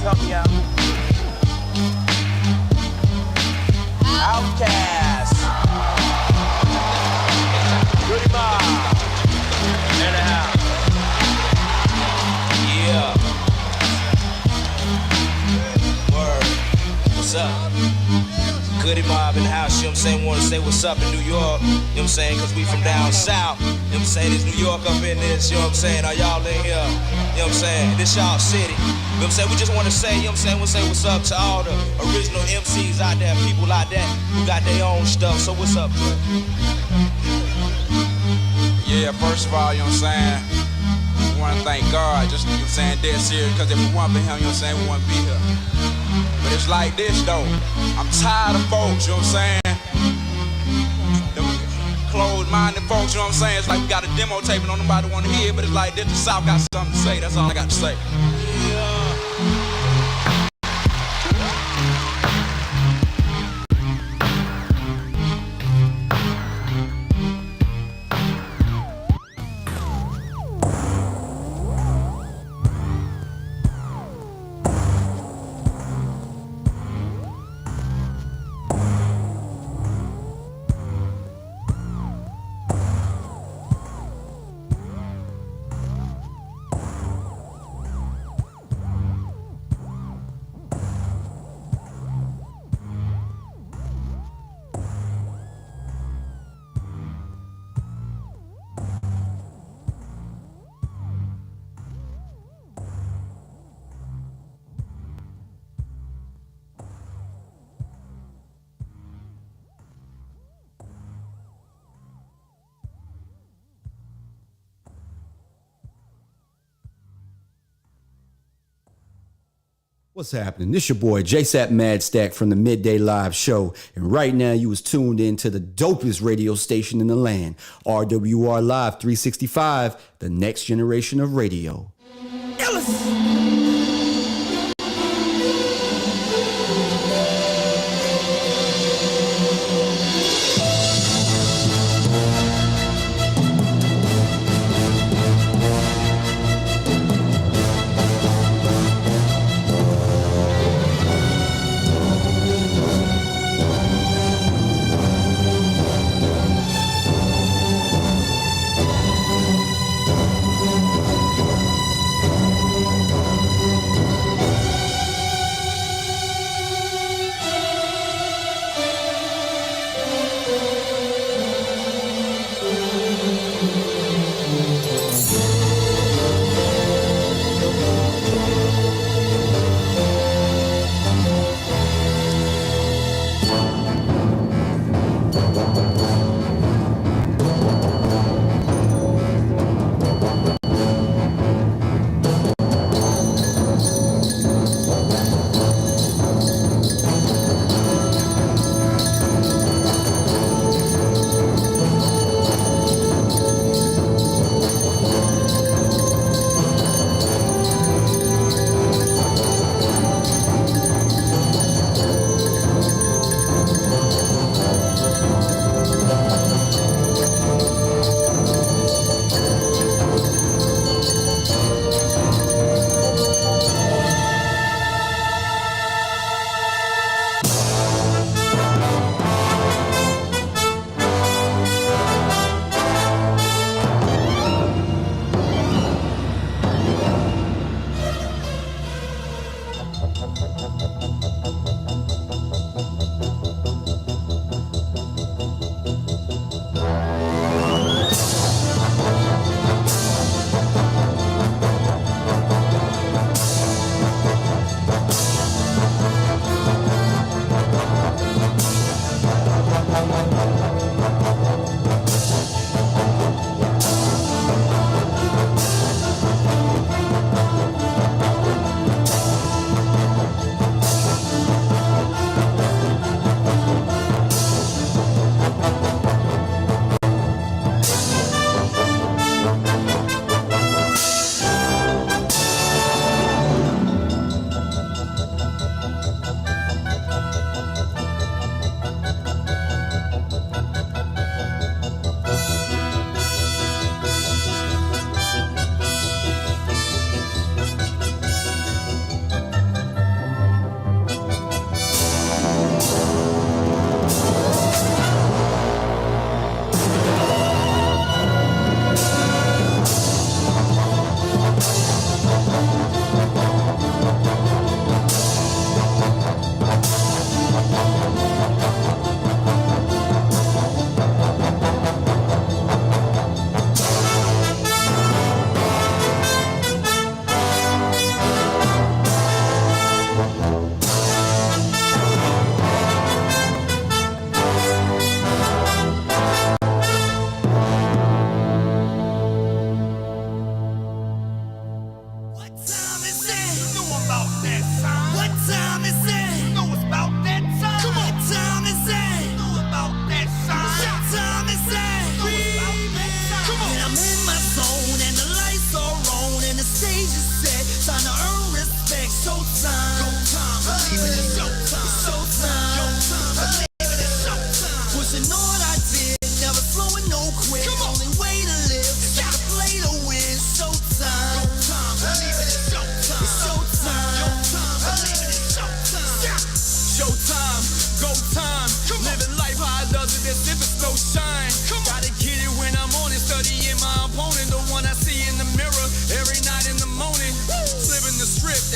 help me out. Outcast. Goody Mob. In the house. Yeah. Word. What's up? Goody Mob in the house, you know what I'm saying? Wanna say what's up in New York, you know what I'm saying? Cause we from down south, you know what I'm saying? There's New York up in this, you know what I'm saying? Are y'all in here? You know what I'm saying? This y'all city. You know what I'm saying? We just wanna say, you know what I'm saying? We'll say what's up to all the original MCs out there, people like that who got their own stuff. So what's up, bro? Yeah, first of all, you know what I'm saying? We wanna thank God, just, you know what I'm saying, dead serious, cause if we weren't for him, you know what I'm saying, we wouldn't be here. But it's like this though, I'm tired of folks, you know what I'm saying? Them closed-minded folks, you know what I'm saying? It's like we got a demo tape and nobody wanna hear it, but it's like this, the South got something to say, that's all I got to say. What's happening? This your boy JSapp MadStak from the Midday Live Show, and right now you was tuned in to the dopest radio station in the land, RWR Live 365, the next generation of radio. iLLEST!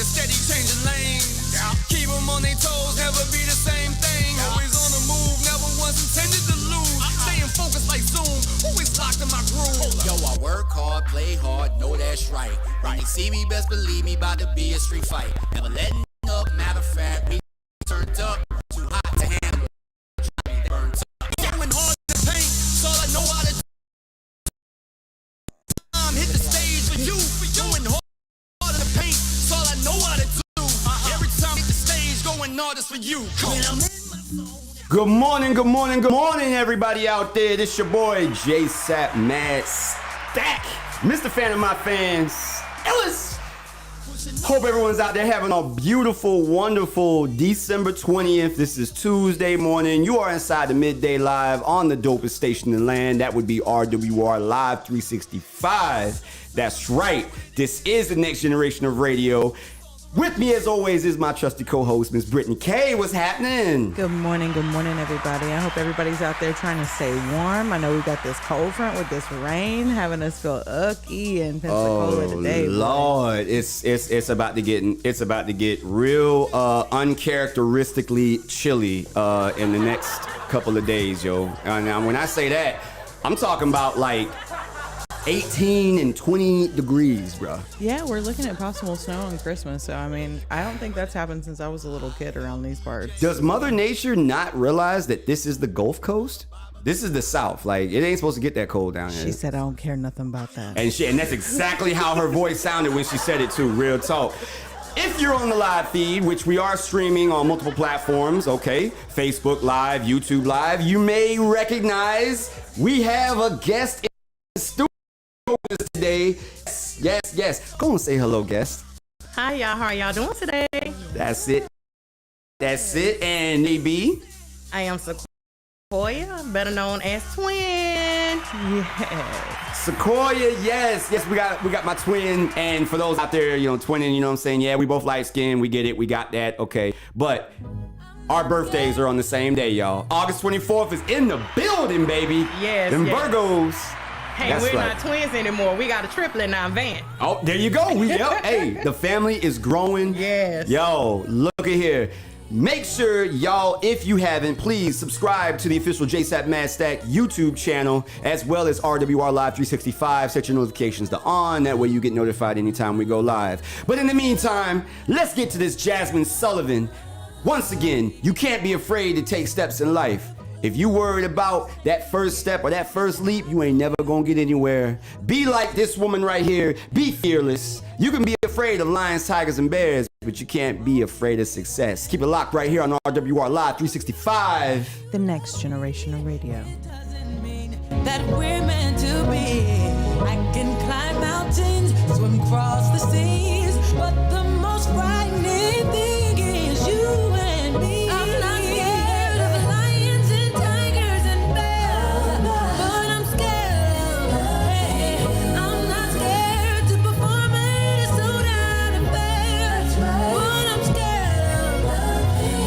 that steady changing lanes. Keep them on their toes, never be the same thing. Always on the move, never once intended to lose. Staying focused like Zoom, always locked in my groove. Yo, I work hard, play hard, know that's right. When you see me, best believe me, about to be a street fight. Never letting up, matter of fact, we turned up, too hot to handle. Burnt up. Going hard in the paint, it's all I know how to do. Hit the stage for you, going hard in the paint, it's all I know how to do. Every time hit the stage, going hard is for you. Come on. Good morning, good morning, good morning, everybody out there. This your boy, JSapp MadStak, Mr. Fan of my fans, iLLEST. Hope everyone's out there having a beautiful, wonderful December 20th. This is Tuesday morning. You are inside the Midday Live on the dopest station in the land. That would be RWR Live 365. That's right. This is the next generation of radio. With me, as always, is my trusty co-host, Miss Brittani Kei. What's happening? Good morning, everybody. I hope everybody's out there trying to stay warm. I know we got this cold front with this rain having us feel ucky in Pensacola today. Lord, it's about to get real uncharacteristically chilly in the next couple of days, yo. Now, when I say that, I'm talking about like 18 and 20 degrees, bro. Yeah, we're looking at possible snow on Christmas. So, I mean, I don't think that's happened since I was a little kid around these parts. Does Mother Nature not realize that this is the Gulf Coast? This is the South. Like, it ain't supposed to get that cold down here. She said, I don't care nothing about that. And that's exactly how her voice sounded when she said it too, real talk. If you're on the live feed, which we are streaming on multiple platforms, okay, Facebook Live, YouTube Live, you may recognize we have a guest in the studio today. Yes. Go and say hello, guest. Hi, y'all. How are y'all doing today? That's it. And maybe I am Sequoia, better known as Twin. Yeah. Sequoia, yes, we got my twin. And for those out there, twinning, you know what I'm saying? Yeah, we both light skinned, we get it, we got that, okay. But our birthdays are on the same day, y'all. August 24th is in the building, baby. Yes. Them Virgos. Hey, That's we're right. not twins anymore. We got a triplet now, Van. Oh, there you go. Hey, the family is growing. Yes. Yo, look at here. Make sure, y'all, if you haven't, please subscribe to the official JSapp MadStak YouTube channel, as well as RWR Live 365. Set your notifications to on. That way you get notified anytime we go live. But in the meantime, let's get to this Jasmine Sullivan. Once again, you can't be afraid to take steps in life. If you worried about that first step or that first leap, you ain't never gonna get anywhere. Be like this woman right here. Be fearless. You can be afraid of lions, tigers, and bears, but you can't be afraid of success. Keep it locked right here on RWR Live 365. The next generation of radio. Doesn't mean that we're meant to be. I can climb mountains, swim across the seas, but the most frightening thing is you and me. I'm not scared of lions and tigers and bears, but I'm scared of hey, I'm not scared to perform at a sold-out affair, but I'm scared of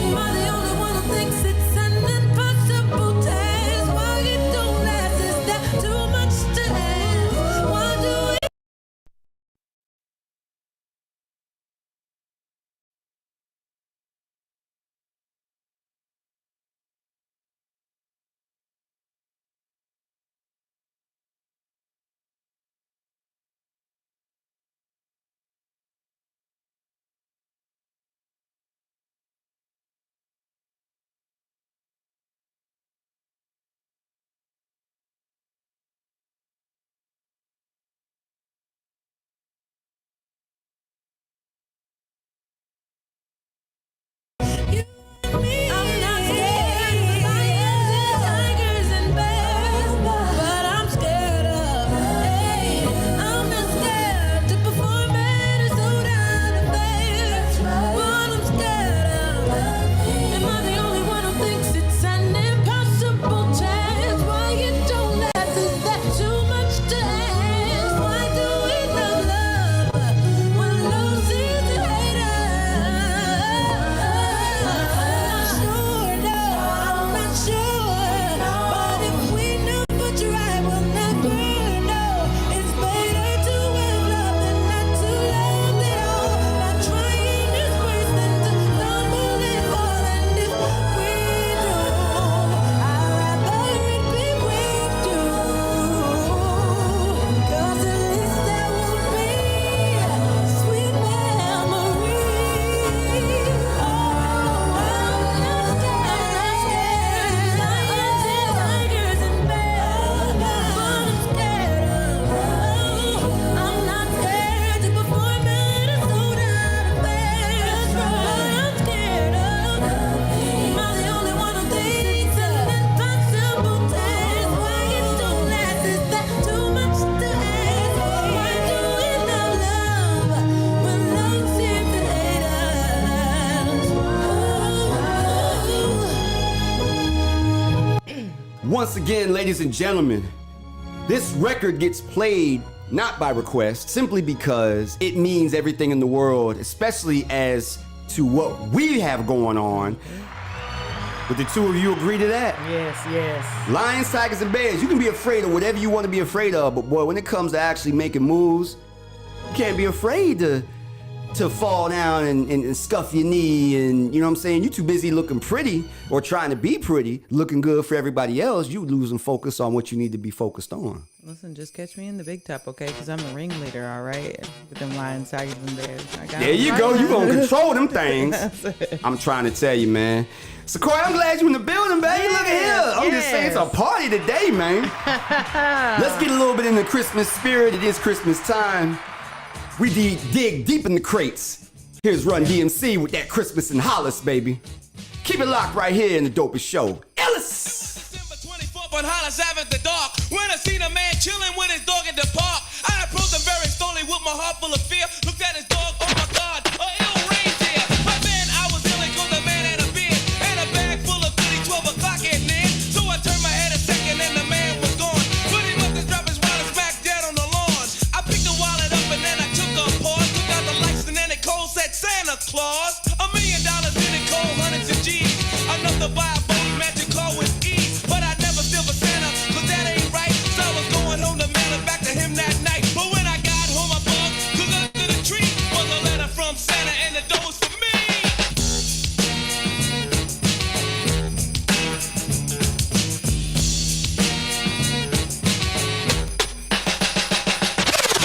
am I the only one who thinks it's an impossible task? Why it don't last? Is that too much to ask? Why do once again, ladies and gentlemen, this record gets played not by request, simply because it means everything in the world, especially as to what we have going on. Would the two of you agree to that? Yes, yes. Lions, tigers, and bears, you can be afraid of whatever you want to be afraid of, but boy, when it comes to actually making moves, you can't be afraid to fall down and scuff your knee, and you know what I'm saying? You're too busy looking pretty or trying to be pretty, looking good for everybody else. You losing focus on what you need to be focused on. Listen, just catch me in the big top, okay? Because I'm the ringleader, all right? With them lions, tigers, and bears. There you go. You gonna control them things. I'm trying to tell you, man. So, Corey, I'm glad you in the building, baby. Look at here. I'm just saying it's a party today, man. Let's get a little bit in the Christmas spirit. It is Christmas time. We dig deep in the crates. Here's Run DMC with that Christmas in Hollis, baby. Keep it locked right here in the dopest show. iLLEST! December 24th on Hollis Ave at the dark. When I seen a man chilling with his dog at the park, I approached him very slowly with my heart full of fear. Looked at his dog, oh my God, a ill reindeer. My man, I was ill, cause the man had a beard and a bag full of goodies, 12 o'clock at night. So I turned my head a second and the man was gone. Put him up and dropped his wallet back dead on the lawn. I picked the wallet up and then I took a pause, took out the lights and then it cold said Santa Claus. $1 million in it cold, hundreds of G's. Enough to buy a boat, magic car with ease. But I never steal for Santa, cause that ain't right. So I was going home to mail it back to him that night. But when I got home, I bugged, cause under the tree was a letter from Santa and the door was for me.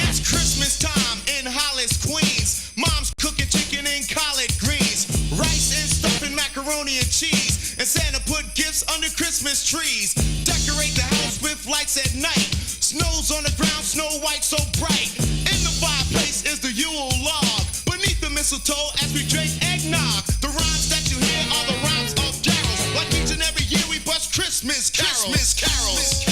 It's Christmas time in Hollis, Queens. Mom's cooking chicken and collard greens, rice and stuffing macaroni and cheese, and Santa put gifts under Christmas trees. Decorate the house with lights at night. Snow's on the ground, snow white so bright. In the fireplace is the Yule log. Beneath the mistletoe as we drink eggnog. The rhymes that you hear are the rhymes of carols. Like each and every year we bust Christmas carols. Christmas carols.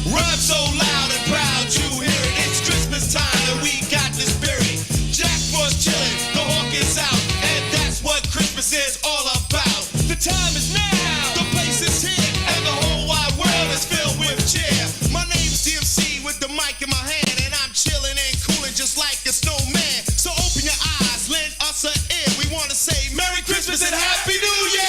Run so loud and proud you hear it. It's Christmas time and we got the spirit. Jack Frost chilling, the hawk is out, and that's what Christmas is all about. The time is now, the place is here, and the whole wide world is filled with cheer. My name's DMC with the mic in my hand, and I'm chilling and cooling just like a snowman. So open your eyes, lend us an ear. We want to say Merry Christmas and Happy New Year!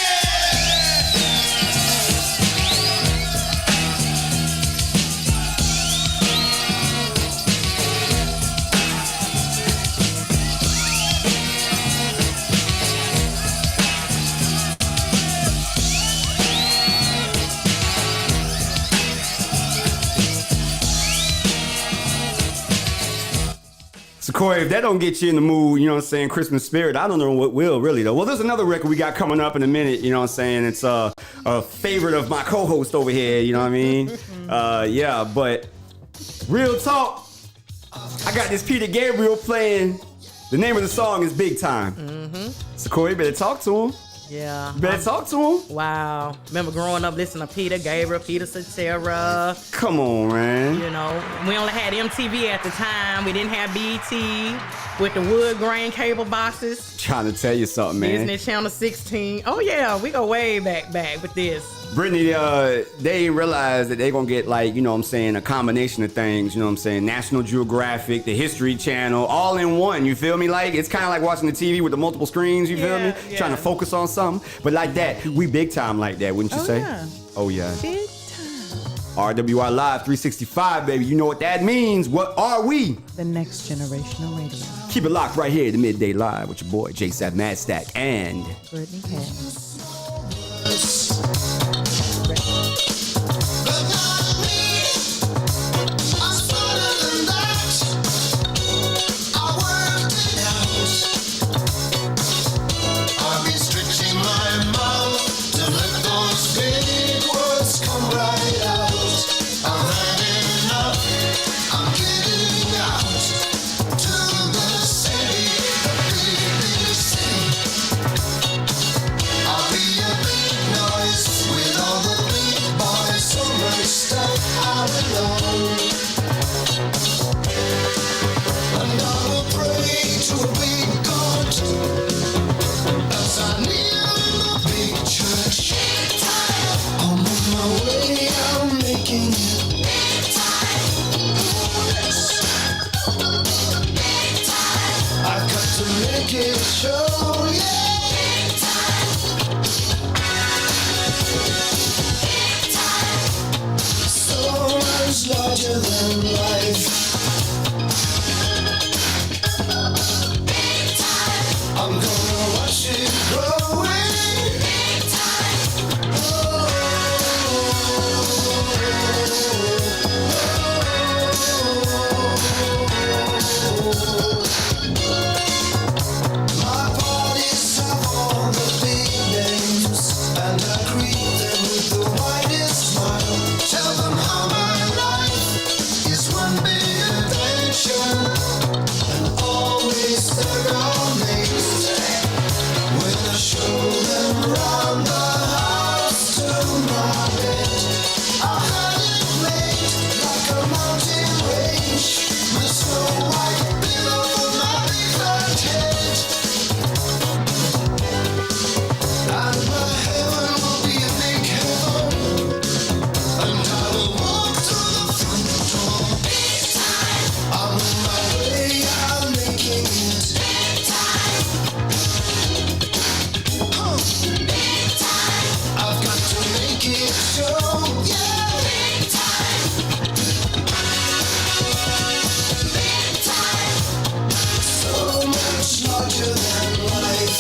So, Corey, if that don't get you in the mood, you know what I'm saying, Christmas spirit, I don't know what will, really, though. Well, there's another record we got coming up in a minute, you know what I'm saying? It's a favorite of my co-host over here, you know what I mean? Yeah, but real talk, I got this Peter Gabriel playing. The name of the song is Big Time. So, Corey, you better talk to him. Yeah. You better talk to him. Wow. Remember growing up listening to Peter Gabriel, Peter Cetera. Come on, man. You know, we only had MTV at the time. We didn't have BET with the wood grain cable boxes. Trying to tell you something, man. Disney Channel 16. Oh, yeah. We go way back with this. Brittany, they didn't realize that they're going to get, like, you know what I'm saying, a combination of things, you know what I'm saying, National Geographic, the History Channel, all in one, you feel me? Like, it's kind of like watching the TV with the multiple screens, you feel me? Yeah. Trying to focus on something. But like that, we big time like that, wouldn't you say? Yeah. Oh, yeah. Big time. RWR Live 365, baby. You know what that means. What are we? The next generation of radio. Keep it locked right here at the Midday Live with your boy, JSapp MadStak and Brittani Kei. I'll be a big noise. make it show, yeah. Big time. Big time. So much larger than life. Big time. I'm gonna watch it growing. Big time. My parties have all the big names, and I greet them with the widest smile. Tell them how my life is one big adventure, and always there are names. When I show them round the house to my bed, I had it made like a mountain range, with a snow white pillow for my big fat head. And my heaven will be a big heaven, and I will walk through the front door. Big time. I'm on my way, I'm making it. Big time. Big time. I've got to make it show, yeah. Big time. Big time. So much larger than life.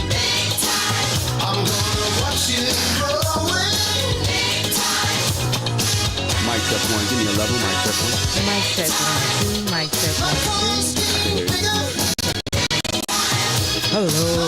Big time. I'm gonna watch it growing. Big time. Mic check one. Give me a level. Mic check one. Mic check 1, 2. Mic check 1, 2. Hello.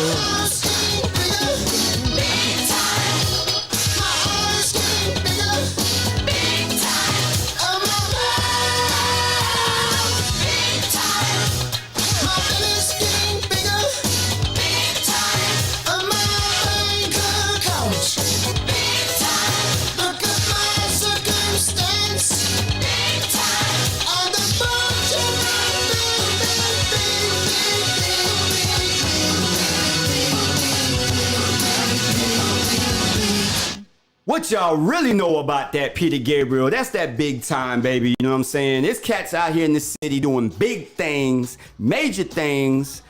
What y'all really know about that Peter Gabriel? That's that big time, baby. You know what I'm saying? There's cats out here in the city doing big things, major things.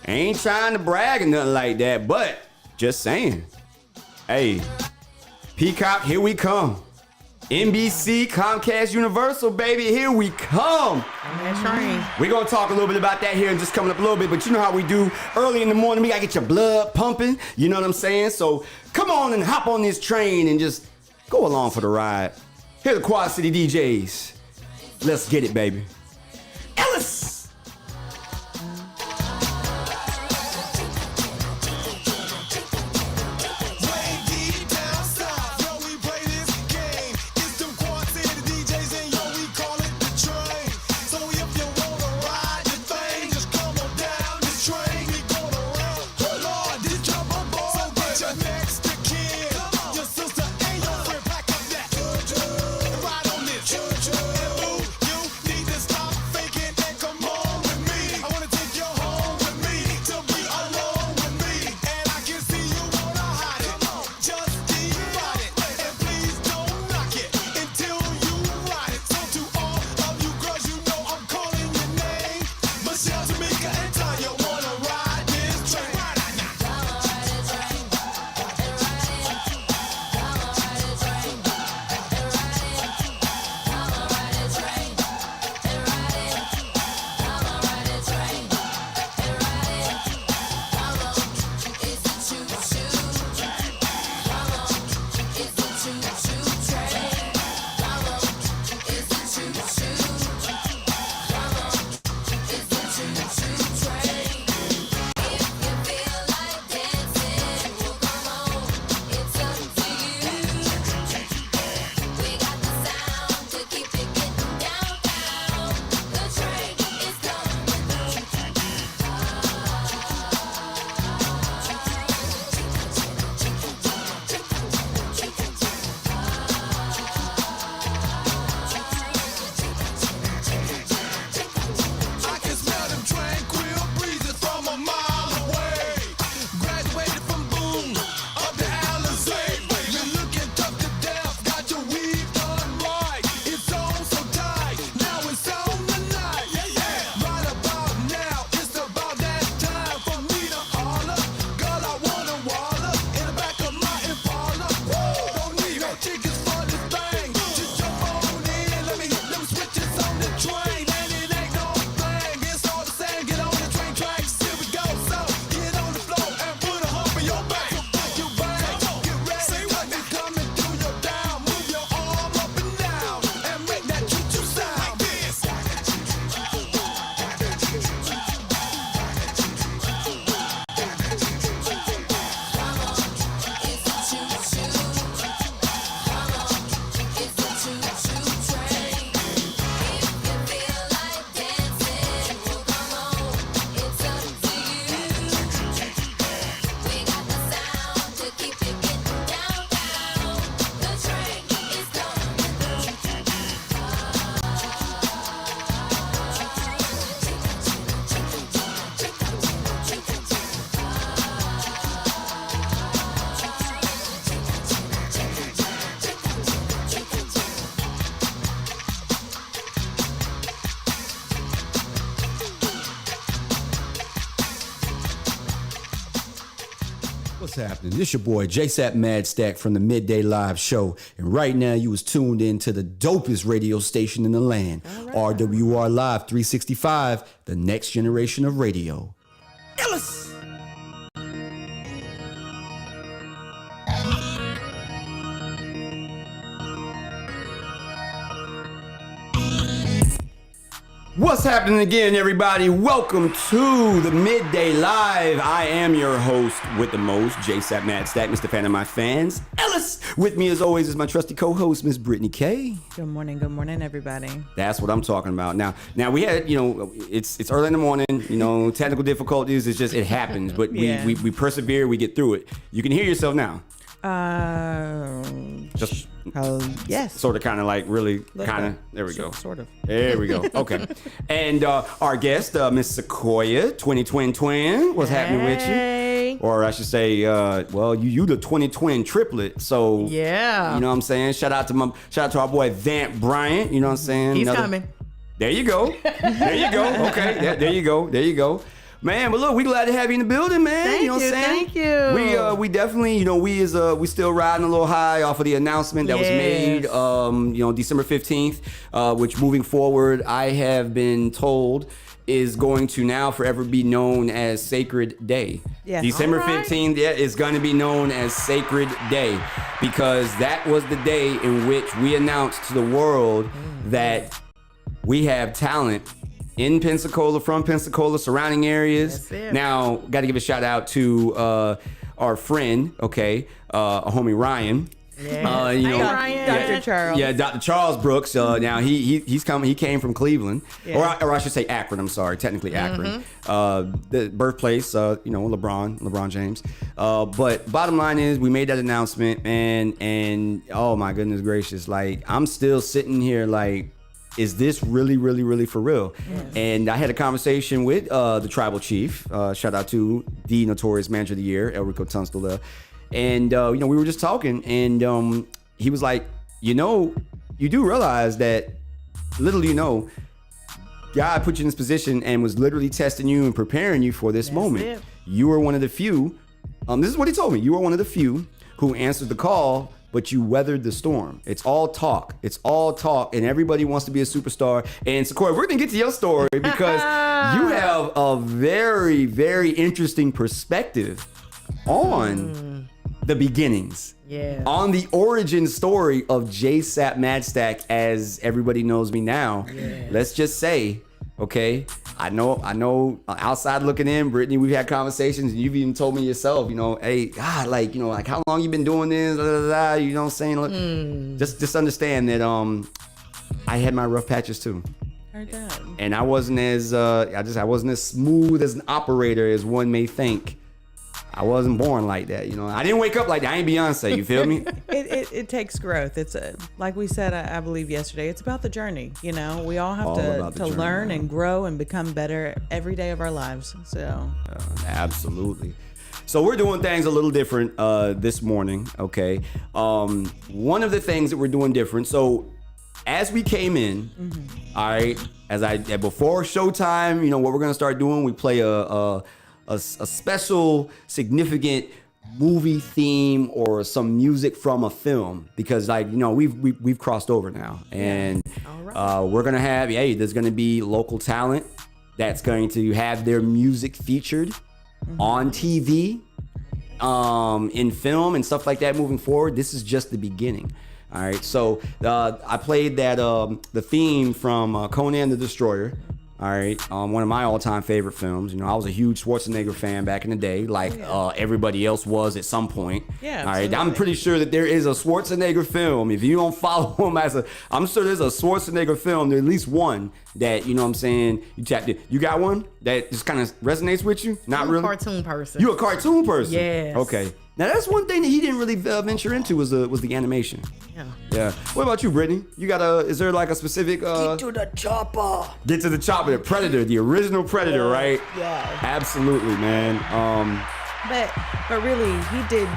I ain't trying to brag or nothing like that, but just saying. Hey, Peacock, here we come. NBC, Comcast, Universal, baby, here we come. On that train. We're going to talk a little bit about that here and just coming up a little bit, but you know how we do early in the morning. We got to get your blood pumping, you know what I'm saying? So come on and hop on this train and just go along for the ride. Here are the Quad City DJs. Let's get it, baby. iLLEST! This What's happening? This your boy JSapp MadStak from the Midday Live Show, and right now you was tuned in to the dopest radio station in the land, RWR Live 365, the next generation of radio. iLLEST. What's happening again, everybody? Welcome to the Midday Live. I am your host with the most, JSapp MadStak, Mr. Fan of my fans. iLLEST. With me, as always, is my trusty co-host, Miss Brittani Kei. Good morning, everybody. That's what I'm talking about. Now we had, it's early in the morning. Technical difficulties. It's just it happens, but we persevere. We get through it. You can hear yourself now. Just yes. Sort of, kind of, like, really, kind of. There we go. Sort of. There we go. Okay. And our guest, Miss Sequoia, 2020 what's happening with you? Or I should say, you the 2020 triplet. So yeah, you know what I'm saying. Shout out to our boy Vant Bryant. You know what I'm saying. He's coming. There you go. There you go. Okay. There you go. There you go. Man, but look, we glad to have you in the building, man. Thank you know what I'm saying? Thank you. We definitely, we still riding a little high off of the announcement that was made, December 15th, which moving forward, I have been told is going to now forever be known as Sacred Day. Yes. December 15th, is going to be known as Sacred Day because that was the day in which we announced to the world that we have talent in Pensacola, from Pensacola, surrounding areas. Now, got to give a shout out to our friend, a homie Ryan. Yeah. Ryan. Dr. Charles. Yeah, Dr. Charles Brooks. Now he's coming. He came from Cleveland, or I should say Akron. I'm sorry, technically Akron, the birthplace. LeBron James. But bottom line is, we made that announcement, and oh my goodness gracious, like I'm still sitting here like, is this really, really, really for real? Yes. And I had a conversation with the tribal chief. Shout out to the notorious manager of the year, Elrico Tunstall. And we were just talking, and he was like, you do realize that, little you know, God put you in this position and was literally testing you and preparing you for this moment. It. You were one of the few. This is what he told me. You were one of the few who answered the call, but you weathered the storm. It's all talk, and everybody wants to be a superstar. And Sequoia, we're gonna get to your story because you have a very, very interesting perspective on the beginnings. Yeah. On the origin story of JSapp MadStak, as everybody knows me now. Yeah. Let's just say, okay, I know, outside looking in, Brittany, we've had conversations, and you've even told me yourself, hey, God, like how long you been doing this, you know what I'm saying? Look, just understand that I had my rough patches too. Heard that. And I wasn't as I wasn't as smooth as an operator as one may think. I wasn't born like that, I didn't wake up like that. I ain't Beyonce, you feel me? It takes growth. It's like we said, I believe yesterday, it's about the journey. We all have to learn and grow and become better every day of our lives. So absolutely. So we're doing things a little different this morning, okay? One of the things that we're doing different, so as we came in, all right, before showtime, what we're gonna start doing, we play a special, significant movie theme or some music from a film, because we've crossed over now, and we're gonna have there's gonna be local talent that's going to have their music featured on TV, in film and stuff like that moving forward. This is just the beginning. All right, so I played that the theme from Conan the Destroyer. All right, one of my all-time favorite films. I was a huge Schwarzenegger fan back in the day, like everybody else was at some point. Yeah, all right, I'm pretty sure that there is a Schwarzenegger film. If you don't follow him I'm sure there's a Schwarzenegger film. There's at least one that, you know what I'm saying, you tapped in. You got one that just kind of resonates with you? Not really? I'm a cartoon person. You a cartoon person? Yes. Okay. Now that's one thing that he didn't really venture into was the animation. Yeah. What about you, Brittany? You got is there like a specific Get to the chopper. Get to the chopper, the Predator, the original Predator, right? Yeah. Absolutely, man. But really, he did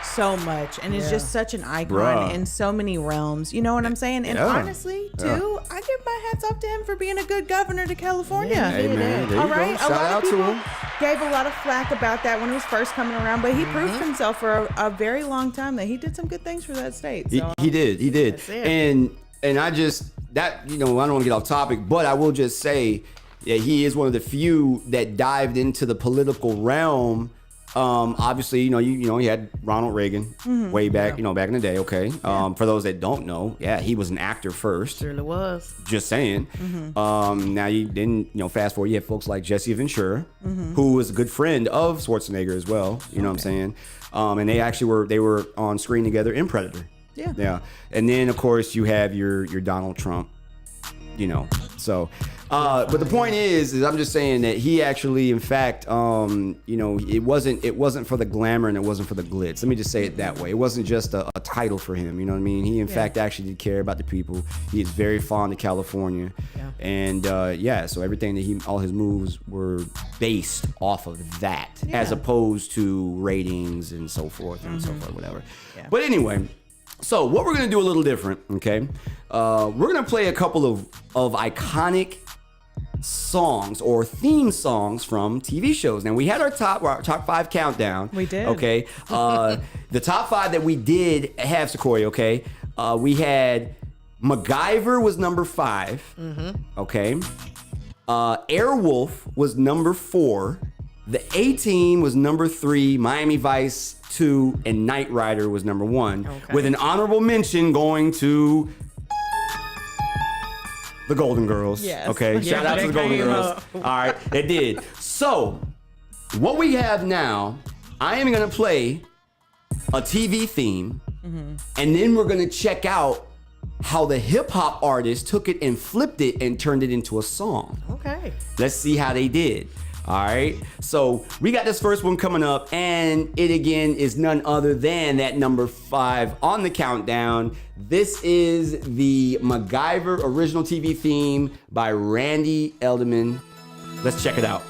so much, and is just such an icon Bruh. in so many realms. You know what I'm saying? And honestly, too, I give my hats off to him for being a good governor to California. Hey, man, there All you right, go. a Shout lot out of to people him. gave a lot of flack about that when he was first coming around, but he proved himself for a very long time that he did some good things for that state. So. He did. That's it. And I just, that, I don't want to get off topic, but I will just say, yeah, he is one of the few that dived into the political realm. Obviously, he had Ronald Reagan way back, back in the day. Okay. For those that don't know, he was an actor first. Surely was. Just saying. Now you didn't, fast forward, you have folks like Jesse Ventura, who was a good friend of Schwarzenegger as well. You know what I'm saying? And they actually were on screen together in Predator. Yeah. And then of course you have your Donald Trump, so, but the point is I'm just saying that he actually, in fact, it wasn't for the glamour and it wasn't for the glitz. Let me just say it that way. It wasn't just a title for him. You know what I mean? He, in fact, actually did care about the people. He is very fond of California. Yeah. And, so everything that all his moves were based off of that, as opposed to ratings and so forth and so forth, whatever. Yeah. But anyway, so what we're going to do a little different, okay? We're going to play a couple of iconic songs or theme songs from TV shows. Now, we had our top 5 countdown. We did. Okay. The top 5 that we did have, Sequoia, okay? We had MacGyver was number 5. Okay. Airwolf was number 4. The A-Team was number 3. Miami Vice 2, and Knight Rider was number 1. Okay. With an honorable mention going to the Golden Girls. Yes. Okay. Shout out to the Golden Girls. All right. It did. So, what we have now, I am going to play a TV theme, and then we're going to check out how the hip hop artist took it and flipped it and turned it into a song. Okay. Let's see how they did. All right. So we got this first one coming up, and it again is none other than that number 5 on the countdown. This is the MacGyver original TV theme by Randy Elderman. Let's check it out.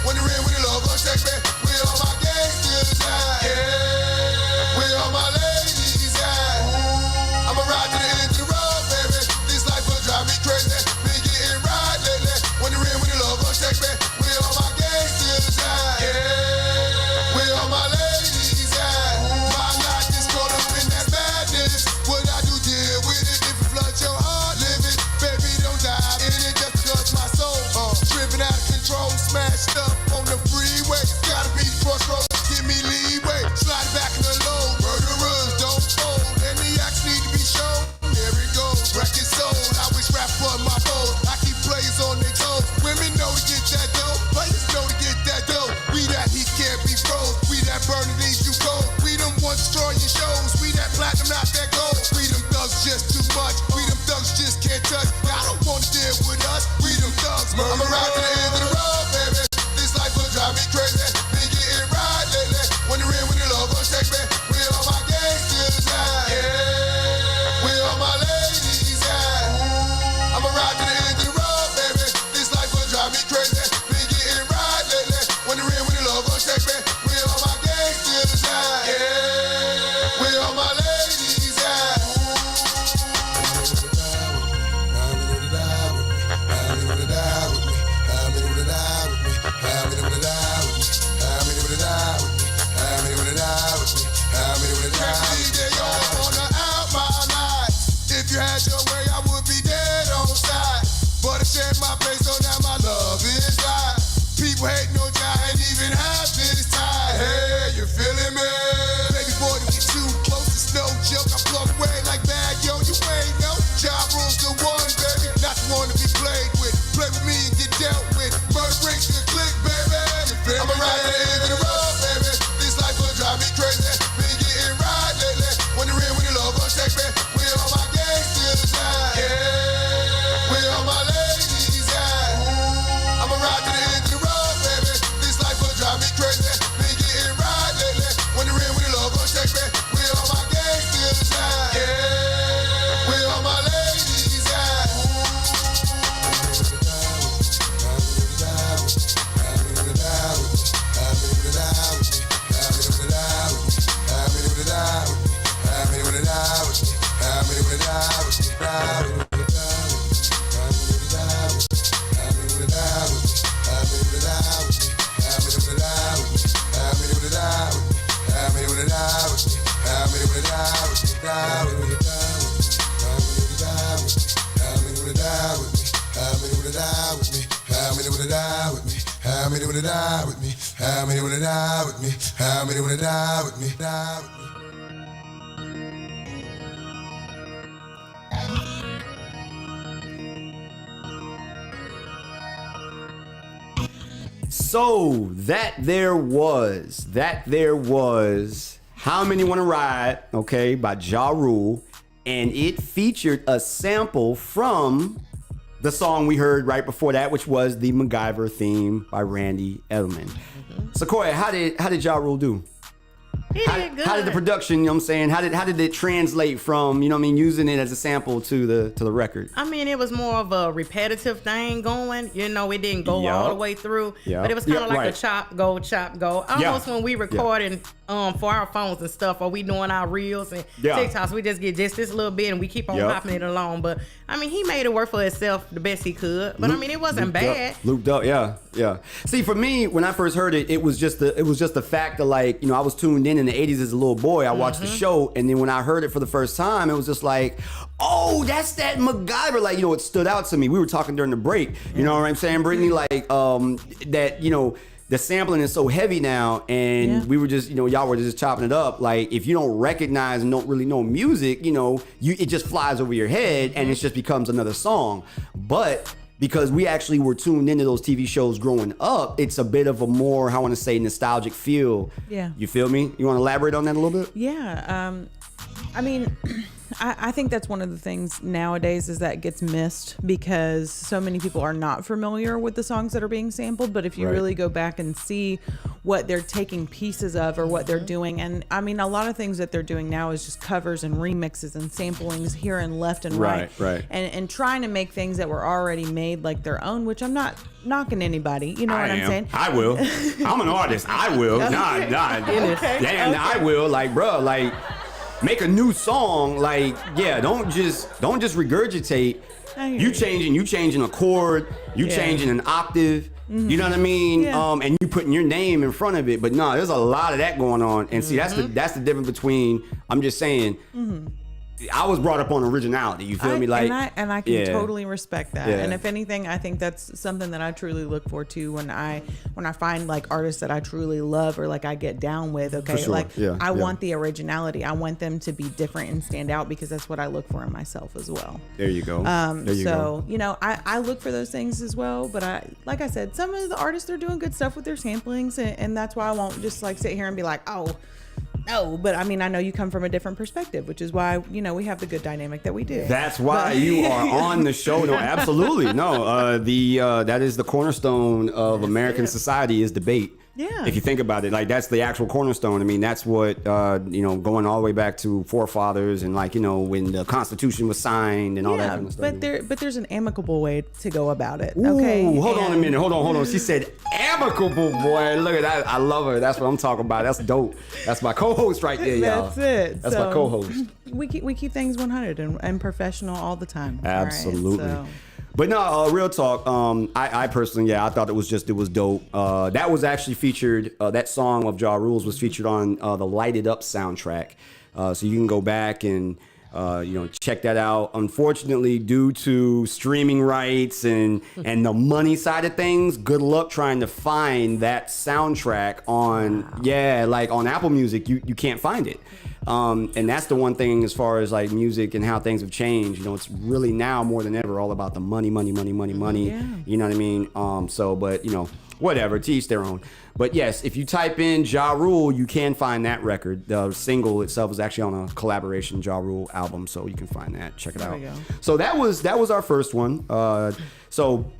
When the rain, when the love gon' take me, we all my gangsters. set my place, so now my love is right. People hating on ya, ain't even half this time. Hey, you feeling me? Baby boy, to get too close, it's no joke. I blow away like bad, yo, you ain't no. Job rules the one, baby, not the one to be played with. Play with me and get dealt with. Murder breaks to the click, baby. You feel me? I'm right at the end of the road, baby. This life will drive me crazy. Been getting right lately. Wondering when the love will take me. Where all my gangs still inside? Yeah. Where all my ladies at? I'ma ride to the end of the road, baby. This life will drive me crazy. Been getting right lately. Wondering when the love will take me. Where all my gangs still inside? Yeah. Where all my ladies at? How many wanna die with me? How many wanna die with me? How many wanna die with me? Die with me. So that there was How Many Wanna Ride, okay, by Ja Rule, and it featured a sample from the song we heard right before that, which was the MacGyver theme by Randy Edelman. Sequoia, how did Ja Rule do? He did good. How did the production, you know what I'm saying? How did it translate from, you know what I mean, using it as a sample to the record? I mean, it was more of a repetitive thing going. You know, it didn't go all the way through. But it was kind of like a chop, go. Almost when we recording for our phones and stuff, or we doing our reels and TikToks, we just get just this little bit and we keep on hopping it along. But I mean, he made it work for itself the best he could. But I mean, it wasn't bad. Looped up, yeah. See, for me, when I first heard it, it was just the fact of, like, you know, I was tuned in the 80s as a little boy. I watched the show, and then when I heard it for the first time, it was just like, oh, that's that MacGyver. Like, you know, it stood out to me. We were talking during the break. You know what I'm saying, Brittany? Like, that, you know, the sampling is so heavy now, and we were just, you know, y'all were just chopping it up. Like, if you don't recognize and don't really know music, you know, it just flies over your head, and it just becomes another song. But because we actually were tuned into those TV shows growing up, it's a bit of a more, I want to say, nostalgic feel. Yeah. You feel me? You want to elaborate on that a little bit? Yeah. I mean, I think that's one of the things nowadays is that gets missed because so many people are not familiar with the songs that are being sampled. But if you really go back and see what they're taking pieces of or what they're doing, and I mean, a lot of things that they're doing now is just covers and remixes and samplings here and left and right. And trying to make things that were already made like their own, which I'm not knocking anybody. You know what I'm saying? I will. I'm an artist. I will. I will. Like, bro, like, make a new song. Like, don't just regurgitate. You changing a chord, changing an octave. You know what I mean? And you putting your name in front of it. But no, there's a lot of that going on. And see, that's the difference between, I'm just saying, I was brought up on originality. You feel me? Like, and I can totally respect that. And if anything, I think that's something that I truly look for too when I find like artists that I truly love or like I get down with. Okay, sure. like I want the originality. I want them to be different and stand out because that's what I look for in myself as well. There you go. You know, I look for those things as well. But like I said, some of the artists are doing good stuff with their samplings, and that's why I won't just like sit here and be like, oh. No, but I mean, I know you come from a different perspective, which is why, you know, we have the good dynamic that we do. That's why you are on the show. No, absolutely. No, that is the cornerstone of American society is debate. Yeah. If you think about it, like that's the actual cornerstone. I mean, that's what, you know, going all the way back to forefathers and like, you know, when the Constitution was signed and all that kind of stuff. But there's an amicable way to go about it. Ooh, okay. Hold on a minute. Hold on. She said amicable, boy. Look at that. I love her. That's what I'm talking about. That's dope. That's my co-host right there, y'all. That's it. That's my co-host. We keep things 100 and professional all the time. Absolutely. Right, so. But no, real talk. I personally, I thought it was dope. That was actually featured. That song of Ja Rule's was featured on the Light It Up soundtrack. So you can go back and Check that out. Unfortunately, due to streaming rights and the money side of things, good luck trying to find that soundtrack on on Apple Music. You can't find it. And that's the one thing as far as like music and how things have changed. It's really now more than ever all about the money. Yeah. You know what I mean? Whatever, to each their own. But yes, if you type in Ja Rule, you can find that record. The single itself is actually on a collaboration Ja Rule album, so you can find that. Check it out. There you go. So that was our first one. So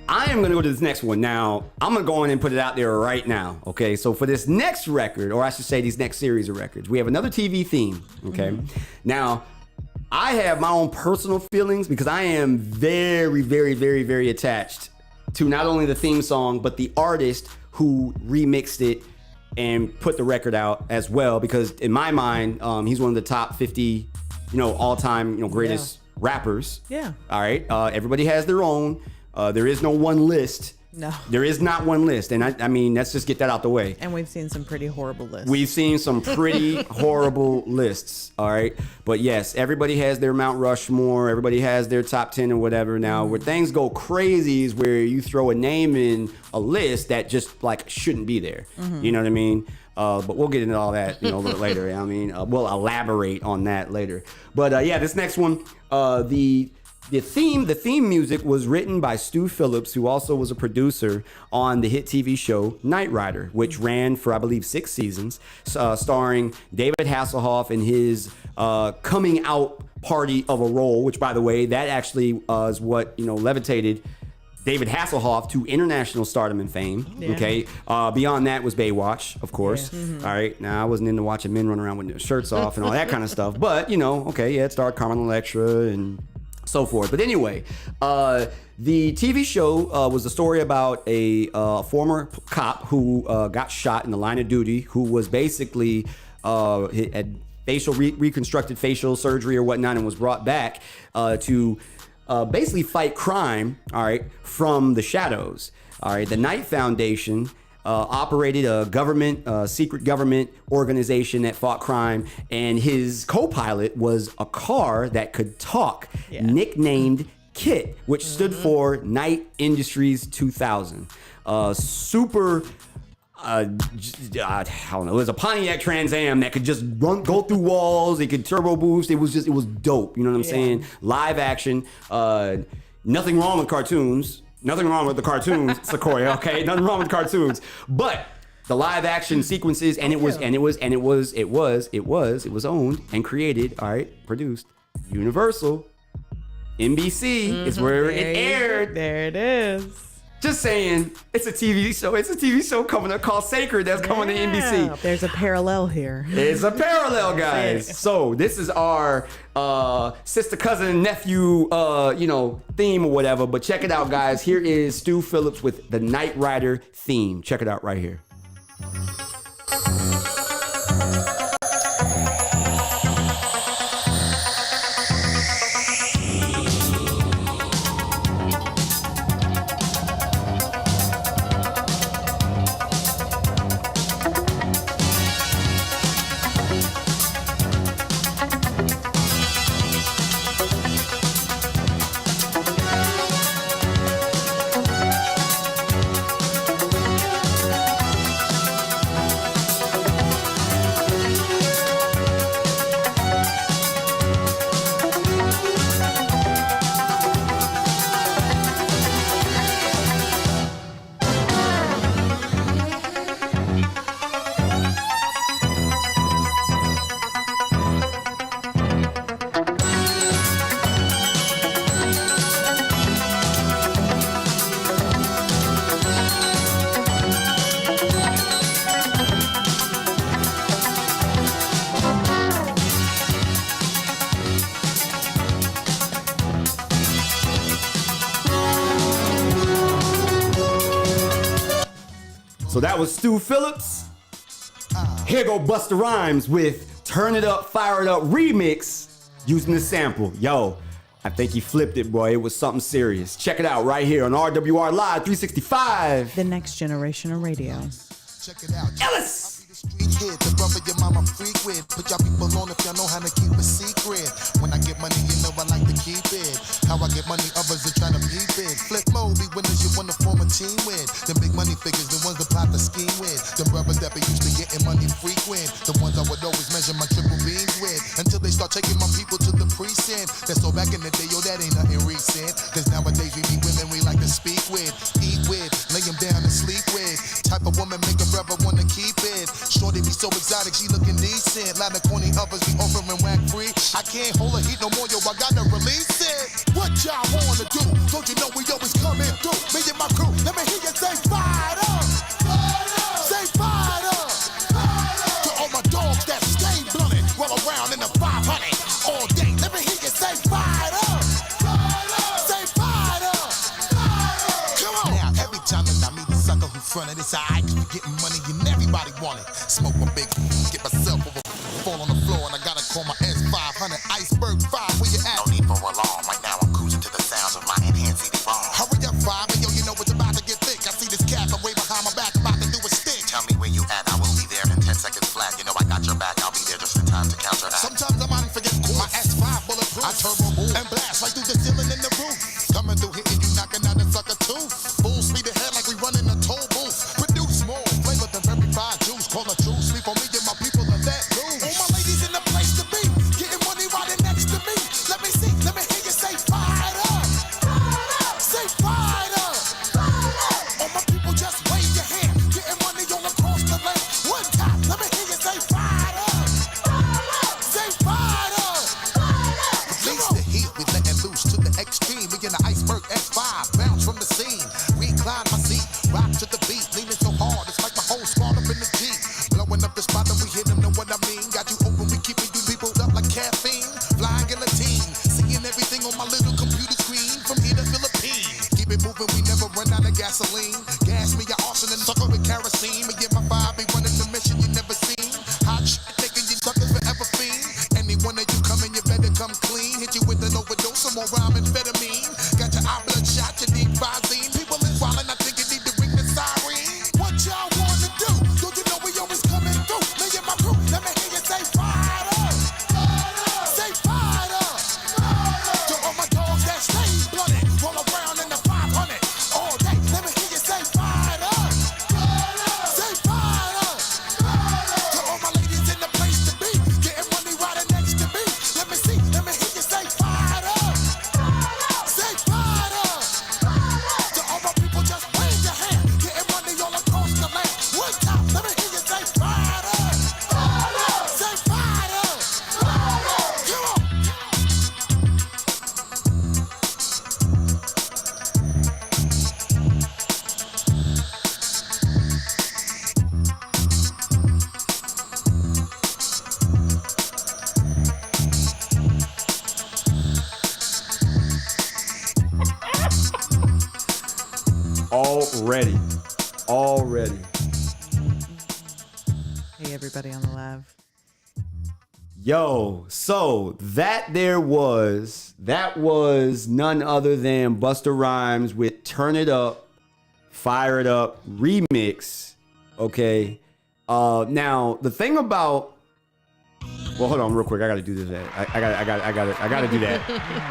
I am going to go to this next one. Now, I'm going to go in and put it out there right now. Okay, so for this next record, or I should say these next series of records, we have another TV theme. Okay, Now, I have my own personal feelings because I am very, very, very, very attached to not only the theme song, but the artist who remixed it and put the record out as well. Because in my mind, he's one of the top 50, all-time, greatest rappers. Yeah. All right. Everybody has their own. There is no one list. No. There is not one list. And I mean, let's just get that out the way. And we've seen some pretty horrible lists. We've seen some pretty horrible lists. All right. But yes, everybody has their Mount Rushmore. Everybody has their top 10 or whatever. Now, where things go crazy is where you throw a name in a list that just like shouldn't be there. You know what I mean? But we'll get into all that, a little later. I mean, we'll elaborate on that later. But this next one, The theme music was written by Stu Phillips, who also was a producer on the hit TV show Knight Rider, which ran for, I believe, 6 seasons, starring David Hasselhoff in his coming out party of a role, which, by the way, that actually is what, levitated David Hasselhoff to international stardom and fame. Yeah. Okay. Beyond that was Baywatch, of course. Yeah. All right. Now, I wasn't into watching men run around with their shirts off and all that kind of stuff. But, it starred Carmen Electra and so forth. But anyway, the TV show was a story about a former cop who got shot in the line of duty, who was basically had reconstructed facial surgery or whatnot, and was brought back to basically fight crime, all right, from the shadows. All right, the Knight Foundation operated a secret government organization that fought crime, and his co-pilot was a car that could talk, nicknamed KIT, which stood for Knight Industries 2000. Super. I don't know. It was a Pontiac Trans Am that could just go through walls. It could turbo boost. It was dope. You know what I'm saying? Live action. Nothing wrong with cartoons. Nothing wrong with the cartoons, Sequoia. Okay, nothing wrong with cartoons. But the live action sequences, and it was owned and created. All right, produced. Universal. NBC is where it aired. There it is. Just saying, it's a TV show. It's a TV show coming up called Sacred that's coming to NBC. There's a parallel here. It's a parallel, guys. So this is our sister, cousin, nephew, theme or whatever. But check it out, guys. Here is Stu Phillips with the Knight Rider theme. Check it out right here. So that was Stu Phillips. Here go Busta Rhymes with Turn It Up, Fire It Up remix using the sample. Yo, I think he flipped it, boy. It was something serious. Check it out right here on RWR Live 365. The next generation of radio. Check it out. iLLEST. kid, the brother your mama freak with. Put y'all people on if y'all know how to keep a secret. When I get money, you know I like to keep it. How I get money, others are trying to peep it. Flip mode, be winners you wanna form a team with. Them big money figures, the ones that plot the scheme with. Them brothers that be used to getting money frequent. The ones I would always measure my triple beams with. Until they start taking my people to the precinct. That's so back in the day, yo, that ain't nothing recent. Cause nowadays we meet women we like to speak with, eat with, lay them down and sleep with. Type of woman make a brother wanna keep it. Shorty be so exotic, she looking decent. Lot of corny others be offering whack free. I can't hold her heat no more, yo, I gotta release it. What y'all wanna do? Don't you know we always coming through? Me and my crew, let me hear you say fired up. Say fired up. To all my dogs that stay blunted, roll around in the 500 all day. Let me hear you say fired up. Say fired up. Come on. Now every time that I meet a sucker who fronted, it's alright, cause we getting money and everybody want it. Smoke my big, get myself over, fall on the floor, and I gotta call my S500 Iceberg 5. Where you at? No need for alarm. Right now I'm cruising to the sounds of my enhanced CD-ROM. Hurry up, 5, and yo, you know it's about to get thick. I see this cat way behind my back, about to do a stick. Tell me where you at, I will be there in 10 seconds flat. You know I got your back, I'll be there just in time to counter that. Sometimes I might forget my S5 bulletproof. I turbo move and blast right through the ceiling in the roof. Coming through hitting you, knocking out a sucker too. Full speed ahead like we running a toll booth. Produce more flavor than verified juice. Call a true sleep on me and my people are that loose. All my ladies in the place to be, getting money riding next to me. Let me see, let me hear you say fired up. Say fired up. All my people just wave your hand, getting money all across the land. One time, let me hear you say fired up. Say fired up. Release the heat, we letting loose to the extreme. We in the Iceberg S5, bounce from the scene. Recline my seat, rock to the beat, leaning so hard, it's like my whole squad up in the Jeep. Blowing up the spot and we hit them, know what I mean. Got you open, we keeping you people up like caffeine. Flying guillotine, seeing everything on my little computer screen. From here to Philippines, keep it moving, we never run out of gasoline. Gas me your arson and sucker with kerosene. Me and my vibe be running the mission you never seen. Hot shit, taking you suckers forever fiend. Any one of you coming, you better come clean. Hit you with an overdose, some more rhyme amphetamine. Got your eye bloodshot, your deep visine. People is wildin', I think you need to ring the siren. What y'all wanna do? Don't you know we always coming through? Me and my crew, let me hear you say fired up. Say fired up. To all my dogs that stay blooded, roll around in the 500 all day. Let me hear you say fired up. Say fired up. To all my ladies in the place to be, getting money riding next to me. Let me see, let me hear you say fired up. Say fired up. To all my people, just wave your hand, getting money all across the land. One time, let me hear you say fired up. Say fired up. Come on. Already. Hey, everybody on the live. Yo, so that was none other than Busta Rhymes with Turn It Up, Fire It Up remix. Okay. Now the thing about, well, hold on real quick. I gotta do this. I gotta do that.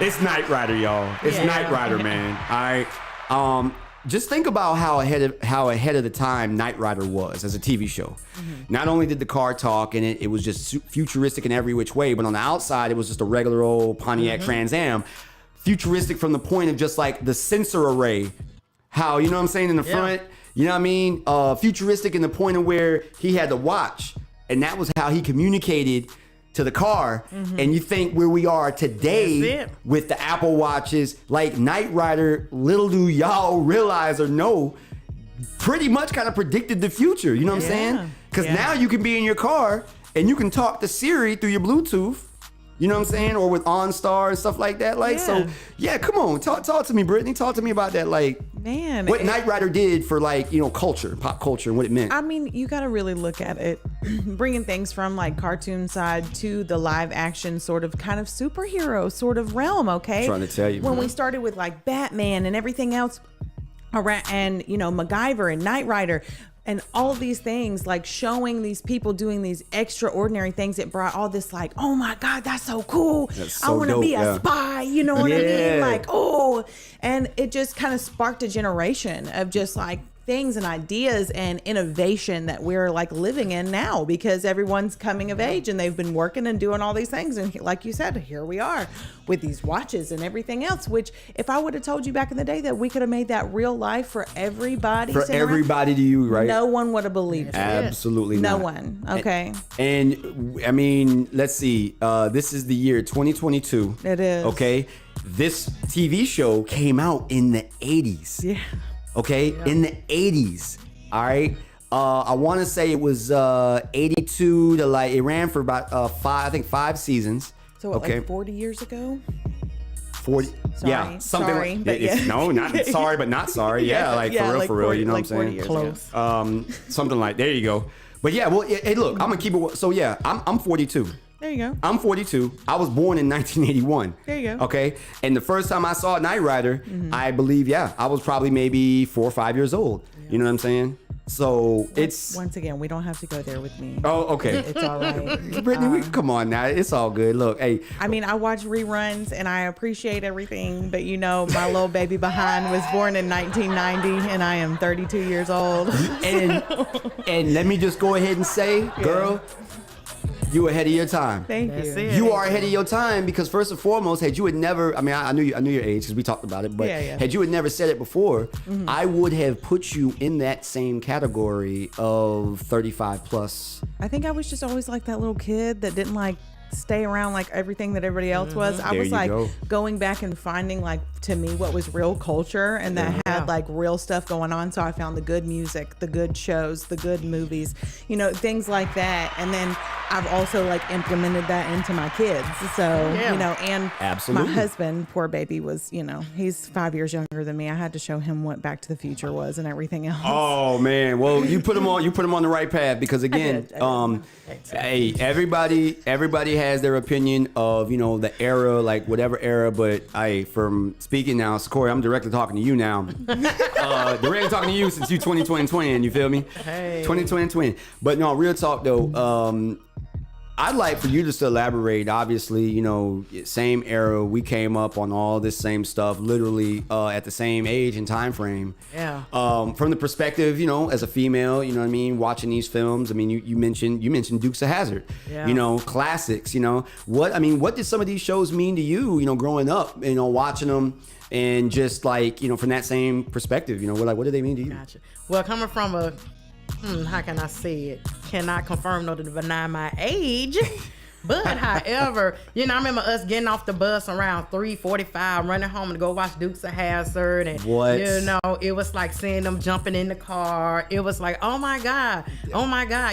It's Knight Rider, y'all. It's Knight Rider, man. All right. Just think about how ahead of the time Knight Rider was as a TV show. Not only did the car talk and it was just futuristic in every which way, but on the outside it was just a regular old Pontiac Trans Am. Futuristic from the point of just like the sensor array. How, you know what I'm saying, in the front? You know what I mean? Futuristic in the point of where he had the watch, and that was how he communicated to the car. And you think where we are today with the Apple Watches, like Knight Rider, little do y'all realize or know, pretty much kind of predicted the future. You know what I'm saying? Because now you can be in your car and you can talk to Siri through your Bluetooth. You know what I'm saying? Or with OnStar and stuff like that. Like, so yeah, come on. Talk to me, Brittany. Talk to me about that. Like, man, what Knight Rider did for, like, you know, culture, pop culture, and what it meant. I mean, you got to really look at it, bringing things from like cartoon side to the live action sort of kind of superhero sort of realm. Okay. I'm trying to tell you, when we started with like Batman and everything else around, and, you know, MacGyver and Knight Rider, And all of these things, like showing these people doing these extraordinary things, it brought all this like, oh my God, that's so cool. I want to be a spy. You know what I mean? Like, oh, and it just kind of sparked a generation of just like things and ideas and innovation that we're like living in now, because everyone's coming of age and they've been working and doing all these things. And like you said, here we are with these watches and everything else, which if I would have told you back in the day that we could have made that real life for everybody, to you, right? No one would have believed it. Absolutely no not. one. Okay. And I mean, let's see. This is the year 2022. It is. Okay. This TV show came out in the 80s. Yeah. Okay, in the 80s. All right. I want to say it was 82 to like, it ran for about five seasons. So what, like 40 years ago? 40. Sorry. Yeah, something. Sorry, but yeah. No, not sorry, but not sorry. Yeah, like for real, you know what I'm saying? Close. Something like, there you go. But yeah, well, hey, look, I'm gonna keep it. So yeah, I'm 42. There you go. I'm 42. I was born in 1981. There you go. Okay. And the first time I saw Knight Rider, I believe, I was probably maybe 4 or 5 years old. Yeah. You know what I'm saying? So it's... Once again, we don't have to go there with me. Oh, okay. It's all right. Brittany, come on now. It's all good. Look, hey. I mean, I watch reruns and I appreciate everything, but you know, my little baby behind was born in 1990 and I am 32 years old. And let me just go ahead and say, girl, you ahead of your time. Thank you. You are ahead of your time because first and foremost, had you had never, I mean, I knew your age because we talked about it, but had you had never said it before, I would have put you in that same category of 35 plus. I think I was just always like that little kid that didn't like stay around like everything that everybody else was. I was like going back and finding like, to me, what was real culture and that had like real stuff going on. So I found the good music, the good shows, the good movies, you know, things like that. And then I've also like implemented that into my kids. So, you know, and my husband, poor baby, was, you know, he's 5 years younger than me. I had to show him what Back to the Future was and everything else. Oh man. Well, you put him on the right path because again, hey, everybody has their opinion of, you know, the era, like whatever era, but from speaking now, so Corey, I'm directly talking to you now. Directly talking to you since you 2020, and you feel me? Hey. 2020. But no, real talk though, I'd like for you just to elaborate. Obviously, you know, same era, we came up on all this same stuff, literally at the same age and time frame. Yeah. From the perspective, you know, as a female, you know what I mean, watching these films. I mean, you mentioned Dukes of Hazzard. Yeah. You know, classics. You know, what did some of these shows mean to you? You know, growing up, you know, watching them. And just like, you know, from that same perspective, you know, what do they mean to you? Gotcha. Well, coming from a, how can I say it? Cannot confirm nor deny my age. But however, you know, I remember us getting off the bus around 3:45, running home to go watch Dukes of Hazzard. And, you know, it was like seeing them jumping in the car. It was like, oh my God.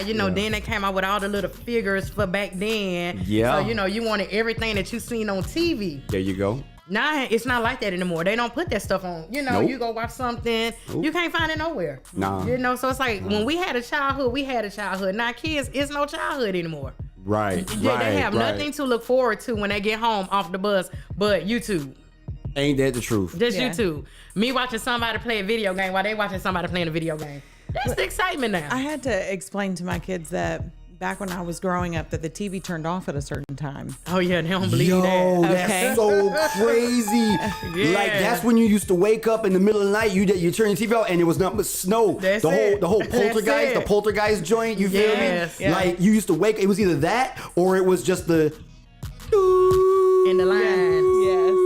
You know, then they came out with all the little figures for back then. Yeah. So, you know, you wanted everything that you seen on TV. There you go. Nah, it's not like that anymore. They don't put that stuff on. You know, you go watch something, you can't find it nowhere. Nah. You know, so it's like when we had a childhood. Now kids, it's no childhood anymore. Right. They have nothing to look forward to when they get home off the bus but YouTube. Ain't that the truth? Just YouTube. Me watching somebody play a video game while they watching somebody playing a video game. That's the excitement now. I had to explain to my kids that back when I was growing up that the TV turned off at a certain time. Oh yeah, they don't believe that. That's so crazy. Like that's when you used to wake up in the middle of the night, you turn your TV out and it was nothing but snow. The whole poltergeist joint, you feel me? Yeah. Like you used to wake, it was either that or it was just the in the line. Yes.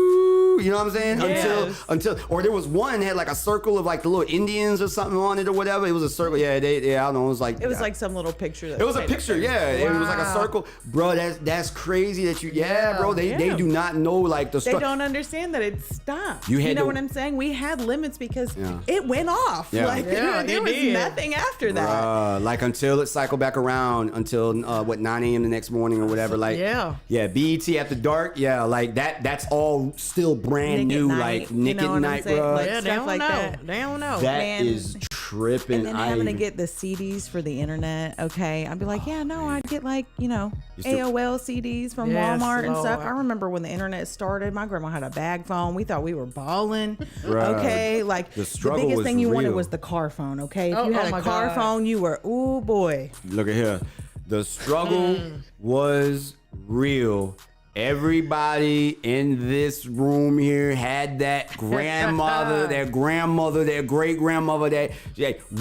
You know what I'm saying? Yes. Until or there was one that had like a circle of like the little Indians or something on it or whatever. It was a circle. Yeah, I don't know. It was like some little picture. It was a picture. Yeah, wow. It was like a circle, bro. That's crazy that you. Yeah, bro. They do not know like the. They don't understand that it stopped. You know what I'm saying? We had limits because it went off. Yeah. Like there was nothing after that. Like until it cycled back around until 9 a.m. the next morning or whatever. Like BET after dark. Yeah, like that's all still brand new, like Nick at Night, bro. Like, they don't know. They don't know. That is tripping. And then having to get the CDs for the internet. Okay, I'd be like, yeah, no, I'd get like AOL CDs from Walmart and stuff. I remember when the internet started, my grandma had a bag phone. We thought we were balling. Okay, like the biggest thing you wanted was the car phone. Okay, if you had a car phone, you were ooh boy. Look at here, the struggle was real. Everybody in this room here had that grandmother, their great grandmother.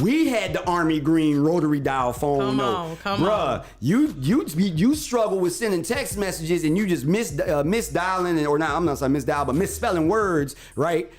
We had the Army Green rotary dial phone. Come on. You struggle with sending text messages and you just misdialing or not. I'm not saying misdial, but misspelling words, right?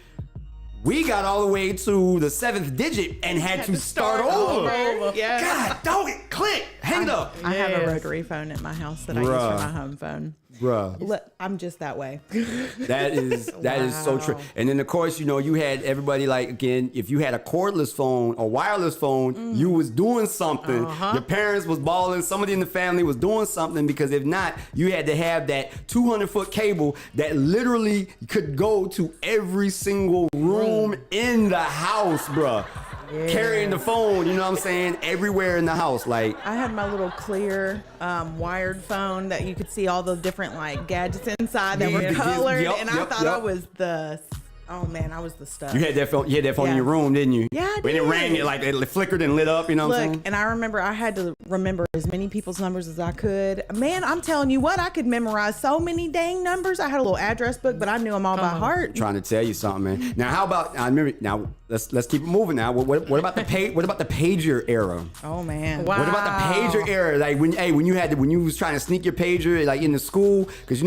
We got all the way to the 7th digit and had to start over. Yeah. God, dog it, click, hang it up. I have a rotary phone at my house that I use for my home phone. Bruh. I'm just that way. That is so true. And then of course, you had everybody like, again, if you had a cordless phone or wireless phone, you was doing something. Your parents was balling, somebody in the family was doing something, because if not, you had to have that 200-foot cable that literally could go to every single room in the house, bruh. Yeah. Carrying the phone, you know what I'm saying, everywhere in the house. Like, I had my little clear wired phone that you could see all the different like gadgets inside that were colored, and I thought I was the I was the stuff. You had that phone. You had that phone in your room, didn't you? Yeah, I did. When it rang, it flickered and lit up. You know what I'm saying? And I remember I had to remember as many people's numbers as I could. Man, I'm telling you what, I could memorize so many dang numbers. I had a little address book, but I knew them all by heart. I'm trying to tell you something, man. Now, how about I remember? Now let's keep it moving. Now, what about the pager era? Oh man, wow. What about the pager era? Like when you was trying to sneak your pager like in the school, because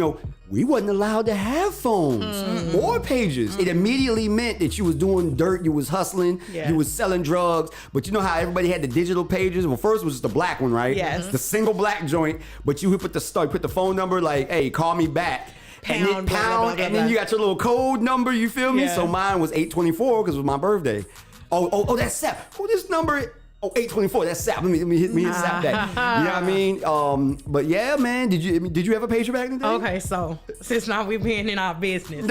we wasn't allowed to have phones or pagers. It immediately meant that you was doing dirt, you was hustling, you was selling drugs. But you know how everybody had the digital pagers? Well, first was just the black one, right? Yes. The single black joint. But you would put the phone number like, hey, call me back. And then pound, and then you got your little code number, you feel me? Yeah. So mine was 824 because it was my birthday. Oh, that's SAP. Oh, this number... Oh, 824. That's SAP. Let me hit SAP that. You know what I mean? But yeah, man. Did you have a pager back in the day? Okay, so since now we're being in our business,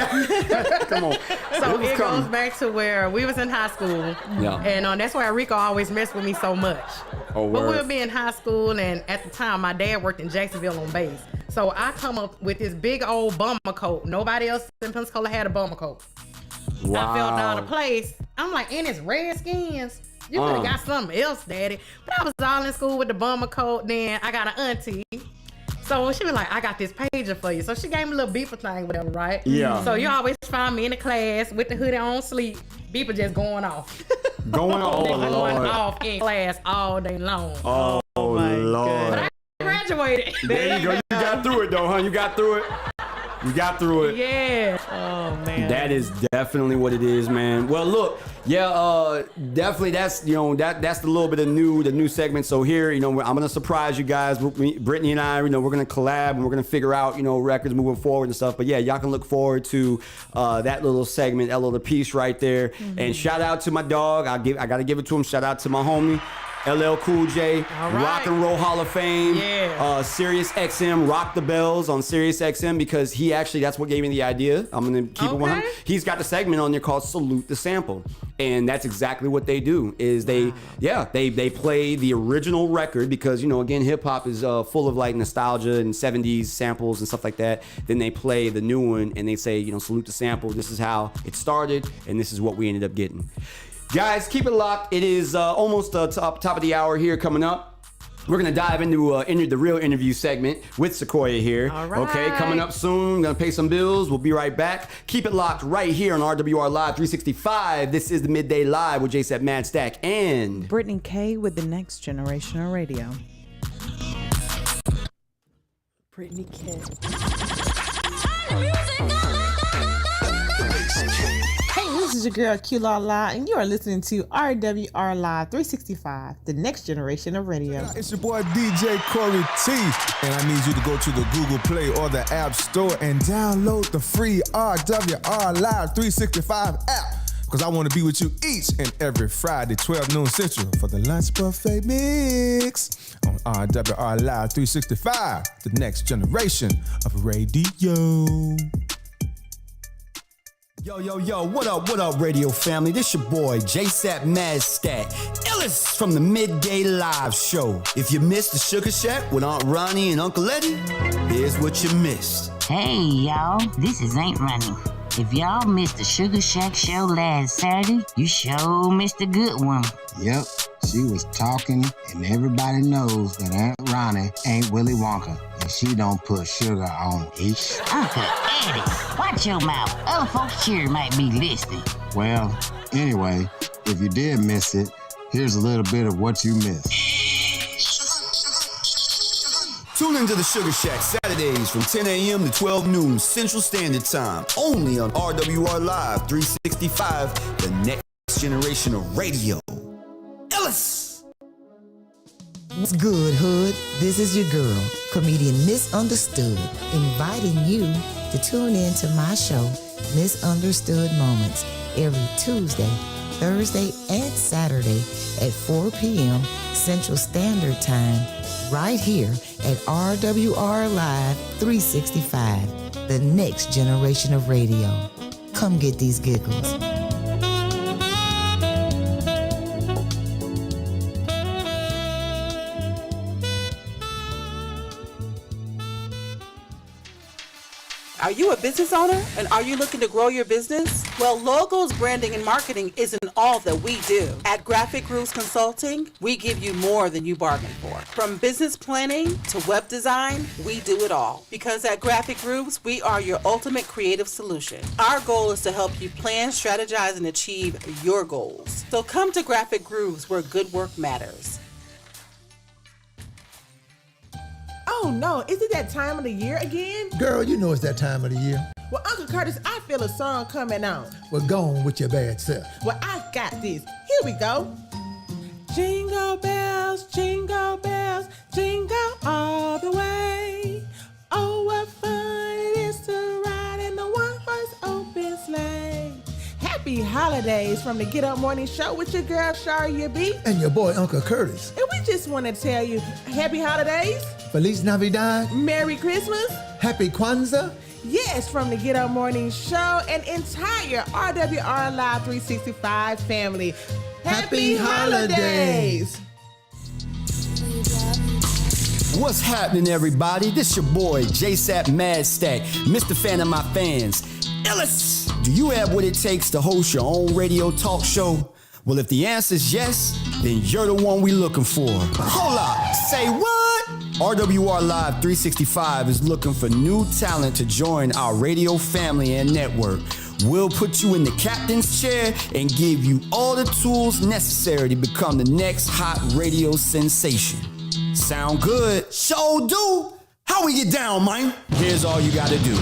come on. So it goes back to where we was in high school, and that's why Rico always messed with me so much. Oh, word. But we would be in high school, and at the time, my dad worked in Jacksonville on base. So I come up with this big old bomber coat. Nobody else in Pensacola had a bomber coat. Wow. I felt out of place. I'm like, and it's Redskins. You could have got something else, Daddy. But I was all in school with the bomber coat. Then I got an auntie. So she was like, I got this pager for you. So she gave me a little beeper thing, whatever, right? Yeah. So you always find me in the class with the hoodie on sleep. Beeper just going off. Going off in class all day long. Oh, my Lord. But I graduated. There you go. You got through it, though, huh? You got through it. You got through it. Yeah. Oh man. That is definitely what it is, man. Well, look, definitely that's the little bit of the new segment. So here, I'm gonna surprise you guys. Brittany and I, we're gonna collab and we're gonna figure out, records moving forward and stuff. But yeah, y'all can look forward to that little segment, that little piece right there. Mm-hmm. And shout out to my dog. I gotta give it to him. Shout out to my homie. LL Cool J, Rock and Roll Hall of Fame, Sirius XM, Rock the Bells on Sirius XM, because that's what gave me the idea. I'm going to keep it 100. He's got a segment on there called Salute the Sample. And that's exactly what they do, is they play the original record because, again, hip hop is full of like nostalgia and 70s samples and stuff like that. Then they play the new one and they say, salute the sample. This is how it started and this is what we ended up getting. Guys, keep it locked. It is almost top of the hour here coming up. We're going to dive into the real interview segment with Sequoia here. All right. Okay, coming up soon. I'm going to pay some bills. We'll be right back. Keep it locked right here on RWR Live 365. This is the Midday Live with JSapp MadStak and Brittani Kei with the Next Generation of Radio. Brittani Kei. This is your girl Q-La, and you are listening to RWR Live 365, the next generation of radio. It's your boy DJ Corey T, and I need you to go to the Google Play or the App Store and download the free RWR Live 365 app, because I want to be with you each and every Friday, 12 noon Central, for the Lunch Buffet Mix on RWR Live 365, the next generation of radio. Yo, what up, radio family? This your boy, JSapp MadStak, iLLEST from the Midday Live Show. If you missed the Sugar Shack with Aunt Ronnie and Uncle Eddie, here's what you missed. Hey, y'all, this is Aunt Ronnie. If y'all missed the Sugar Shack show last Saturday, you sure missed a good one. Yep, she was talking, and everybody knows that Aunt Ronnie ain't Willy Wonka, and she don't put sugar on it. Uncle Eddie, watch your mouth. Other folks here might be listening. Well, anyway, if you did miss it, here's a little bit of what you missed. Tune into the Sugar Shack Saturdays from 10 a.m. to 12 noon Central Standard Time, only on RWR Live 365, the next generation of radio. iLLEST! What's good, Hood? This is your girl, comedian Misunderstood, inviting you to tune in to my show, Misunderstood Moments, every Tuesday, Thursday, and Saturday at 4 p.m. Central Standard Time, right here at RWR Live 365, the next generation of radio. Come get these giggles. Are you a business owner and are you looking to grow your business? Well, logos, branding, and marketing isn't all that we do. At Graphic Grooves Consulting, we give you more than you bargained for. From business planning to web design, we do it all. Because at Graphic Grooves, we are your ultimate creative solution. Our goal is to help you plan, strategize, and achieve your goals. So come to Graphic Grooves where good work matters. Oh no, is it that time of the year again? Girl, you know it's that time of the year. Well, Uncle Curtis, I feel a song coming on. Well, go on with your bad self. Well, I got this. Here we go. Jingle bells, jingle all the way. Oh, what fun it is to ride in the one-horse open sleigh. Happy holidays from the Get Up Morning Show with your girl, Sharia B. And your boy, Uncle Curtis. And we just want to tell you, happy holidays. Feliz Navidad. Merry Christmas. Happy Kwanzaa. Yes, from the Get Up Morning Show and entire RWR Live 365 family. Happy holidays. What's happening, everybody? This your boy, JSapp MadStak, Mr. Fan of my fans. iLLEST! Do you have what it takes to host your own radio talk show? Well, if the answer is yes, then you're the one we looking for. Hold up, say what? RWR Live 365 is looking for new talent to join our radio family and network. We'll put you in the captain's chair and give you all the tools necessary to become the next hot radio sensation. Sound good? Show do! How we get down, man? Here's all you gotta do.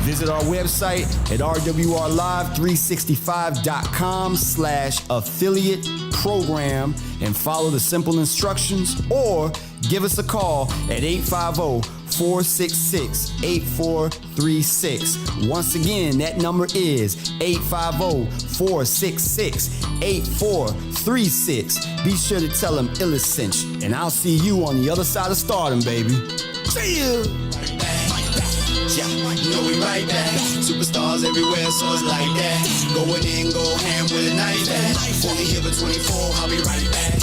Visit our website at rwrlive365.com/affiliate program and follow the simple instructions, or give us a call at 850-466-8436. Once again, that number is 850-466-8436. Be sure to tell them iLLEST sent you, and I'll see you on the other side of stardom, baby. See you! Yeah, you know we right back. Superstars everywhere, so it's like that. Going in, go ham with a knife at. Only here for 24, I'll be right back.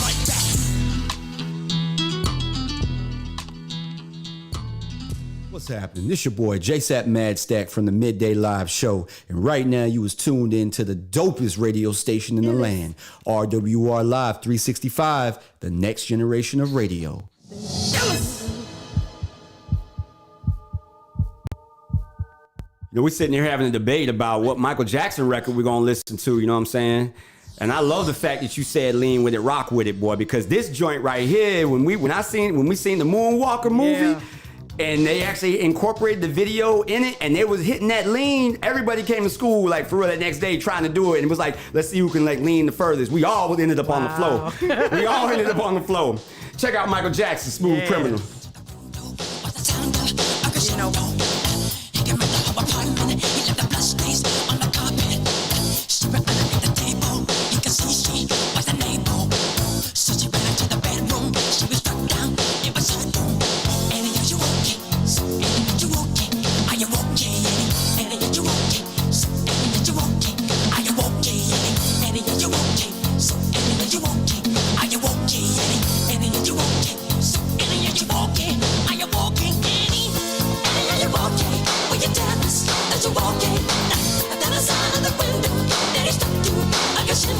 What's happening? This your boy, JSapp MadStak from the Midday Live Show. And right now you was tuned in to the dopest radio station in the land. RWR Live 365, the next generation of radio. You know, we're sitting here having a debate about what Michael Jackson record we're going to listen to, you know what I'm saying? And I love the fact that you said lean with it, rock with it, boy, because this joint right here, when we seen the Moonwalker movie, and they actually incorporated the video in it, and they was hitting that lean, everybody came to school, like, for real, that next day trying to do it, and it was like, let's see who can, like, lean the furthest. We all ended up on the floor. We all ended up on the floor. Check out Michael Jackson, Smooth Criminal. You know,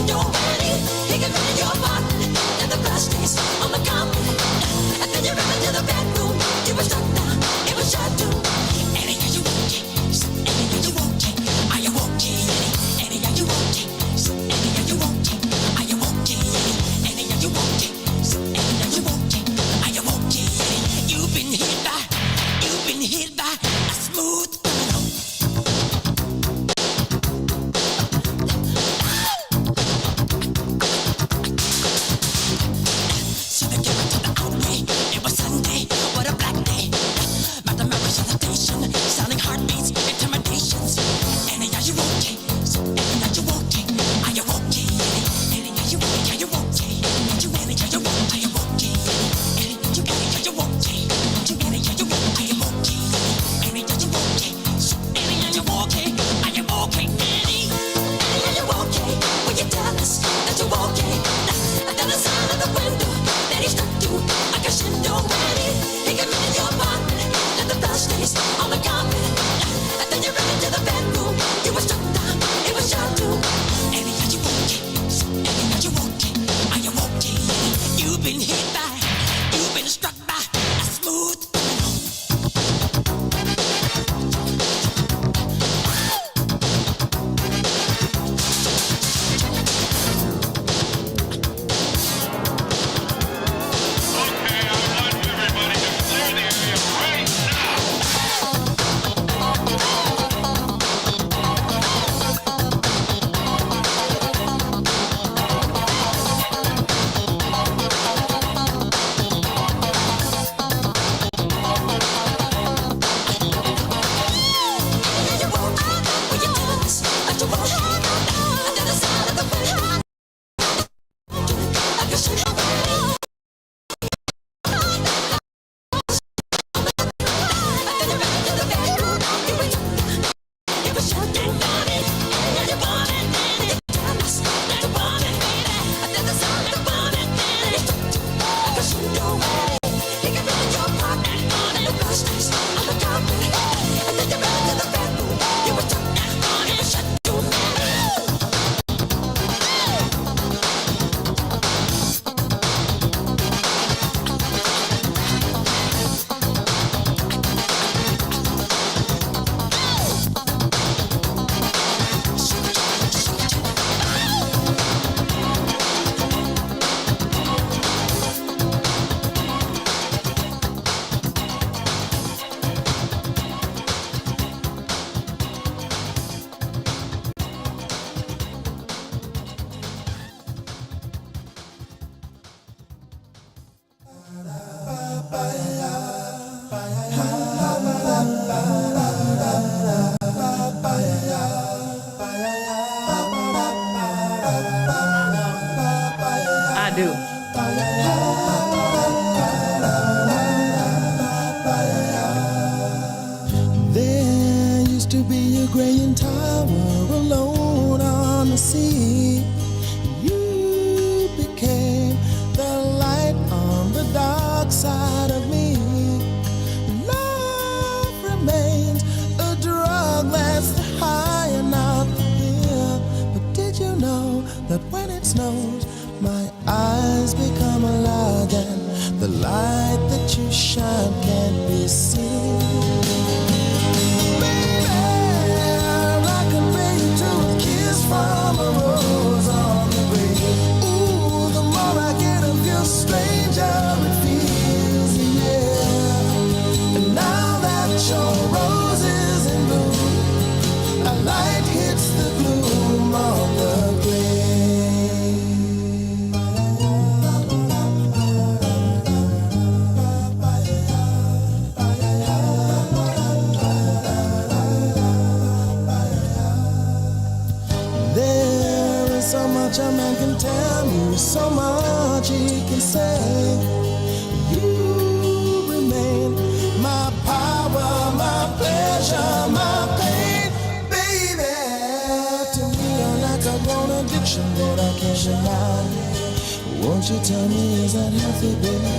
crescendo ready. He can run your body, and the blood stains on the carpet. And then you ran into the bedroom. You were struck down, it was your doom. Eddie, are you okay? Eddie, are you okay? Are you okay, Eddie? Eddie, are you okay? Eddie, are you okay? Are you okay, Eddie? Eddie, are you okay? Eddie, are you okay? Are you okay, Eddie? You've been hit by a smooth criminal. So they came into the outlay. It was Sunday, what a black day. Mathematics hesitation, sounding heartbeats, intimidations. Eddie, are you okay? Eddie, are you okay? Are you okay, Eddie? Eddie, are you okay? Are you okay? Eddie, are you okay? Are you okay? Eddie, are you okay? Are you okay? Eddie, are you okay? Are you okay? Eddie, are you okay? So Eddie, are you okay? Are you okay, Eddie? Eddie, are you okay? Will you tell us that you're okay? And then the sound of the window that he stuck to a crescendo ready. He can run in your apartment, and the blood stains on the carpet. And then you ran into the bedroom. You were struck down, it was your doom. Eddie, are you okay? Eddie, are you okay? Are you okay, Eddie? You've been struck by a smooth criminal. I do. There used to be a graying tower alone on the sea. You became the light on the dark side of me. Love remains a drug that's the high and not the pill. But did you know that when it snows, my eyes become alive and the light that you shine can't be seen? From a rose on the grave. Ooh, the more I get of you, stranger it feels, yeah. And now that your rose is in bloom, a light hits the gloom on the grave. So much a man can tell you, so much he can say. You remain my power, my pleasure, my pain, baby. To me, you're like a grown addiction that I can't deny. Won't you tell me, is that healthy, baby?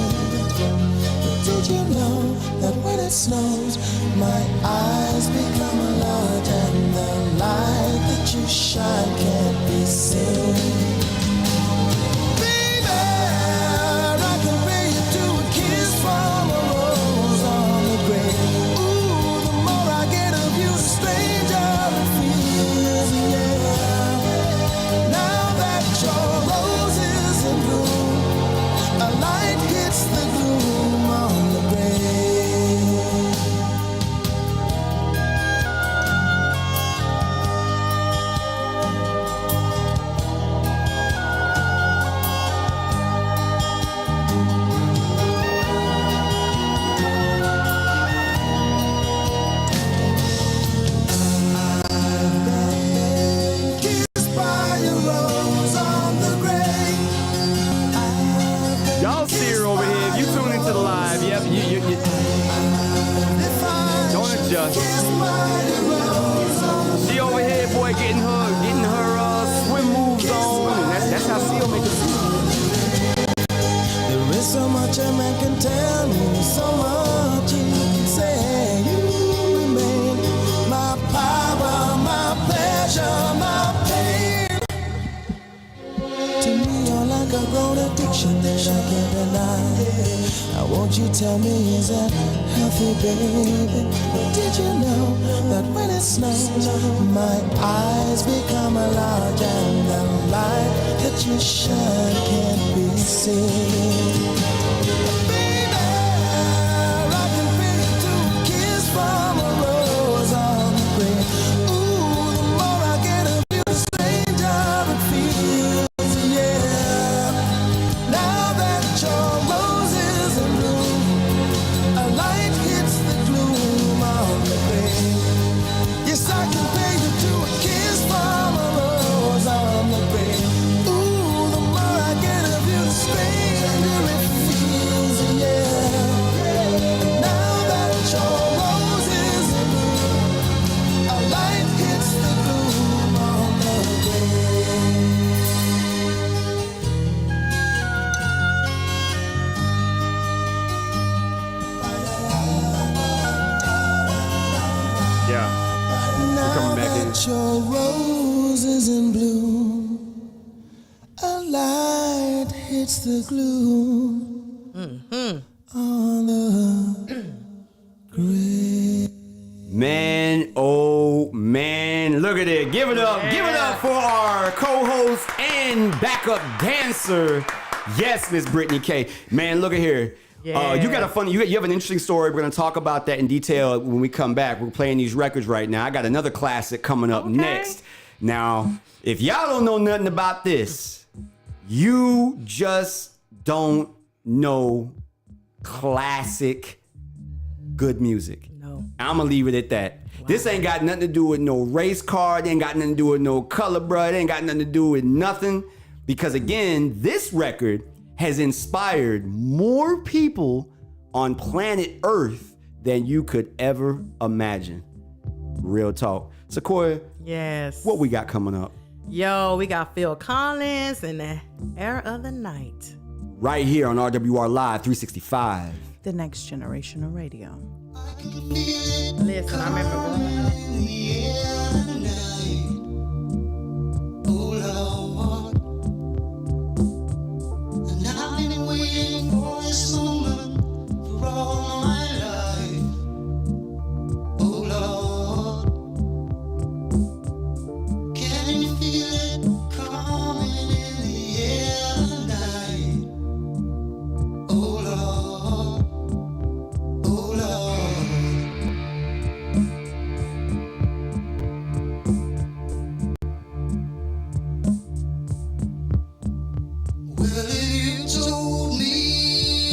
But did you know that when it snows, my eyes become a lot and the light that you shine can't be seen? Don't adjust. She over here, boy, getting her swim moves on, and that's how she'll make it feel. There is so much a man can tell me, so much he can say. You remain my power, my pleasure, my pain. To me, you're like a grown addiction that I can't deny. Now won't you tell me, is that healthy, baby? But did you know that when it snows, my eyes become a large and the light that you shine can't be seen? Baby, I can feel you to a kiss from a rose on the grave. Ooh, the more I get of you, the stranger it feels, yeah. Now that your rose is in bloom, a light hits the gloom on the grave. Yes, I can pay you to a kiss from a rose on the grave. Ooh, the more I get of you, the stranger it feels, yeah. Now that your rose is in bloom, a light hits the gloom on the grave. Yeah. We're coming back in. Your rose is in bloom, a light hits the gloom on the grave. Man, oh man, look at it. Give it up. Give it up for our co-host and backup dancer. Yes, Miss Brittani Kei. Man, look at here. You got a funny, you have an interesting story. We're going to talk about that in detail when we come back. We're playing these records right now. I got another classic coming up next. Now, if y'all don't know nothing about this, you just don't know classic good music. No. I'm going to leave it at that. Wow. This ain't got nothing to do with no race card. It ain't got nothing to do with no color, bro. It ain't got nothing to do with nothing. Because again, this record has inspired more people on planet Earth than you could ever imagine. Real talk. Sequoia, yes. What we got coming up? Yo, we got Phil Collins and the Air of the Night. Right here on RWR Live 365. The next generation of radio. Listen, I remember I've been waiting for this moment for all my life. Oh Lord, can you feel it coming in the air tonight? Oh Lord, oh Lord. Well, if you told me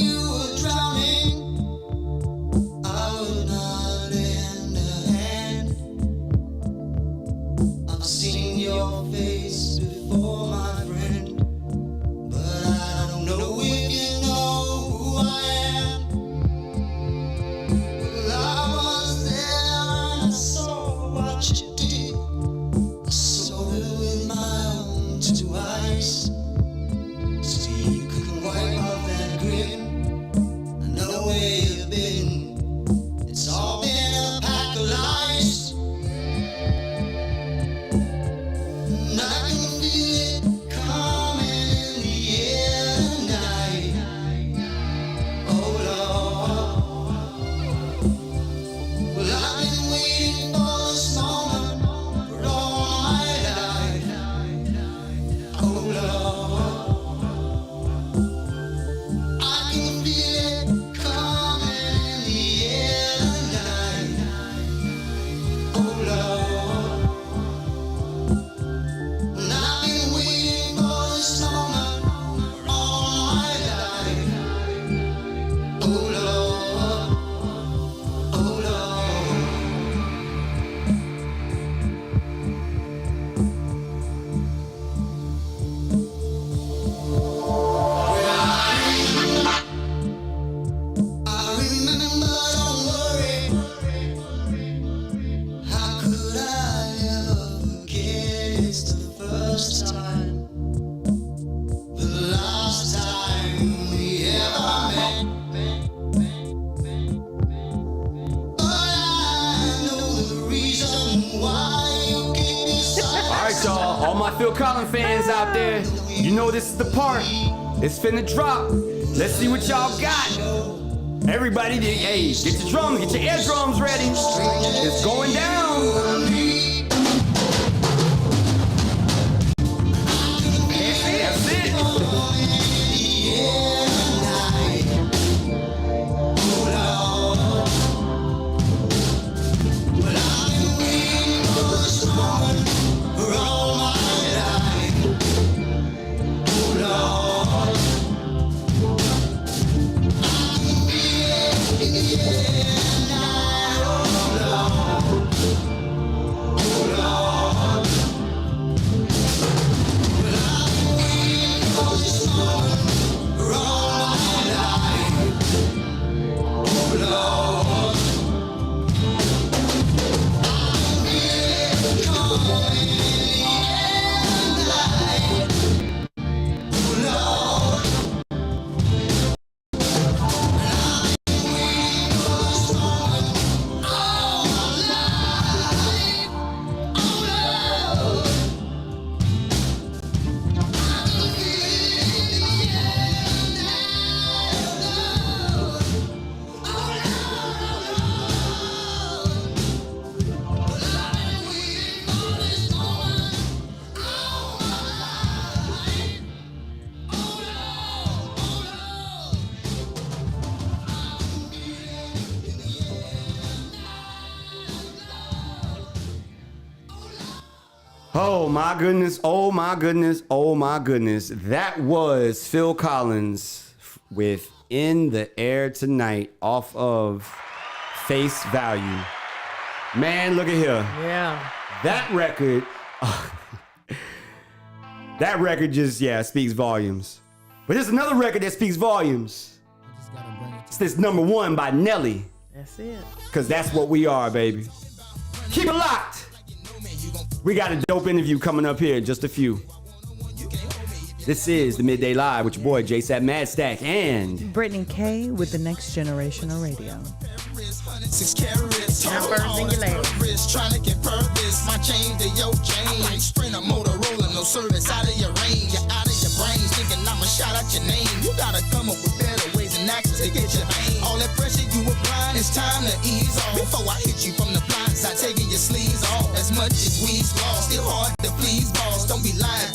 you were drowning, I would not lend a hand. I've seen your face before, my friend, but I don't know if you know who I am. Well, I was there and I saw what you did. I saw it with my own two eyes. So you couldn't wipe Collins fans out there, you know this is the part. It's finna drop. Let's see what y'all got. Everybody, hey, get your drums, get your air drums ready. It's going down. That's it. Oh my goodness, oh my goodness, oh my goodness. That was Phil Collins with In the Air Tonight off of Face Value. Man, look at here. Yeah. That record, that record just, speaks volumes. But there's another record that speaks volumes. It's this number one by Nelly. That's it. Because that's what we are, baby. Keep it locked. We got a dope interview coming up here in just a few. This is the Midday Live with your boy JSapp MadStak and Brittani Kei with the Next Generation of Radio. 6 carats, trying to get purpose. My chain to your chain. I'm like Sprinter, Motorola, no service out of your range. You're out of your brains, thinking I'ma shout out your name. You gotta come up with better ways and actions to get your vein. All that pressure you applying, it's time to ease off. Before I hit you from the blind side, taking your sleeves off. As much as we's lost, still hard to please, boss. Don't be lying,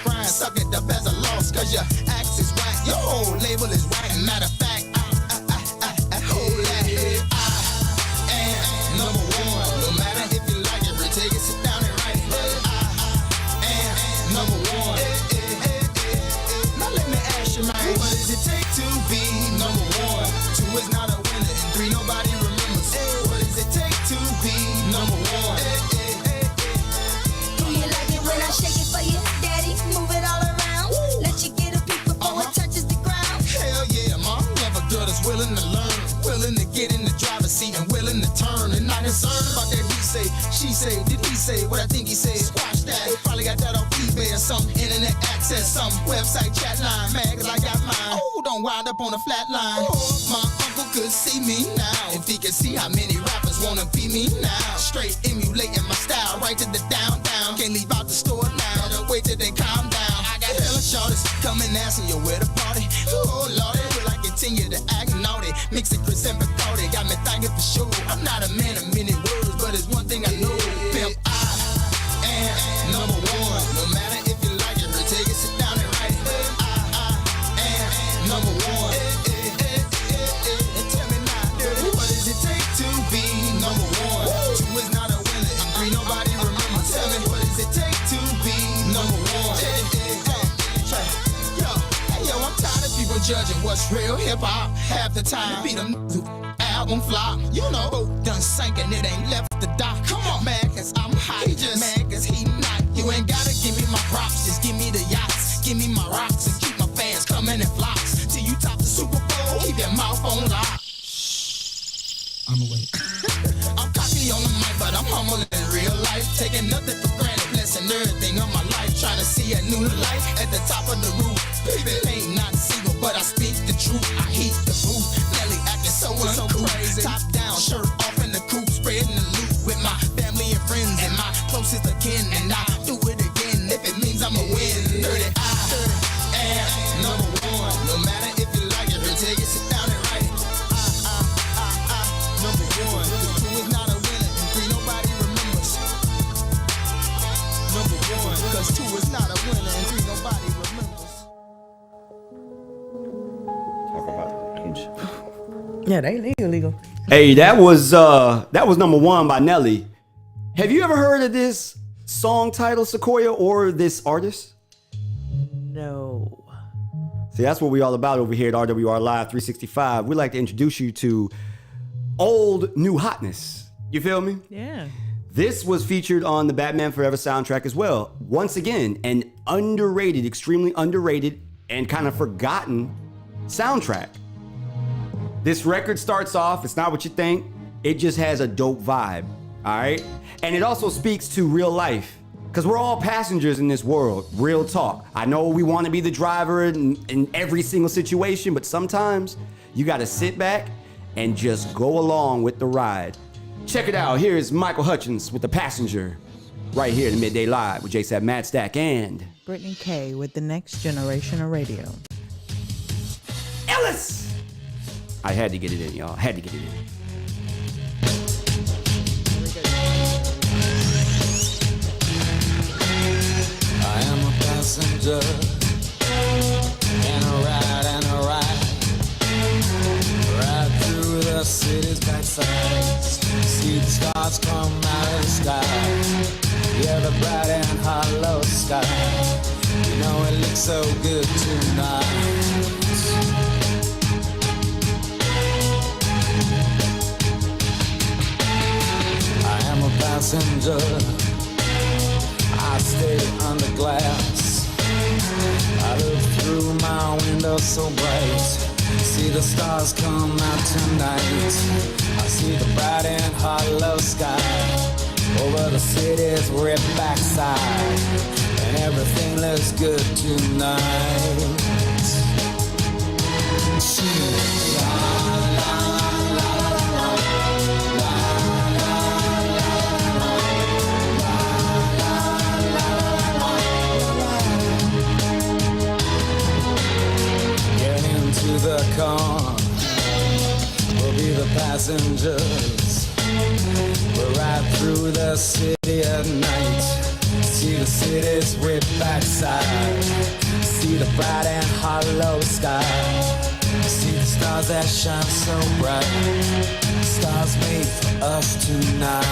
crying, suck it up as a loss. Cause your axe is whack, your whole label is whack. Matter of fact, I hold that head. Number one, no matter if you like it, retake it, sit down and write it. I am number one. Now let me ask you, man, what does it take to be number one? 2 is not a winner, and 3 nobody remembers. What does it take to be number one? Do you like it when I shake it for you, daddy? Move it all around. Let you get a peek before it touches the ground. Hell yeah, mom, love a girl that's willing to learn, willing to get in the driver's seat and willing to turn. And not concerned about that he say, she say, did he say what I think he said? Squash that, probably got that off eBay or some internet access, some website chat line, man, cause I got mine. Oh, don't wind up on a flat line. Oh, my uncle could see me now, if he could see how many rappers wanna be me now. Straight emulating my style, right to the down. Can't leave out the store now, gotta wait till they calm down. I got hella shorties coming asking you where the party. Oh lordy, will I continue to act naughty? Mix it Chris and Bacardi, got me thinking for sure. I'm not a man of many words, but it's one thing I know. Pimp, I am number one. No matter if you like it, take it, sit down and write it. I am number one. And tell me now, what does it take to be number one? 2 is not a winner, and 3 nobody remembers. Tell me, what does it take to be number one? Yo, I'm tired of people judging what's real hip-hop. Half the time, beat them album flop. You know, boat done sank and it ain't left the dock. Come on, man, cause I'm hot. He just mad cause he not. You ain't gotta give me my props, just give me the yachts. Give me my rocks and keep my fans coming in flocks. Till you top the Super Bowl, keep your mouth on lock. I'm away. I'm cocky on the mic, but I'm humble in real life. Taking nothing for granted, blessing everything of my life. Trying to see a new life at the top of the roof. Baby, ain't not single, but I speak the truth. I heat the booth. Nelly acting so crazy. Top down, shirt off in the coupe, spreading the loot with my family and friends and my closest of kin. And I do it again if it means I'm away. Yeah, they legal. Hey, that was number 1 by Nelly. Have you ever heard of this song title, Sequoia, or this artist? No. See, that's what we all about over here at RWR Live 365. We like to introduce you to old new hotness. You feel me? Yeah. This was featured on the Batman Forever soundtrack as well. Once again, an underrated, extremely underrated, and kind of forgotten soundtrack. This record starts off, it's not what you think. It just has a dope vibe, all right? And it also speaks to real life, because we're all passengers in this world, real talk. I know we want to be the driver in every single situation, but sometimes you got to sit back and just go along with the ride. Check it out. Here's Michael Hutchins with The Passenger, right here in the Midday Live with JSapp MadStak and Brittani Kei with the Next Generation of Radio. iLLEST! I had to get it in, y'all. Had to get it in. I am a passenger and a ride, ride through the city's backside. See the stars come out of the sky. Yeah, the bright and hollow sky. You know it looks so good tonight. I am a passenger. I stay under glass. I look through my window so bright. See the stars come out tonight. I see the bright and hollow sky over the city's ripped backside, and everything looks good tonight. The car will be the passengers. We'll ride through the city at night. See the city's ripped backside. See the bright and hollow sky. See the stars that shine so bright. Stars made for us tonight.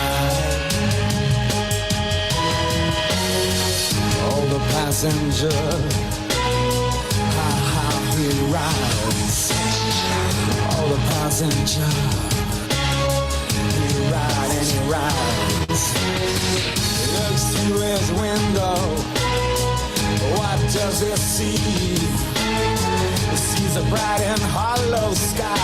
Oh, the passenger, he rides. Oh, the passenger, he rides and he rides. He looks through his window. What does he see? He sees a bright and hollow sky.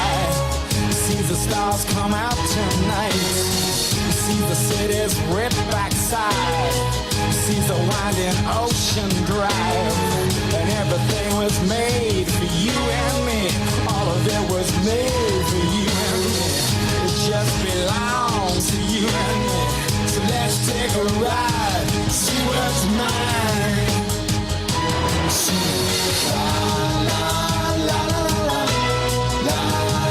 He sees the stars come out tonight. He sees the city's ripped backside. Sees a winding ocean drive, and everything was made for you and me. All of it was made for you and me. It just belongs to you and me. So let's take a ride, see what's mine. La la la la la la la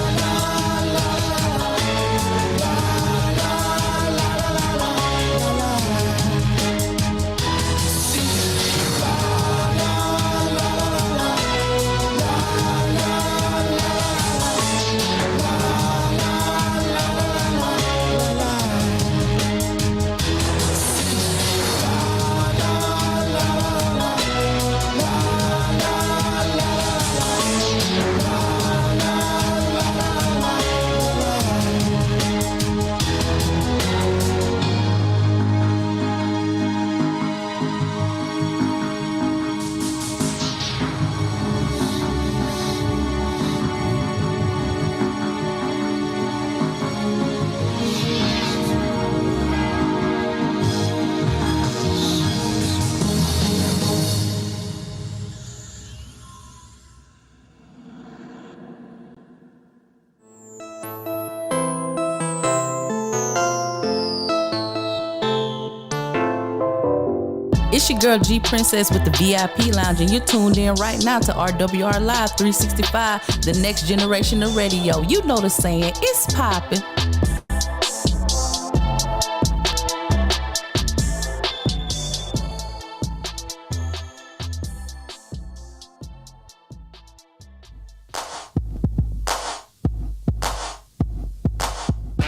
It's your girl G Princess with the VIP Lounge, and you're tuned in right now to RWR Live 365, the next generation of radio. You know the saying, it's poppin'.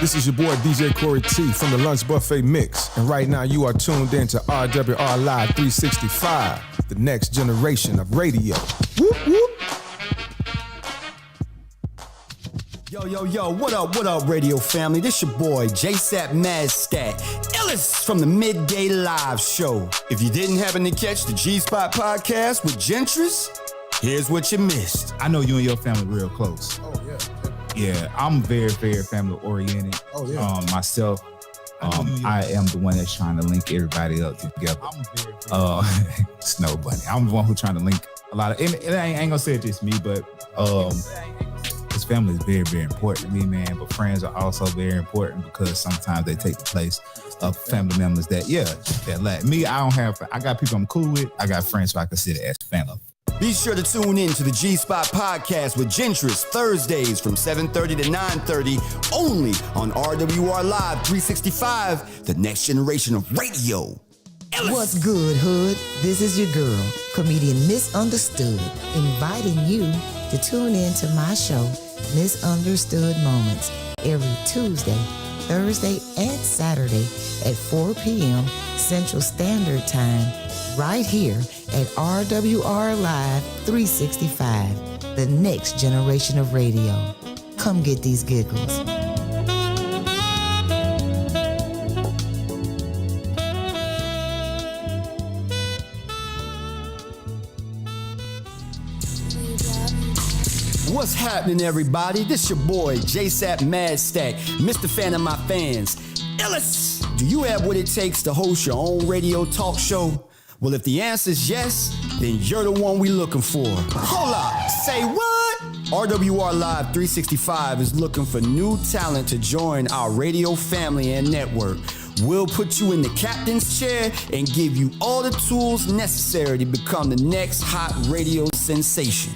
This is your boy DJ Corey T from the Lunch Buffet Mix. And right now you are tuned in to RWR Live 365, the next generation of radio. Whoop, whoop. Yo, what up, radio family? This your boy, JSapp MadStak, iLLEST from the Midday Live Show. If you didn't happen to catch the JSapp podcast with Gentris, here's what you missed. I know you and your family real close. Oh, yeah. Yeah, I'm very, very family oriented. Oh, yeah. Myself, I am the one that's trying to link everybody up together. Snow Bunny. I'm the one who's trying to link a lot of, and I ain't gonna say it's just me, but his family is very, very important to me, man. But friends are also very important because sometimes they take the place of family members that lack. Me, I got people I'm cool with. I got friends who I consider as family. Be sure to tune in to the JSapp podcast with Gentris Thursdays from 7:30 to 9:30 only on RWR Live 365, the next generation of radio. What's good, hood? This is your girl, comedian Misunderstood, inviting you to tune in to my show, Misunderstood Moments, every Tuesday, Thursday, and Saturday at 4 p.m. Central Standard Time, right here at RWR Live 365, the next generation of radio. Come get these giggles. What's happening, everybody? This your boy, JSapp MadStak, Mr. Fan of my fans. iLLEST, do you have what it takes to host your own radio talk show? Well, if the answer is yes, then you're the one we looking for. Hold up, say what? RWR Live 365 is looking for new talent to join our radio family and network. We'll put you in the captain's chair and give you all the tools necessary to become the next hot radio sensation.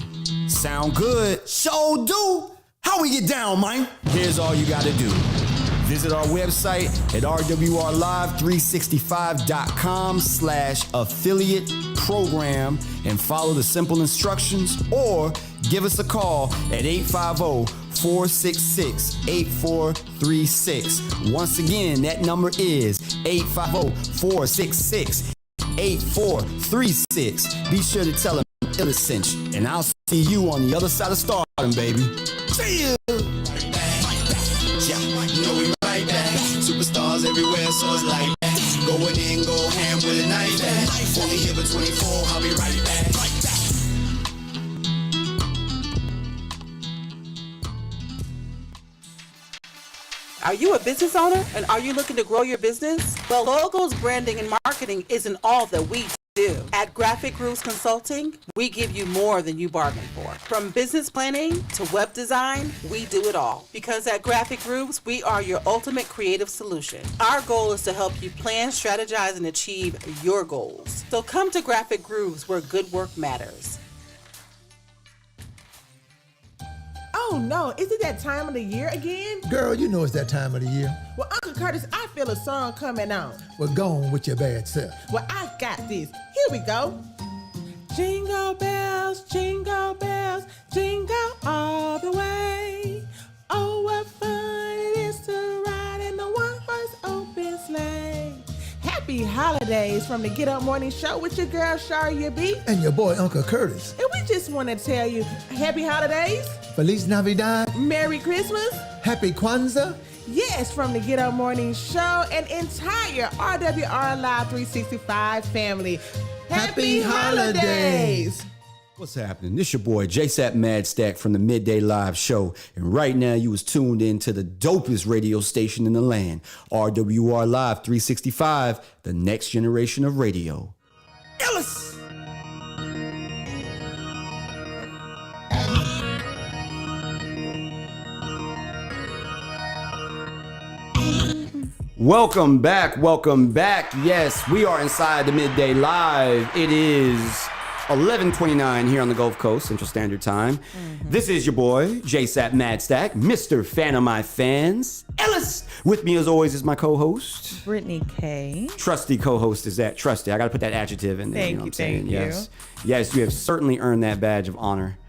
Sound good? Show do. How we get down, man? Here's all you gotta do. Visit our website at rwrlive365.com/affiliate program and follow the simple instructions, or give us a call at 850-466-8436. Once again, that number is 850-466-8436. Be sure to tell them iLLEST sent you, and I'll see you on the other side of stardom, baby. See you. Yeah, you know we right back. Superstars everywhere, so it's like that. Going in, go ham with a knife back. Only here for 24, I'll be right back. Are you a business owner and are you looking to grow your business? Well, logos, branding, and marketing isn't all that we do. At Graphic Grooves Consulting, we give you more than you bargained for. From business planning to web design, we do it all. Because at Graphic Grooves, we are your ultimate creative solution. Our goal is to help you plan, strategize, and achieve your goals. So come to Graphic Grooves where good work matters. Oh no, is it that time of the year again? Girl, you know it's that time of the year. Well, Uncle Curtis, I feel a song coming on. Well, go on with your bad self. Well, I got this. Here we go. Jingle bells, jingle all the way. Oh, what fun it is to ride in the one-horse open sleigh. Happy holidays from the Get Up Morning Show with your girl, Sharia B. And your boy, Uncle Curtis. And we just want to tell you, happy holidays. Feliz Navidad. Merry Christmas. Happy Kwanzaa. Yes, from the Get Up Morning Show and entire RWR Live 365 family. Happy holidays. What's happening? This your boy, JSapp MadStak from the Midday Live Show. And right now you was tuned in to the dopest radio station in the land, RWR Live 365, the next generation of radio. iLLEST! Welcome back. Yes, we are inside the Midday Live. It is 11:29 here on the Gulf Coast, Central Standard Time. This is your boy, JSapp MadStak, Mr. Fan of my fans, iLLEST. With me as always is my co-host, Brittani Kei. Trusty co-host is that. Trusty, I gotta put that adjective in there. Thank you know you, what I'm saying? thank you. Yes, you have certainly earned that badge of honor.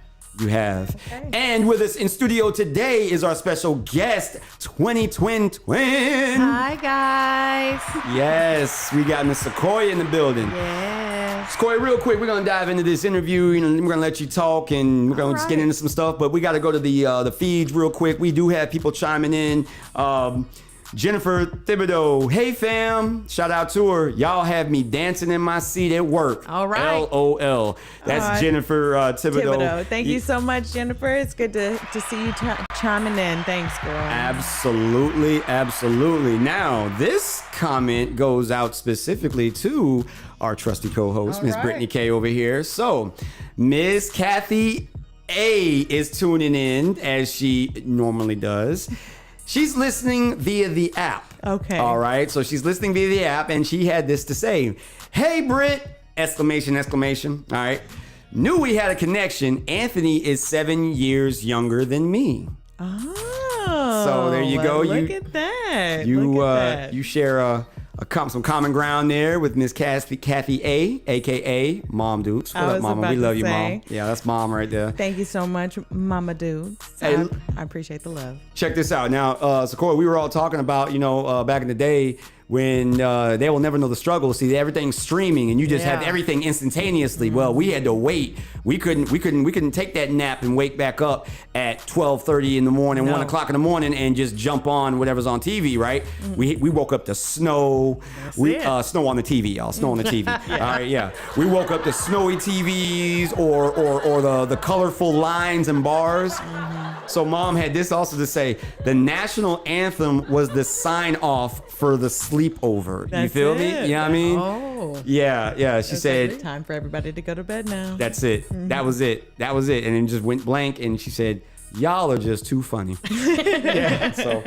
You have. Okay. And with us in studio today is our special guest, 20 Twin. Hi, guys. Yes, we got Miss Sequoia in the building. Yes. Sequoia, real quick, we're going to dive into this interview. You know, we're going to let you talk and we're going to just get into some stuff, but we got to go to the feeds real quick. We do have people chiming in. Jennifer Thibodeau, hey fam, shout out to her. Y'all have me dancing in my seat at work. All right. LOL. That's Jennifer Thibodeau. Thank you so much, Jennifer. It's good to see you chiming in. Thanks, girl. Absolutely, absolutely. Now, this comment goes out specifically to our trusty co-host, Miss Brittani Kei over here. So, Miss Kathy A is tuning in as she normally does. She's listening via the app. Okay. All right. So she's listening via the app, and she had this to say: "Hey, Britt!" Exclamation! Exclamation! All right. Knew we had a connection. Anthony is 7 years younger than me. Oh. So there you go. Look at that. You share some common ground there with Miss Kathy A, aka Mom Dukes. What up, Mama? We love you, Mom. Yeah, that's Mom right there. Thank you so much, Mama Dukes. Hey, I appreciate the love. Check this out. Now, Sequoia, we were all talking about, back in the day when they will never know the struggle. See, everything's streaming and you just have everything instantaneously. Well, we had to wait. We couldn't take that nap and wake back up at 12:30 in the morning, 1 o'clock in the morning, and just jump on whatever's on TV, right? We woke up to snow. Snow on the TV, y'all. Snow on the TV. All right, yeah. We woke up to snowy TVs or the colorful lines and bars. So Mom had this also to say: the national anthem was the sign off for the sleepover. You feel me? You know what I mean? Oh. Yeah. She said, time for everybody to go to bed now. That's it. That was it. And then just went blank, and she said, y'all are just too funny. Yeah. So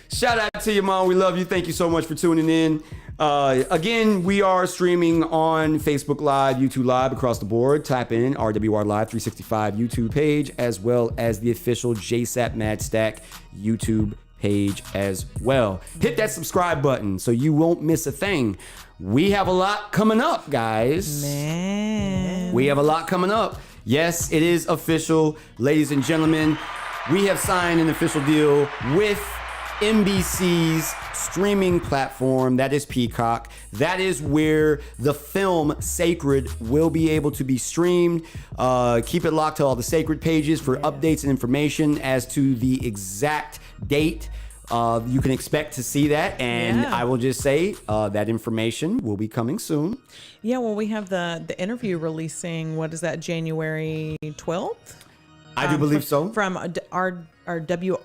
shout out to you, Mom. We love you. Thank you so much for tuning in. Again, we are streaming on Facebook Live, YouTube Live, across the board. Type in RWR Live 365 YouTube page, as well as the official JSapp MadStak YouTube page as well. Hit that subscribe button so you won't miss a thing. We have a lot coming up, guys. Man. We have a lot coming up. Yes, it is official. Ladies and gentlemen, we have signed an official deal with NBC's streaming platform, that is Peacock. That is where the film Sacred will be able to be streamed. Keep it locked to all the Sacred pages for updates and information as to the exact date. You can expect to see that, and I will just say that information will be coming soon. Yeah, well, we have the interview releasing, what is that, January 12th? I do believe so. From our WSRE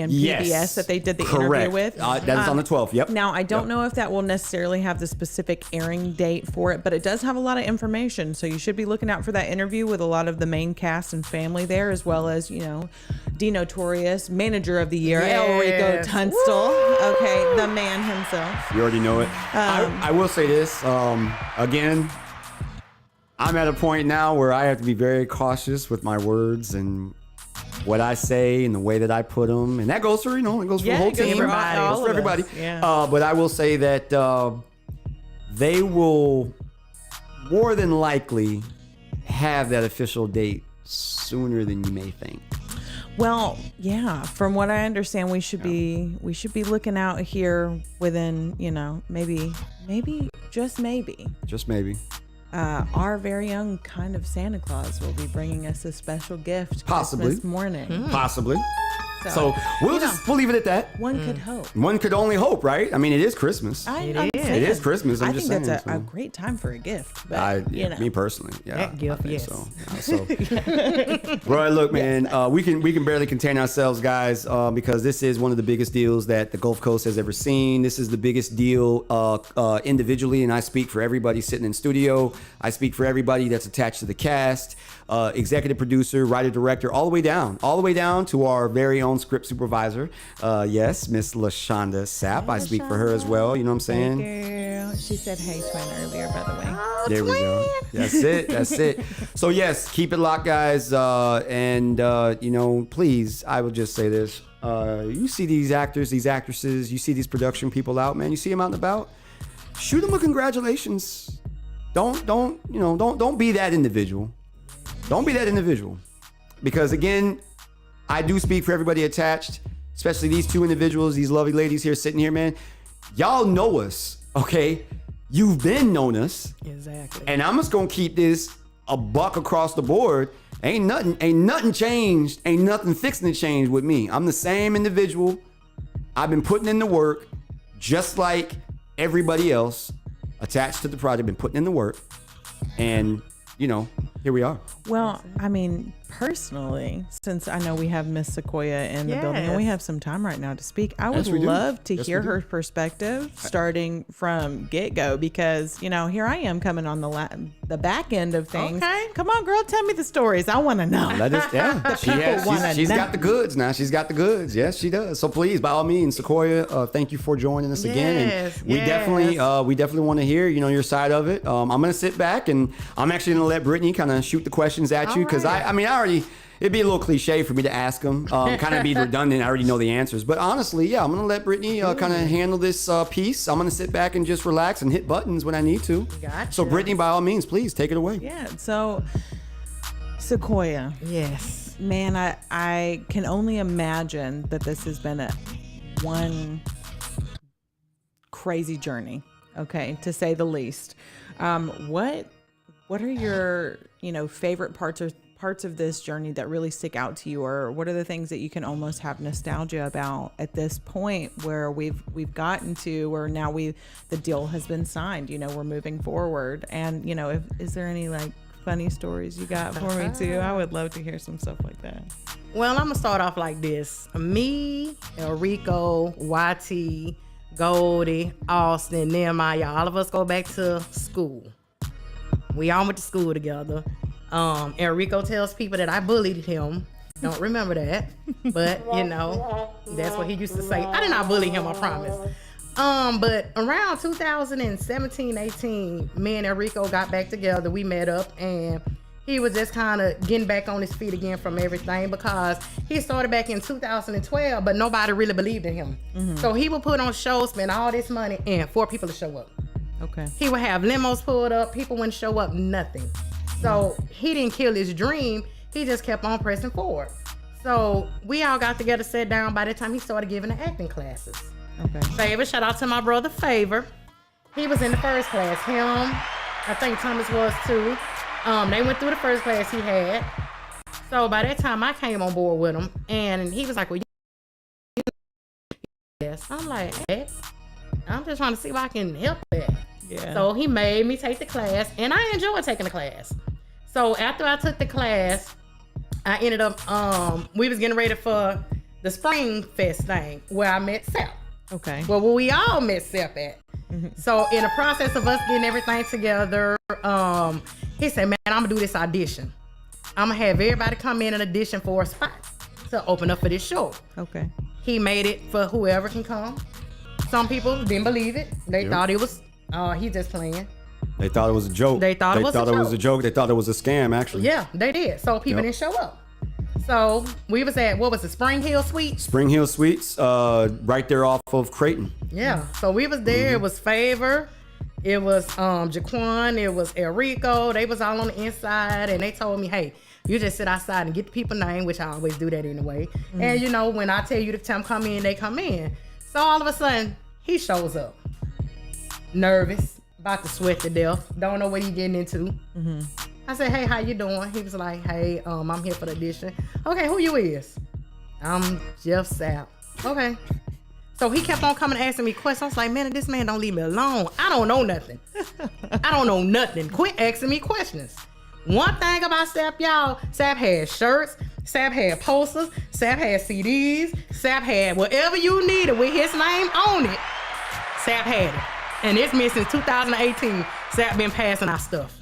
and PBS that they did the interview with. That is on the 12th, yep. Now, I don't know if that will necessarily have the specific airing date for it, but it does have a lot of information, so you should be looking out for that interview with a lot of the main cast and family there, as well as, the notorious Manager of the Year, Elrico Tunstall. Okay, the man himself. You already know it. I will say this, again, I'm at a point now where I have to be very cautious with my words and what I say and the way that I put them, and that goes for it goes for the whole team, goes for everybody. Yeah. But I will say that they will more than likely have that official date sooner than you may think. Well, yeah. From what I understand, we should be looking out here within maybe just maybe. Our very own kind of Santa Claus will be bringing us a special gift Christmas morning. Possibly. So we'll leave it at that. One could hope. One could only hope, right? I mean, it is Christmas. It is Christmas. I think that's a great time for a gift. But, me personally, that gift, yes. So, Roy, look, man, we can barely contain ourselves, guys, because this is one of the biggest deals that the Gulf Coast has ever seen. This is the biggest deal individually, and I speak for everybody sitting in studio. I speak for everybody that's attached to the cast. Executive producer, writer, director, all the way down to our very own script supervisor. Yes, Miss LaShonda Sapp. I speak for her as well. You know what I'm saying? Hey, girl. She said hey twin earlier, by the way. Oh, there we go. That's it. So yes, keep it locked, guys. And please, I will just say this. You see these actors, these actresses, you see these production people out, man. You see them out and about. Shoot them a congratulations. Don't be that individual. Don't be that individual. because again, I do speak for everybody attached, especially these two individuals, these lovely ladies here sitting here, man. Y'all know us, okay? You've been known us. Exactly. And I'm just gonna keep this a buck across the board. Ain't nothing changed. Ain't nothing fixing to change with me. I'm the same individual. I've been putting in the work just like everybody else attached to the project, been putting in the work. And, you know, here we are. Well, I mean, personally, since I know we have Miss Sequoia in the building and we have some time right now to speak, I would love to hear her perspective starting from get-go, because, you know, here I am coming on the back end of things. Okay. Come on, girl, tell me the stories. I want to know. She's got the goods now. She's got the goods. Yes, she does. So please, by all means, Sequoia, thank you for joining us again. And we definitely want to hear, you know, your side of it. I'm going to sit back and I'm actually going to let Brittani kind of shoot the questions at you, because it'd be a little cliche for me to ask them, kind of be redundant. I already know the answers, but honestly, I'm gonna let Brittani kind of handle this piece. I'm gonna sit back and just relax and hit buttons when I need to. Gotcha. So Brittani, by all means, please take it away. Yeah. So Sequoia. Yes. Man, I can only imagine that this has been one crazy journey. Okay, to say the least. What are your, you know, favorite parts of this journey that really stick out to you, or what are the things that you can almost have nostalgia about at this point where we've gotten to where now the deal has been signed, you know, we're moving forward, and you know, is there any like funny stories you got for me too? I would love to hear some stuff like that. Well, I'm gonna start off like this. Me, Enrico, YT, Goldie, Austin, Nehemiah, all of us go back to school. We all went to school together. Enrico tells people that I bullied him. Don't remember that, but you know, that's what he used to say. I did not bully him, I promise. But around 2017, 18, me and Enrico got back together. We met up, and he was just kind of getting back on his feet again from everything, because he started back in 2012, but nobody really believed in him. Mm-hmm. So he would put on shows, spend all this money, and 4 people to show up. Okay. He would have limos pulled up, people wouldn't show up, nothing. So he didn't kill his dream, he just kept on pressing forward. So we all got together, sat down. By the time he started giving the acting classes. Okay. Favor, shout out to my brother Favor. He was in the first class. Him, I think Thomas was too. They went through the first class he had. So by that time I came on board with him, and he was like, well, yes. I'm like, hey, I'm just trying to see if I can help that. Yeah. So he made me take the class, and I enjoyed taking the class. So after I took the class, I ended up, we was getting ready for the Spring Fest thing where I met Sapp. Okay. Well, where we all met Sapp at. Mm-hmm. So in the process of us getting everything together, he said, man, I'm gonna do this audition. I'm gonna have everybody come in and audition for a spot to open up for this show. Okay. He made it for whoever can come. Some people didn't believe it. They thought it was, he just playing. They thought it was a joke. They thought it was a joke. They thought it was a scam, actually. Yeah, they did. So people didn't show up. So we was at, what was it, Spring Hill Suites? Spring Hill Suites, right there off of Creighton. Yeah. So we was there. Mm-hmm. It was Favor. It was Jaquan. It was Enrico. They was all on the inside, and they told me, hey, you just sit outside and get the people's name, which I always do that anyway. Mm-hmm. And you know, when I tell you to tell them come in, they come in. So all of a sudden, he shows up. Nervous, about to sweat to death. Don't know what he getting into. Mm-hmm. I said, hey, how you doing? He was like, hey, I'm here for the audition. Okay, who you is? I'm JSapp. Okay. So he kept on coming asking me questions. I was like, man, this man don't leave me alone. I don't know nothing. I don't know nothing. Quit asking me questions. One thing about Sapp, y'all, Sapp had shirts, Sapp had posters, Sapp had CDs, Sapp had whatever you needed with his name on it, Sapp had it. And it's been since 2018, Sapp been passing our stuff.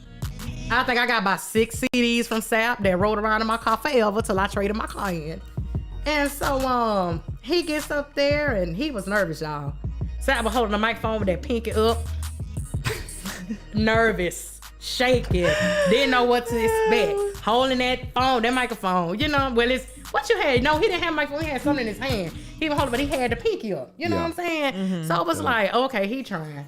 I think I got about 6 CDs from Sapp that rolled around in my car forever till I traded my car in. And so he gets up there and he was nervous, y'all. Sapp was holding the microphone with that pinky up. Nervous, shaking, didn't know what to expect. Holding that phone, that microphone, you know, well, it's what you had. No, he didn't have a microphone, he had something in his hand. He was holding, but he had the pinky up. You know what I'm saying? Mm-hmm. So it was like, okay, he trying.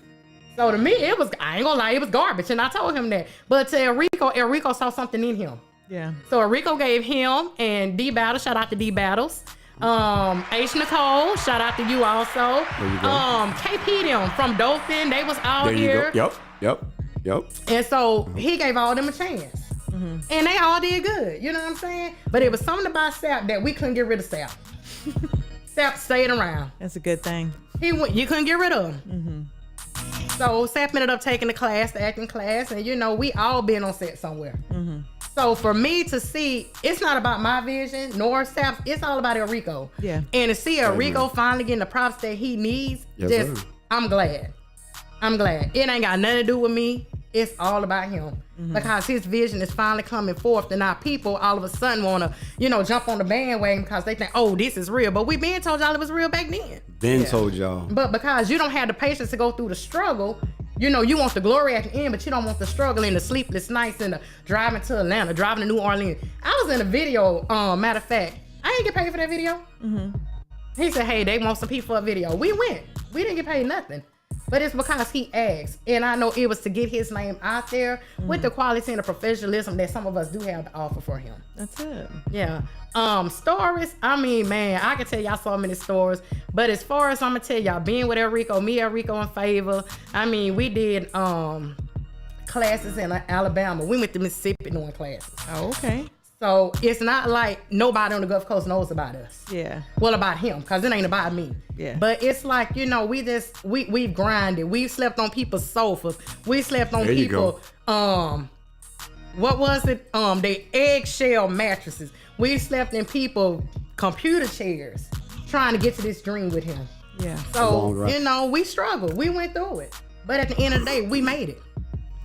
So to me, it was, I ain't gonna lie, it was garbage. And I told him that. But to Enrico saw something in him. Yeah. So Rico gave him and D Battles, shout out to D Battles. H Nicole, shout out to you also. There you go. KP them from Dothan, they was out There you here. go. Yep. And so he gave all them a chance. And they all did good, you know what I'm saying? But it was something about Sapp that we couldn't get rid of Sapp. Sapp stayed around. That's a good thing. You couldn't get rid of him. So Sapp ended up taking the class, the acting class, and you know, we all been on set somewhere. So for me to see, it's not about my vision nor Sapp's, it's all about Enrico. Yeah. And to see Enrico finally getting the props that he needs, Yes, sir. I'm glad. It ain't got nothing to do with me. It's all about him. Because his vision is finally coming forth, and now people all of a sudden want to, you know, jump on the bandwagon because they think, oh, this is real. But we been told y'all it was real back then. Told y'all. But because you don't have the patience to go through the struggle, you know, you want the glory at the end, but you don't want the struggle and the sleepless nights and the driving to Atlanta, driving to New Orleans. I was in a video, matter of fact, I didn't get paid for that video. He said, hey, they want some people for a video. We went. We didn't get paid nothing. But it's because he asked. And I know it was to get his name out there with the quality and the professionalism that some of us do have to offer for him. That's it. Yeah. Stories, I mean, man, I can tell y'all so many stories. But as far as I'm going to tell y'all, being with Enrico, and Favor, I mean, we did classes in Alabama. We went to Mississippi doing classes. Oh, okay. So it's not like nobody on the Gulf Coast knows about us. Yeah. Well, about him, because it ain't about me. Yeah. But it's like, you know, we've grinded. We've slept on people's sofas. We slept on people, what was it? They eggshell mattresses. We slept in people computer chairs trying to get to this dream with him. Yeah. So, you know, we struggled. We went through it. But at the end of the day, we made it.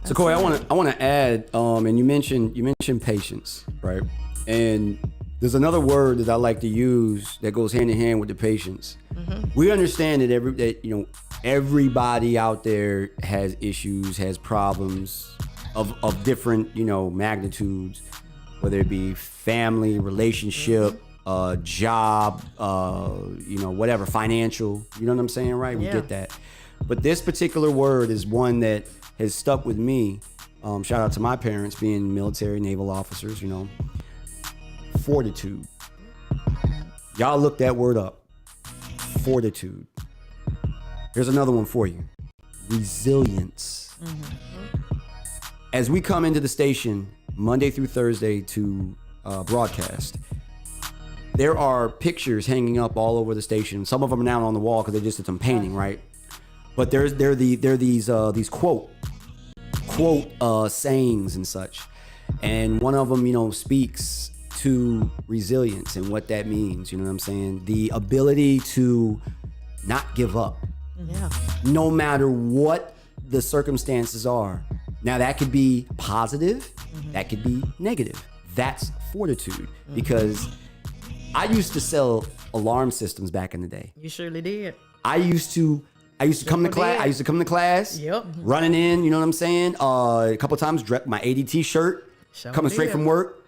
So Corey, I want to add, and you mentioned patience, right? And there's another word that I like to use that goes hand in hand with the patience. We understand that everybody out there has issues, has problems of different, you know, magnitudes, whether it be family, relationship, job, you know, whatever, financial. You know what I'm saying, right? We get that. But this particular word is one that has stuck with me. Shout out to my parents being military, naval officers, you know. Fortitude. Y'all look that word up. Fortitude. Here's another one for you. Resilience. As we come into the station Monday through Thursday to broadcast, there are pictures hanging up all over the station. Some of them are now on the wall because they just did some painting, right? But there are these quote sayings and such, and one of them, you know, speaks to resilience and what that means. You know what I'm saying? The ability to not give up, no matter what the circumstances are. Now that could be positive, that could be negative. That's fortitude, because I used to sell alarm systems back in the day. You surely did. I used to come to class. I used to come to class. Running in, you know what I'm saying? A couple of times, my ADT shirt, coming straight from work.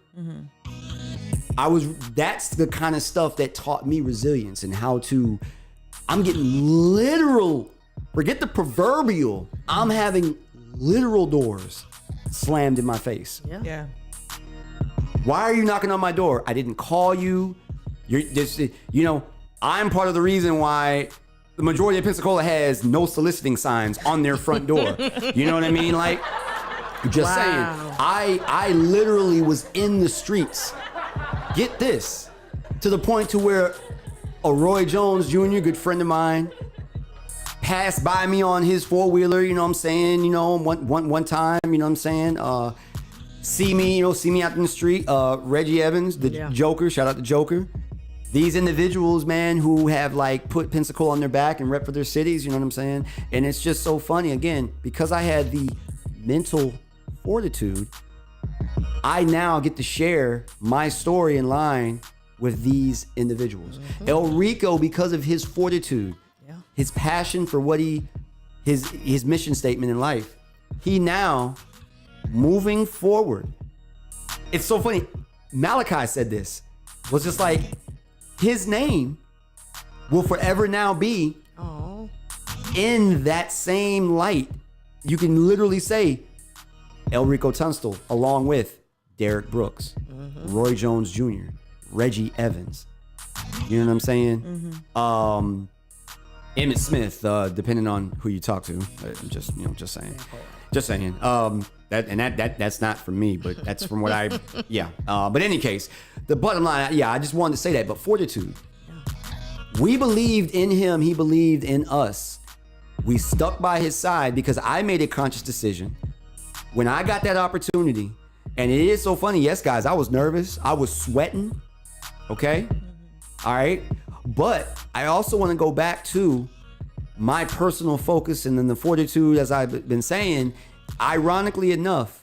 That's the kind of stuff that taught me resilience and how to. I'm getting literal. Forget the proverbial. I'm having literal doors slammed in my face. Yeah. Why are you knocking on my door? I didn't call you. You're just, you know, I'm part of the reason why the majority of Pensacola has no soliciting signs on their front door. You know what I mean? Like, just saying. I literally was in the streets. Get this, to the point to where a Roy Jones Jr., good friend of mine, passed by me on his four-wheeler, you know what I'm saying? You know, one time, you know what I'm saying? See me out in the street. Reggie Evans, the Joker, shout out to Joker. These individuals, man, who have like put Pensacola on their back and rep for their cities, you know what I'm saying? And it's just so funny, again, because I had the mental fortitude, I now get to share my story in line with these individuals. El Rico, because of his fortitude, his passion for what his mission statement in life, he now, moving forward, it's so funny, Malachi said this, was just like, his name will forever now be in that same light. You can literally say El Rico Tunstall along with Derek Brooks, Roy Jones Jr., Reggie Evans. You know what I'm saying? Emmitt Smith, depending on who you talk to. Just saying. Just saying. That's not from me, but that's from what I. Yeah. But in any case, the bottom line. Yeah, I just wanted to say that. But fortitude. We believed in him. He believed in us. We stuck by his side because I made a conscious decision when I got that opportunity. And it is so funny. Yes, guys, I was nervous. I was sweating. Okay. All right. But I also want to go back to my personal focus and then the fortitude, as I've been saying. Ironically enough,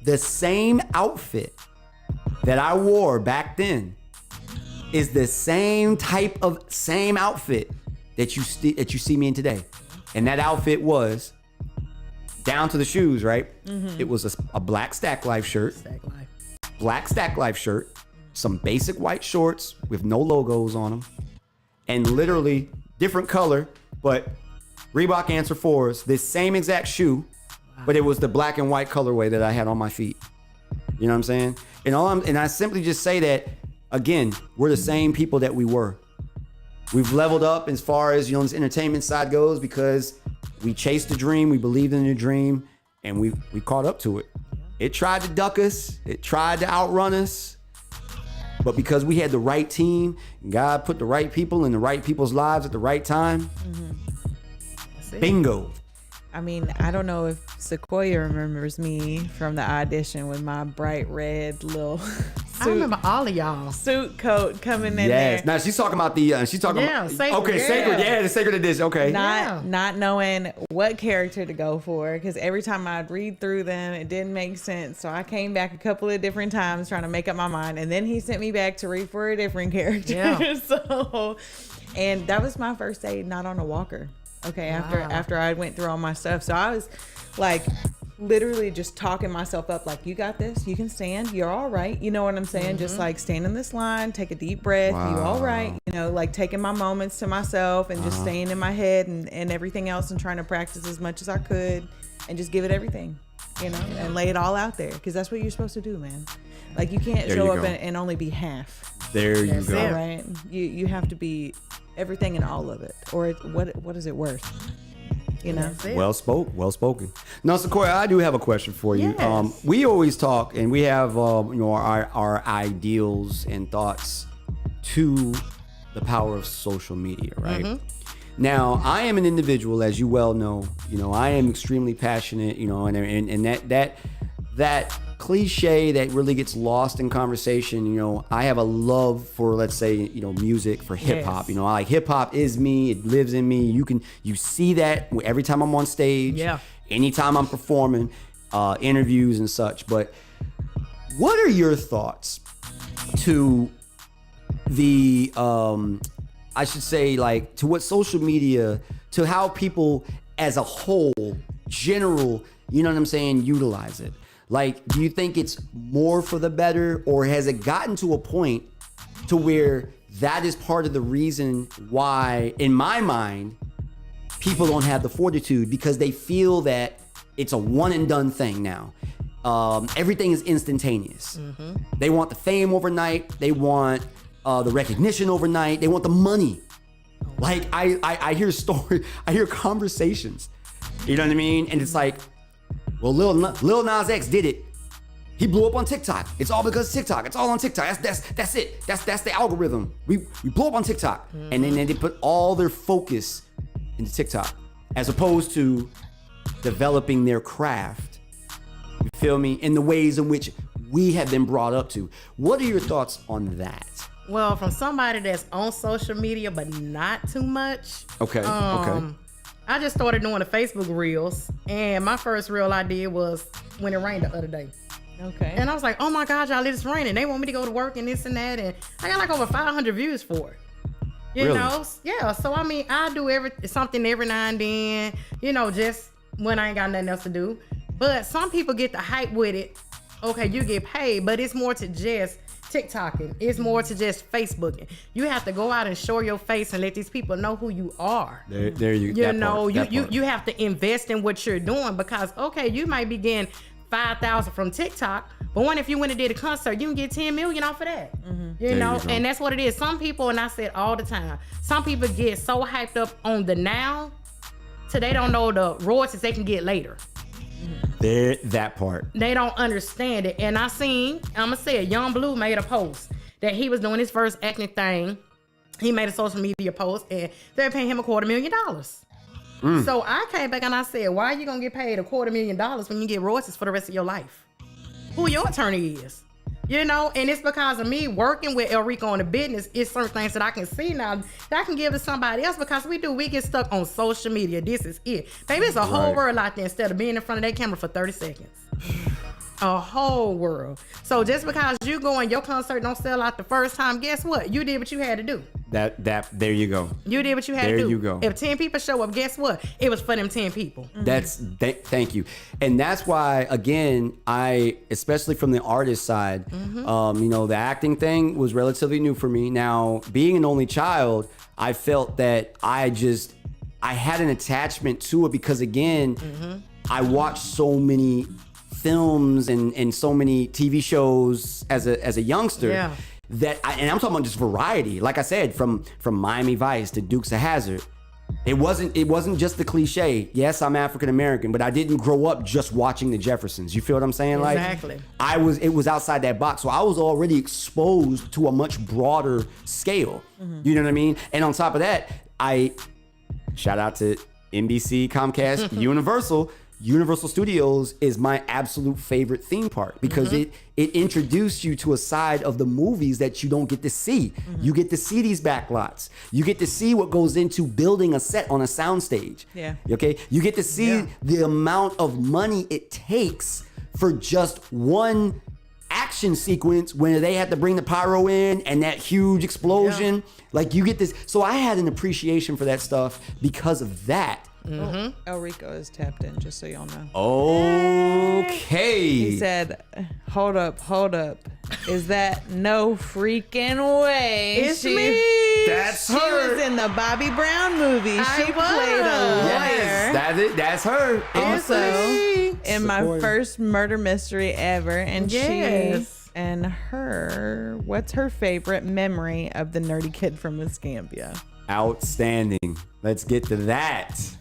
the same outfit that I wore back then is the same outfit that you see me in today. And that outfit was down to the shoes, right? It was a black Stack Life shirt, black Stack Life shirt, some basic white shorts with no logos on them, and literally different color, but Reebok Answer 4s, this same exact shoe, but it was the black and white colorway that I had on my feet. You know what I'm saying? And I simply just say that, again, we're the same people that we were. We've leveled up as far as, this entertainment side goes because we chased the dream, we believed in the dream, and we caught up to it. It tried to duck us, it tried to outrun us, but because we had the right team, God put the right people in the right people's lives at the right time, bingo. I mean, I don't know if Sequoia remembers me from the audition with my bright red little I remember all of y'all. Suit coat coming in there. Yes. Now she's talking about Sacred. Okay, Sacred. Yeah, the Sacred Edition. Okay. Not knowing what character to go for, because every time I'd read through them, it didn't make sense. So I came back a couple of different times trying to make up my mind, and then he sent me back to read for a different character. Yeah. And that was my first day not on a walker. Okay, after I went through all my stuff, so I was like literally just talking myself up, like, you got this, you can stand, you're all right, you know what I'm saying? Just like stand in this line, take a deep breath, you all right, like taking my moments to myself and just staying in my head and everything else, and trying to practice as much as I could and just give it everything, and lay it all out there, because that's what you're supposed to do, man. Like, you can't show up and only be half. There you go. It, right? You have to be everything and all of it, or what is it worth? Well spoken. Now, Sequoia, I do have a question for you. Yes. We always talk, and we have our ideals and thoughts to the power of social media, right? Now, I am an individual, as you well know. I am extremely passionate. And that cliche that really gets lost in conversation. I have a love for, let's say, music, for hip hop. I like hip hop is me. It lives in me. You see that every time I'm on stage. Yeah. Anytime I'm performing, interviews and such. But what are your thoughts to the, I should say, like, to what social media, to how people as a whole, general, utilize it? Like, do you think it's more for the better, or has it gotten to a point to where that is part of the reason why, in my mind, people don't have the fortitude, because they feel that it's a one and done thing now. Everything is instantaneous. They want the fame overnight. They want the recognition overnight. They want the money. Like, I hear stories, I hear conversations, you know what I mean? And it's like, well, Lil Nas X did it. He blew up on TikTok. It's all because of TikTok. It's all on TikTok. That's it. That's the algorithm. We blew up on TikTok. And then they put all their focus into TikTok, as opposed to developing their craft. You feel me? In the ways in which we have been brought up to. What are your thoughts on that? Well, from somebody that's on social media, but not too much. Okay. I just started doing the Facebook Reels, and my first reel I did was when it rained the other day. Okay. And I was like, oh my God, y'all, it's raining. They want me to go to work and this and that, and I got like over 500 views for it. You know? Yeah, so I mean, I do something every now and then, just when I ain't got nothing else to do. But some people get the hype with it. Okay, you get paid, but it's more to just TikToking. It's more to just Facebooking. You have to go out and show your face and let these people know who you are. There you go. You have to invest in what you're doing, because okay, you might be getting 5,000 from TikTok. But what if you went and did a concert, you can get 10 million off of that. You know, and that's what it is. Some people, and I said all the time, some people get so hyped up on the now, so they don't know the royalties they can get later. That part. They don't understand it. And I'm gonna say it, Young Blue made a post that he was doing his first acting thing. He made a social media post and they're paying him $250,000. So I came back and I said, why are you gonna get paid $250,000 when you get royalties for the rest of your life? Who your attorney is? You know, and it's because of me working with El Rico in the business. It's certain things that I can see now that I can give to somebody else because we get stuck on social media. This is it. Baby, it's a whole world out there instead of being in front of that camera for 30 seconds. A whole world. So just because you go and your concert don't sell out the first time, guess what? You did what you had to do. There you go. You did what you had to do. There you go. If 10 people show up, guess what? It was for them 10 people. Thank you. And that's why, again, especially from the artist side, you know, the acting thing was relatively new for me. Now, being an only child, I felt that I had an attachment to it because, again, I watched so many films and so many TV shows as a youngster that and I'm talking about just variety. Like I said, from Miami Vice to Dukes of Hazzard, it wasn't just the cliche. Yes, I'm African American, but I didn't grow up just watching the Jeffersons. You feel what I'm saying? Exactly. Like it was outside that box, so I was already exposed to a much broader scale. You know what I mean? And on top of that, I shout out to NBC, Comcast, Universal Studios is my absolute favorite theme park because it introduced you to a side of the movies that you don't get to see. You get to see these backlots. You get to see what goes into building a set on a soundstage. Yeah. Okay. You get to see the amount of money it takes for just one action sequence when they had to bring the pyro in and that huge explosion. Like you get this. So I had an appreciation for that stuff because of that. El Rico is tapped in, just so y'all know. Okay. He said, hold up. Is that no freaking way? It's me. That's she her. Was in the Bobby Brown movie. She played a lawyer. Yes, that's her. Also, in my first murder mystery ever. And what's her favorite memory of the nerdy kid from Escambia? Outstanding. Let's get to that.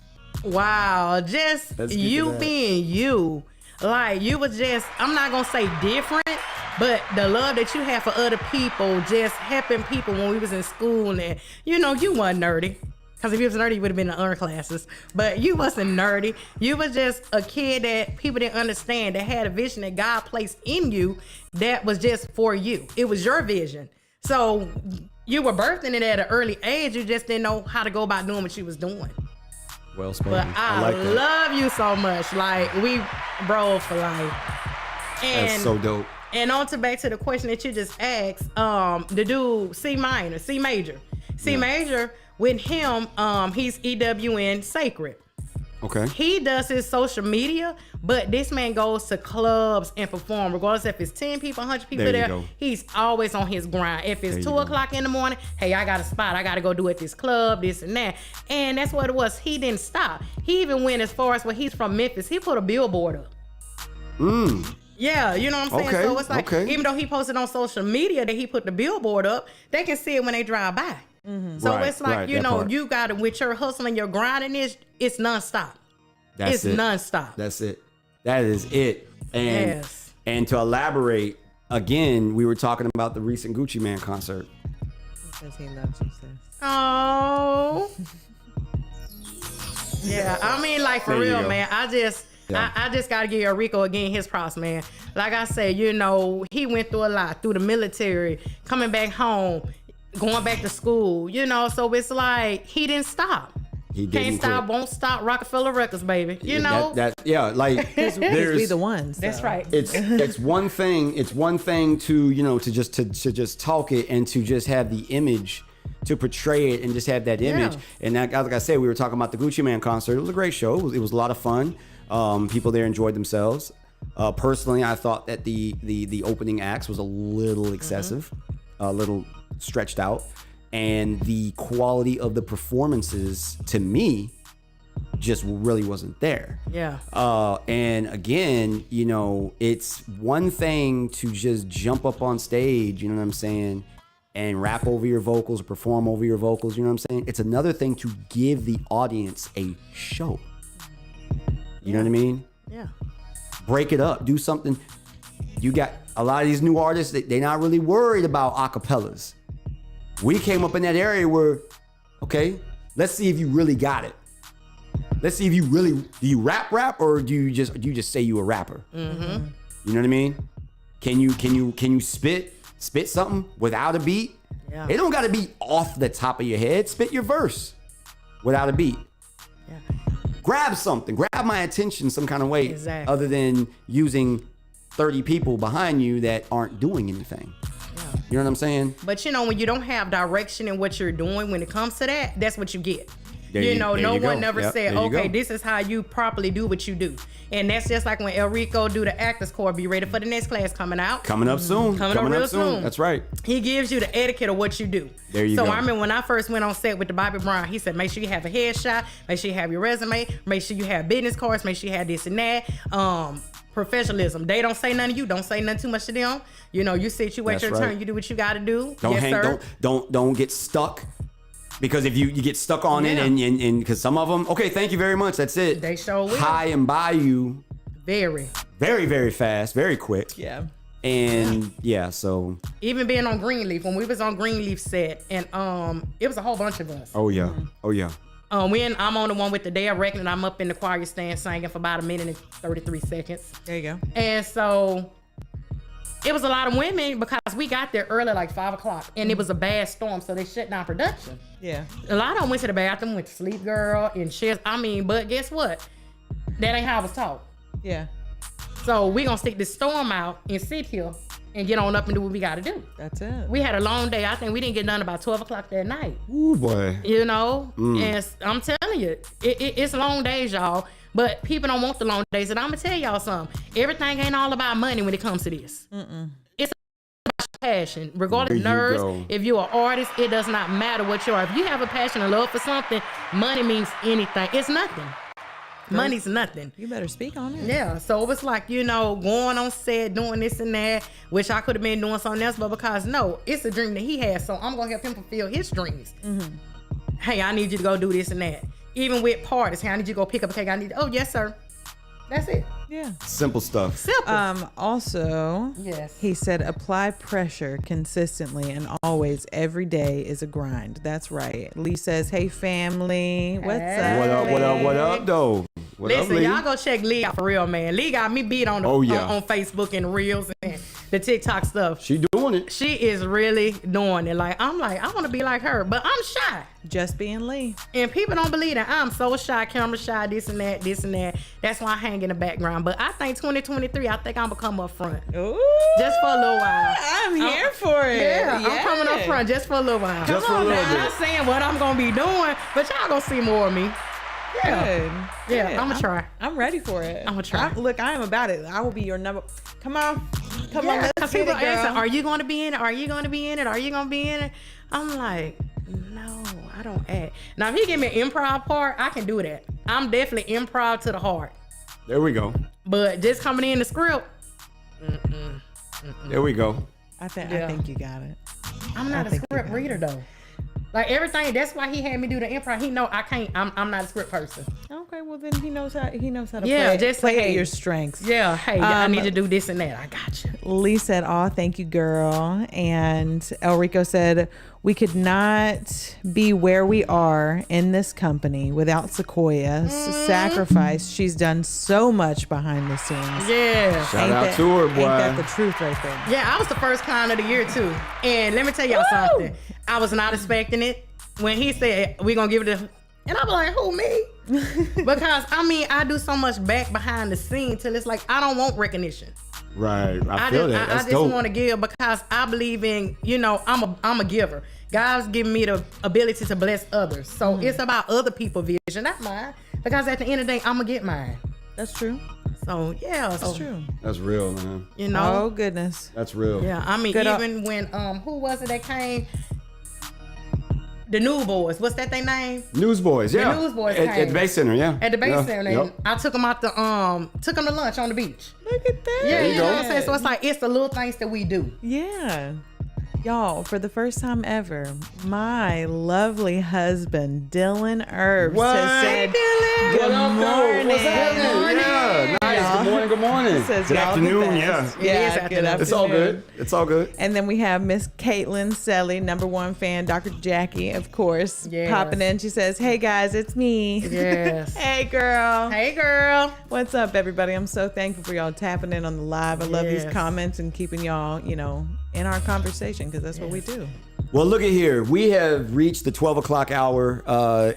Wow, just you being you. Like you was just, I'm not gonna say different, but the love that you have for other people, just helping people when we was in school and you know, you weren't nerdy. Cause if you was nerdy, you would have been in the other classes. But you wasn't nerdy. You was just a kid that people didn't understand, that had a vision that God placed in you that was just for you. It was your vision. So you were birthing it at an early age. You just didn't know how to go about doing what you was doing. Well spoken. But I like that. love you so much. Like we bro for life. And that's so dope. And on to back to the question that you just asked, the dude C major with him, he's EWN Sacred. Okay. He does his social media, but this man goes to clubs and perform, regardless if it's 10 people, 100 people there. He's always on his grind. If it's 2 o'clock in the morning, hey, I got a spot. I got to go do at this club, this and that. And that's what it was. He didn't stop. He even went as far as where he's from Memphis. He put a billboard up. Yeah, you know what I'm saying? Okay, So it's like, even though he posted on social media that he put the billboard up, they can see it when they drive by. So it's like, you know, you got to, with your hustling, your grinding, it's nonstop. It's nonstop. That's it. That is it. And to elaborate, again, we were talking about the recent Gucci Man concert. Because he loves you, sis. Oh. Yeah, I mean, like, for real, man, I just got to give Rico again his props, man. Like I said, you know, he went through a lot, through the military, coming back home, going back to school, you know, so it's like he didn't stop. He can't stop, won't stop. Rockefeller Records, baby. You know, like there's we the ones. That's right. It's one thing. It's one thing to to just talk it and to just have the image, to portray it and just have that image. And like I said, we were talking about the Gucci Man concert. It was a great show. It was a lot of fun. People there enjoyed themselves. Personally, I thought that the opening acts was a little excessive, a little stretched out, and the quality of the performances to me just really wasn't there. Yeah. And again, you know, it's one thing to just jump up on stage, you know what I'm saying, and rap over your vocals, perform over your vocals, you know what I'm saying? It's another thing to give the audience a show. You know what I mean? Yeah. Break it up, do something. You got a lot of these new artists, they're not really worried about acapellas. We came up in that area where, okay, let's see if you really got it. Let's see if you really, do you rap or do you just say you a rapper? Mm-hmm. You know what I mean? Can you spit something without a beat? Yeah. It don't gotta be off the top of your head. Spit your verse without a beat. Yeah. Grab something, grab my attention some kind of way, Exactly. other than using 30 people behind you that aren't doing anything. You know what I'm saying? But you know, when you don't have direction in what you're doing, when it comes to that, that's what you get. There No you one go. never Yep, said, there you okay, go. this is how you properly do what you do. And that's just like when El Rico do the Actors Corps, be ready for the next class coming out. Coming up soon. Coming up real soon. That's right. He gives you the etiquette of what you do. There you so go. I remember when I first went on set with the Bobby Brown, he said, make sure you have a headshot, make sure you have your resume, make sure you have business cards, make sure you have this and that. Professionalism. They don't say nothing to you. Don't say nothing too much to them. You know, you sit, you wait That's your right. turn, you do what you got to do. Don't yes, hang. sir. Don't get stuck. Because if you get stuck on it Yeah. and because some of them, okay, thank you very much. That's it. They sure will. High and by you Very. very, very fast, very quick. Yeah. And yeah, so. Even being on Greenleaf, when we was on Greenleaf set, and it was a whole bunch of us. Oh yeah. Oh yeah. I'm on the one with the day of reckoning. I'm up in the choir stand singing for about a minute and 33 seconds. There you go. And so it was a lot of women because we got there early, like 5 o'clock, and it was a bad storm, so they shut down production. Yeah. A lot of them went to the bathroom, went to sleep, girl, and shit. But guess what? That ain't how I was taught. Yeah. So we gonna stick this storm out and sit here and get on up and do what we gotta do. That's it. We had a long day. I think we didn't get done about 12 o'clock that night. Ooh boy. You know? Mm. And I'm telling you, it's long days, y'all. But people don't want the long days. And I'm gonna tell y'all something. Everything ain't all about money when it comes to this. It's about passion. Regardless of There you nerves, go. if you're an artist, it does not matter what you are. If you have a passion and love for something, money means anything. It's nothing. Money's nothing. You better speak on it. Yeah, so it was like, you know, going on set, doing this and that, which I could have been doing something else, but because no, it's a dream that he has, so I'm gonna help him fulfill his dreams. Hey, I need you to go do this and that. Even with parties, hey, I need you to go pick up a cake. Oh, yes, sir. That's it. Yeah. Simple stuff. Simple. Also, Yes. he said apply pressure consistently and always. Every day is a grind. That's right. Lee says, hey family, what's up? What up? What up? What up? Though. What up, Listen, Lee? y'all go check Lee out for real, man. Lee got me beat on the Oh, yeah. on Facebook and Reels and the TikTok stuff. She doing it. She is really doing it. Like, I'm like, I want to be like her, but I'm shy. Just being Lee. And people don't believe that I'm so shy, camera shy, this and that, this and that. That's why I hang in the background. But I think 2023, I think I'm gonna come up front. Ooh, just for a little while. I'm here for it. Yeah, Yes. I'm coming up front just for a little while. Just for a little I'm bit. not saying what I'm gonna be doing, but y'all gonna see more of me. Yeah. Good. Yeah, Good. I'm gonna try. I'm ready for it. I'm gonna try. Look, I am about it. I will be your number. Come on. Come Yeah, on, let's 'cause get people it, girl. asking, are you going to be in it? Are you going to be in it? Are you going to be in it? I'm like, no, I don't act. Now, if he give me an improv part, I can do that. I'm definitely improv to the heart. There we go. But just coming in the script, There we go. I think Yeah. you got it. I'm not a script reader though. Like everything, that's why he had me do the improv. He know I can't. I'm not a script person. Okay, well then he knows how to Yeah, play, just play hey. at your strengths. Yeah, hey, I need to do this and that. I got you. Lee said, "Oh, thank you, girl." And El Rico said, "We could not be where we are in this company without Sequoia's sacrifice. She's done so much behind the scenes." Yeah. Shout out to her, boy. Ain't that the truth right there? Yeah, I was the first client of the year too. And let me tell y'all something. I was not expecting it. When he said we gonna give it to, and I was like, who, me? Because I do so much back behind the scene till it's like I don't want recognition. Right. I feel that. I That's just dope. want to give because I believe in, I'm a giver. God's given me the ability to bless others. So it's about other people's vision, not mine. Because at the end of the day, I'm gonna get mine. That's true. So yeah, That's true. That's real, man. You know. Oh goodness. That's real. Yeah, I mean, Good even when who was it that came? the New Boys. What's that they name? Newsboys, yeah. The Newsboys at the Bay Center, yeah. At the Bay Center. Yep. And I took them out took them to lunch on the beach. Look at that. Yeah, There you you know go. what I'm saying? So it's like, it's the little things that we do. Yeah. Y'all, for the first time ever, my lovely husband, Dylan Herbs, has said good morning. What's happening? Yeah, nice. Good morning. He says, Good y'all the afternoon, best. yeah. Good afternoon. It's all good. It's all good. And then we have Miss Caitlin Selly, #1 fan, Dr. Jackie, of course, Yes. popping in. She says, hey guys, it's me. Yes. Hey girl. Hey girl. What's up, everybody? I'm so thankful for y'all tapping in on the live. I love these Yes. comments and keeping y'all, in our conversation, because that's what we do. Well, look at here. We have reached the 12 o'clock hour,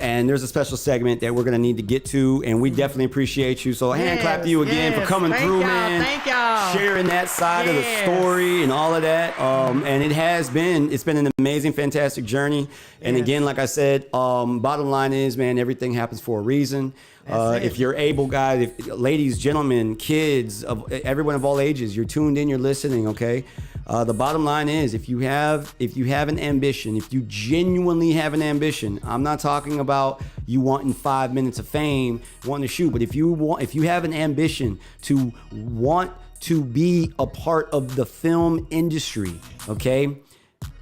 and there's a special segment that we're going to need to get to, and we definitely appreciate you. So a hand clap to you again for coming Thank through, y'all. man. Thank y'all. Sharing that side of the story and all of that. And it's been an amazing, fantastic journey. And again, like I said, bottom line is, man, everything happens for a reason. If you're able, guys, ladies, gentlemen, kids, everyone of all ages, you're tuned in, you're listening, okay? The bottom line is, if you have an ambition, if you genuinely have an ambition, I'm not talking about you wanting 5 minutes of fame, wanting to shoot, but if you have an ambition to want to be a part of the film industry, okay?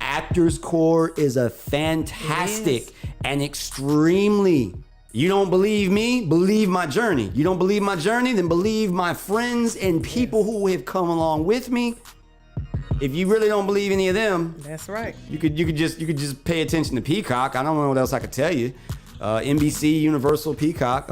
Actors Corps is a fantastic and extremely. You don't believe me? Believe my journey. You don't believe my journey? Then believe my friends and people who have come along with me. If you really don't believe any of them, that's right. You could just pay attention to Peacock. I don't know what else I could tell you. NBC, Universal, Peacock.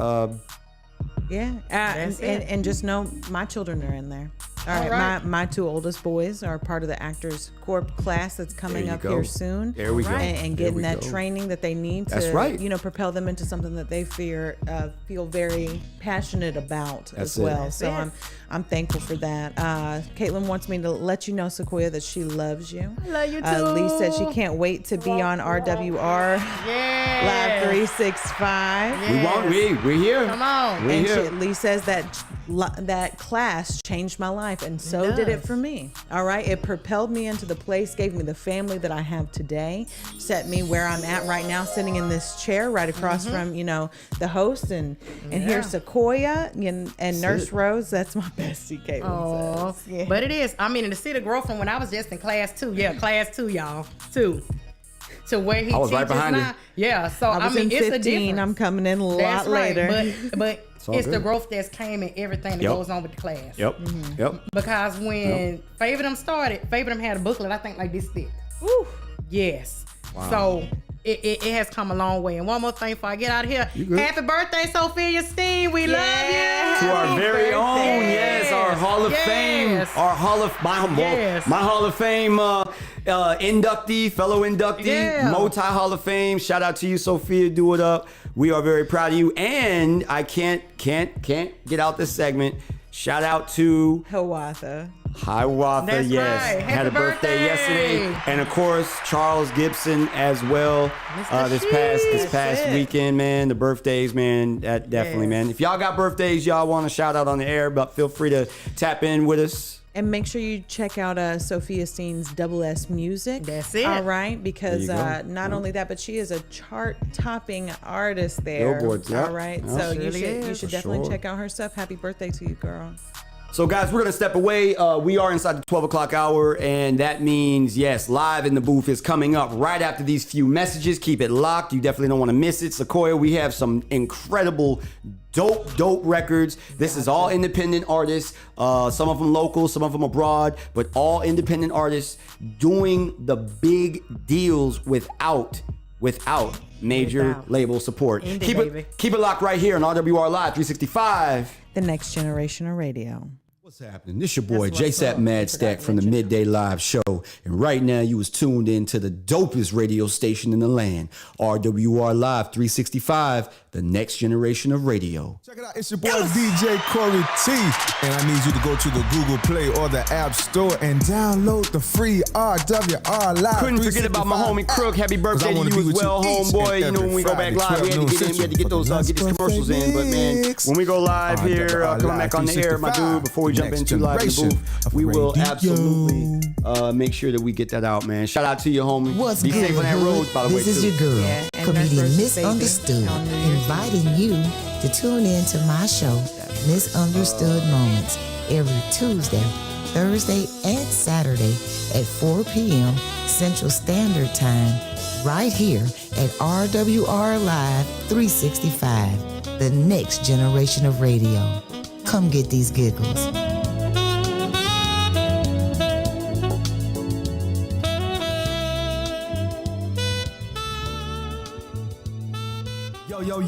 Yeah, and just know my children are in there. All right. My two oldest boys are part of the Actors Corp class that's coming up here soon. There we go. And getting that training that they need to propel them into something that they feel very passionate about as well. So I'm thankful for that. Caitlin wants me to let you know, Sequoia, that she loves you. I love you too. Lee said she can't wait to be on RWR Live 365. We're here. Come on. And Lee says that class changed my life, and so did it for me. All right, it propelled me into the place, gave me the family that I have today, set me where I'm at right now, sitting in this chair right across from the host, and here's Sequoia and Nurse Rose. That's my bestie, Caitlin says. Yeah. But it is. I mean, to see the growth from when I was just in class 2. Yeah, class 2, y'all. 2. To where he was right behind now. Yeah, so I mean, in 15, it's a difference. I'm coming in a lot That's right. later. But it's the growth that's came in everything that goes on with the class. Yep. Because when Favor them started, Favor them had a booklet, I think like this thick. Woo. Yes. Wow. So it has come a long way. And one more thing before I get out of here. Happy birthday, Sophia Steen. We love you. To our very own, our Hall of Fame, my Hall of Fame inductee, fellow inductee, multi Hall of Fame. Shout out to you, Sophia. Do it up. We are very proud of you, and I can't get out this segment. Shout out to Hiawatha. That's yes. Right. Had a birthday yesterday. And of course, Charles Gibson as well. This past weekend, man. The birthdays, man. That definitely, man. If y'all got birthdays y'all want to shout out on the air, but feel free to tap in with us. And make sure you check out Sophia Steen's S Music. That's it. All right, because not only that, but she is a chart-topping artist there. Billboard, All right, so you should definitely sure. check out her stuff. Happy birthday to you, girl. So guys, we're gonna step away. We are inside the 12 o'clock hour, and that means, yes, Live in the Booth is coming up right after these few messages. Keep it locked. You definitely don't want to miss it. Sequoia, we have some incredible dope records. This is all independent artists, some of them local, some of them abroad, but all independent artists doing the big deals without major label support. Keep it locked right here on RWR Live 365. The next generation of radio. What's happening? This your boy JSapp MadStak from the Midday Live Show, and right now you was tuned in to the dopest radio station in the land, RWR Live 365, the the next generation of radio. Check it out. It's your boy DJ Corey T. And I need you to go to the Google Play or the App Store and download the free RWR Live. Couldn't forget about my homie Crook. Happy birthday to you as well, homeboy. You know, when we go back live, we had to get those get these commercials in. But man, when we go live here, coming back on the air, my dude, before we jump into live in the booth, we will absolutely make sure that we get that out, man. Shout out to you, homie. What's Be good, safe on that road, by the way, This is too. your girl, comedian Misunderstood, inviting you to tune in to my show, Misunderstood Moments, every Tuesday, Thursday, and Saturday at 4 p.m. Central Standard Time, right here at RWR Live 365, the next generation of radio. Come get these giggles.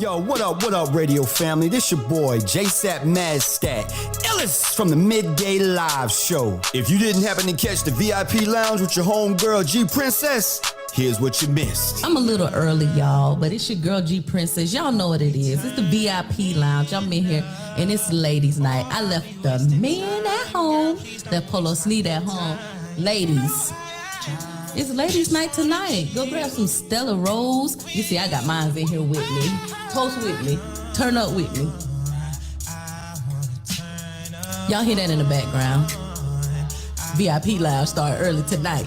Yo, what up, radio family? This your boy, JSapp MadStak, iLLEST from the Midday Live Show. If you didn't happen to catch the VIP lounge with your homegirl, G Princess, here's what you missed. I'm a little early, y'all, but it's your girl, G Princess. Y'all know what it is. It's the VIP lounge. I'm in here, and it's ladies' night. I left the men at home, the polo sneed at home. Ladies, it's ladies' night tonight. Go grab some Stella Rose. You see, I got mine in here with me. Toast with me. Turn up with me. Y'all hear that in the background? VIP Lounge start early tonight.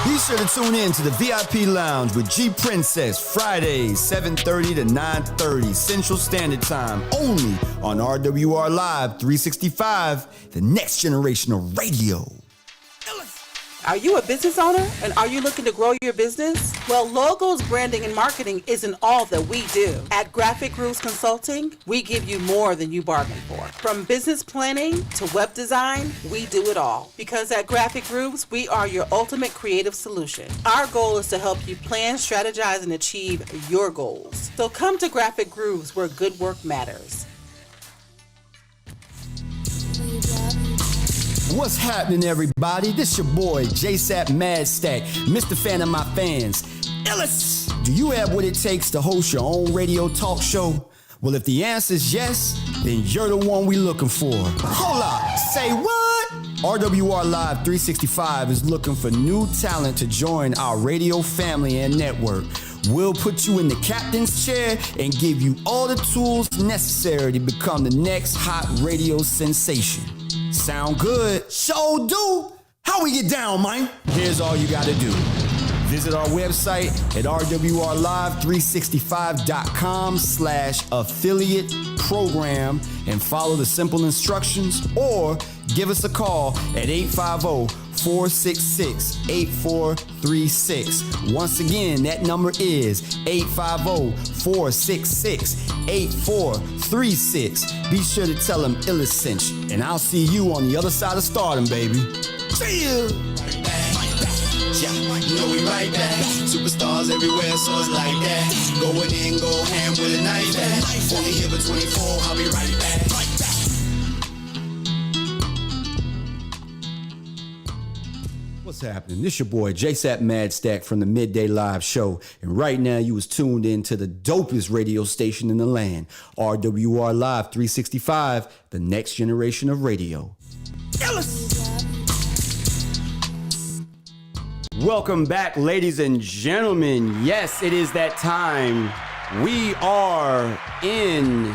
Be sure to tune in to the VIP Lounge with G Princess, Fridays, 7:30 to 9:30 Central Standard Time, only on RWR Live 365, the next generation of radio. Are you a business owner and are you looking to grow your business? Well, logos, branding, and marketing isn't all that we do. At Graphic Grooves Consulting, we give you more than you bargained for. From business planning to web design, we do it all. Because at Graphic Grooves, we are your ultimate creative solution. Our goal is to help you plan, strategize, and achieve your goals. So come to Graphic Grooves where good work matters. What's happening, everybody? This your boy, JSapp MadStak, Mr. Fan of my fans. iLLEST! Do you have what it takes to host your own radio talk show? Well, if the answer is yes, then you're the one we looking for. Hold up, say what? RWR Live 365 is looking for new talent to join our radio family and network. We'll put you in the captain's chair and give you all the tools necessary to become the next hot radio sensation. Sound good? Show do! How we get down, man? Here's all you gotta do. Visit our website at rwrlive365.com/affiliate program and follow the simple instructions, or give us a call at 850-466-8436. Once again, that number is 850-466-8436. Be sure to tell them iLLEST sent you, and I'll see you on the other side of stardom, baby. See you! Yeah, you know we right back. Superstars everywhere, so it's like that. Going in, go ham with a knife at. Only here for 24, I'll be right back. What's happening? This your boy, JSapp MadStak from the Midday Live Show. And right now, you was tuned in to the dopest radio station in the land, RWR Live 365, the next generation of radio. Welcome back, ladies and gentlemen. Yes, it is that time. We are in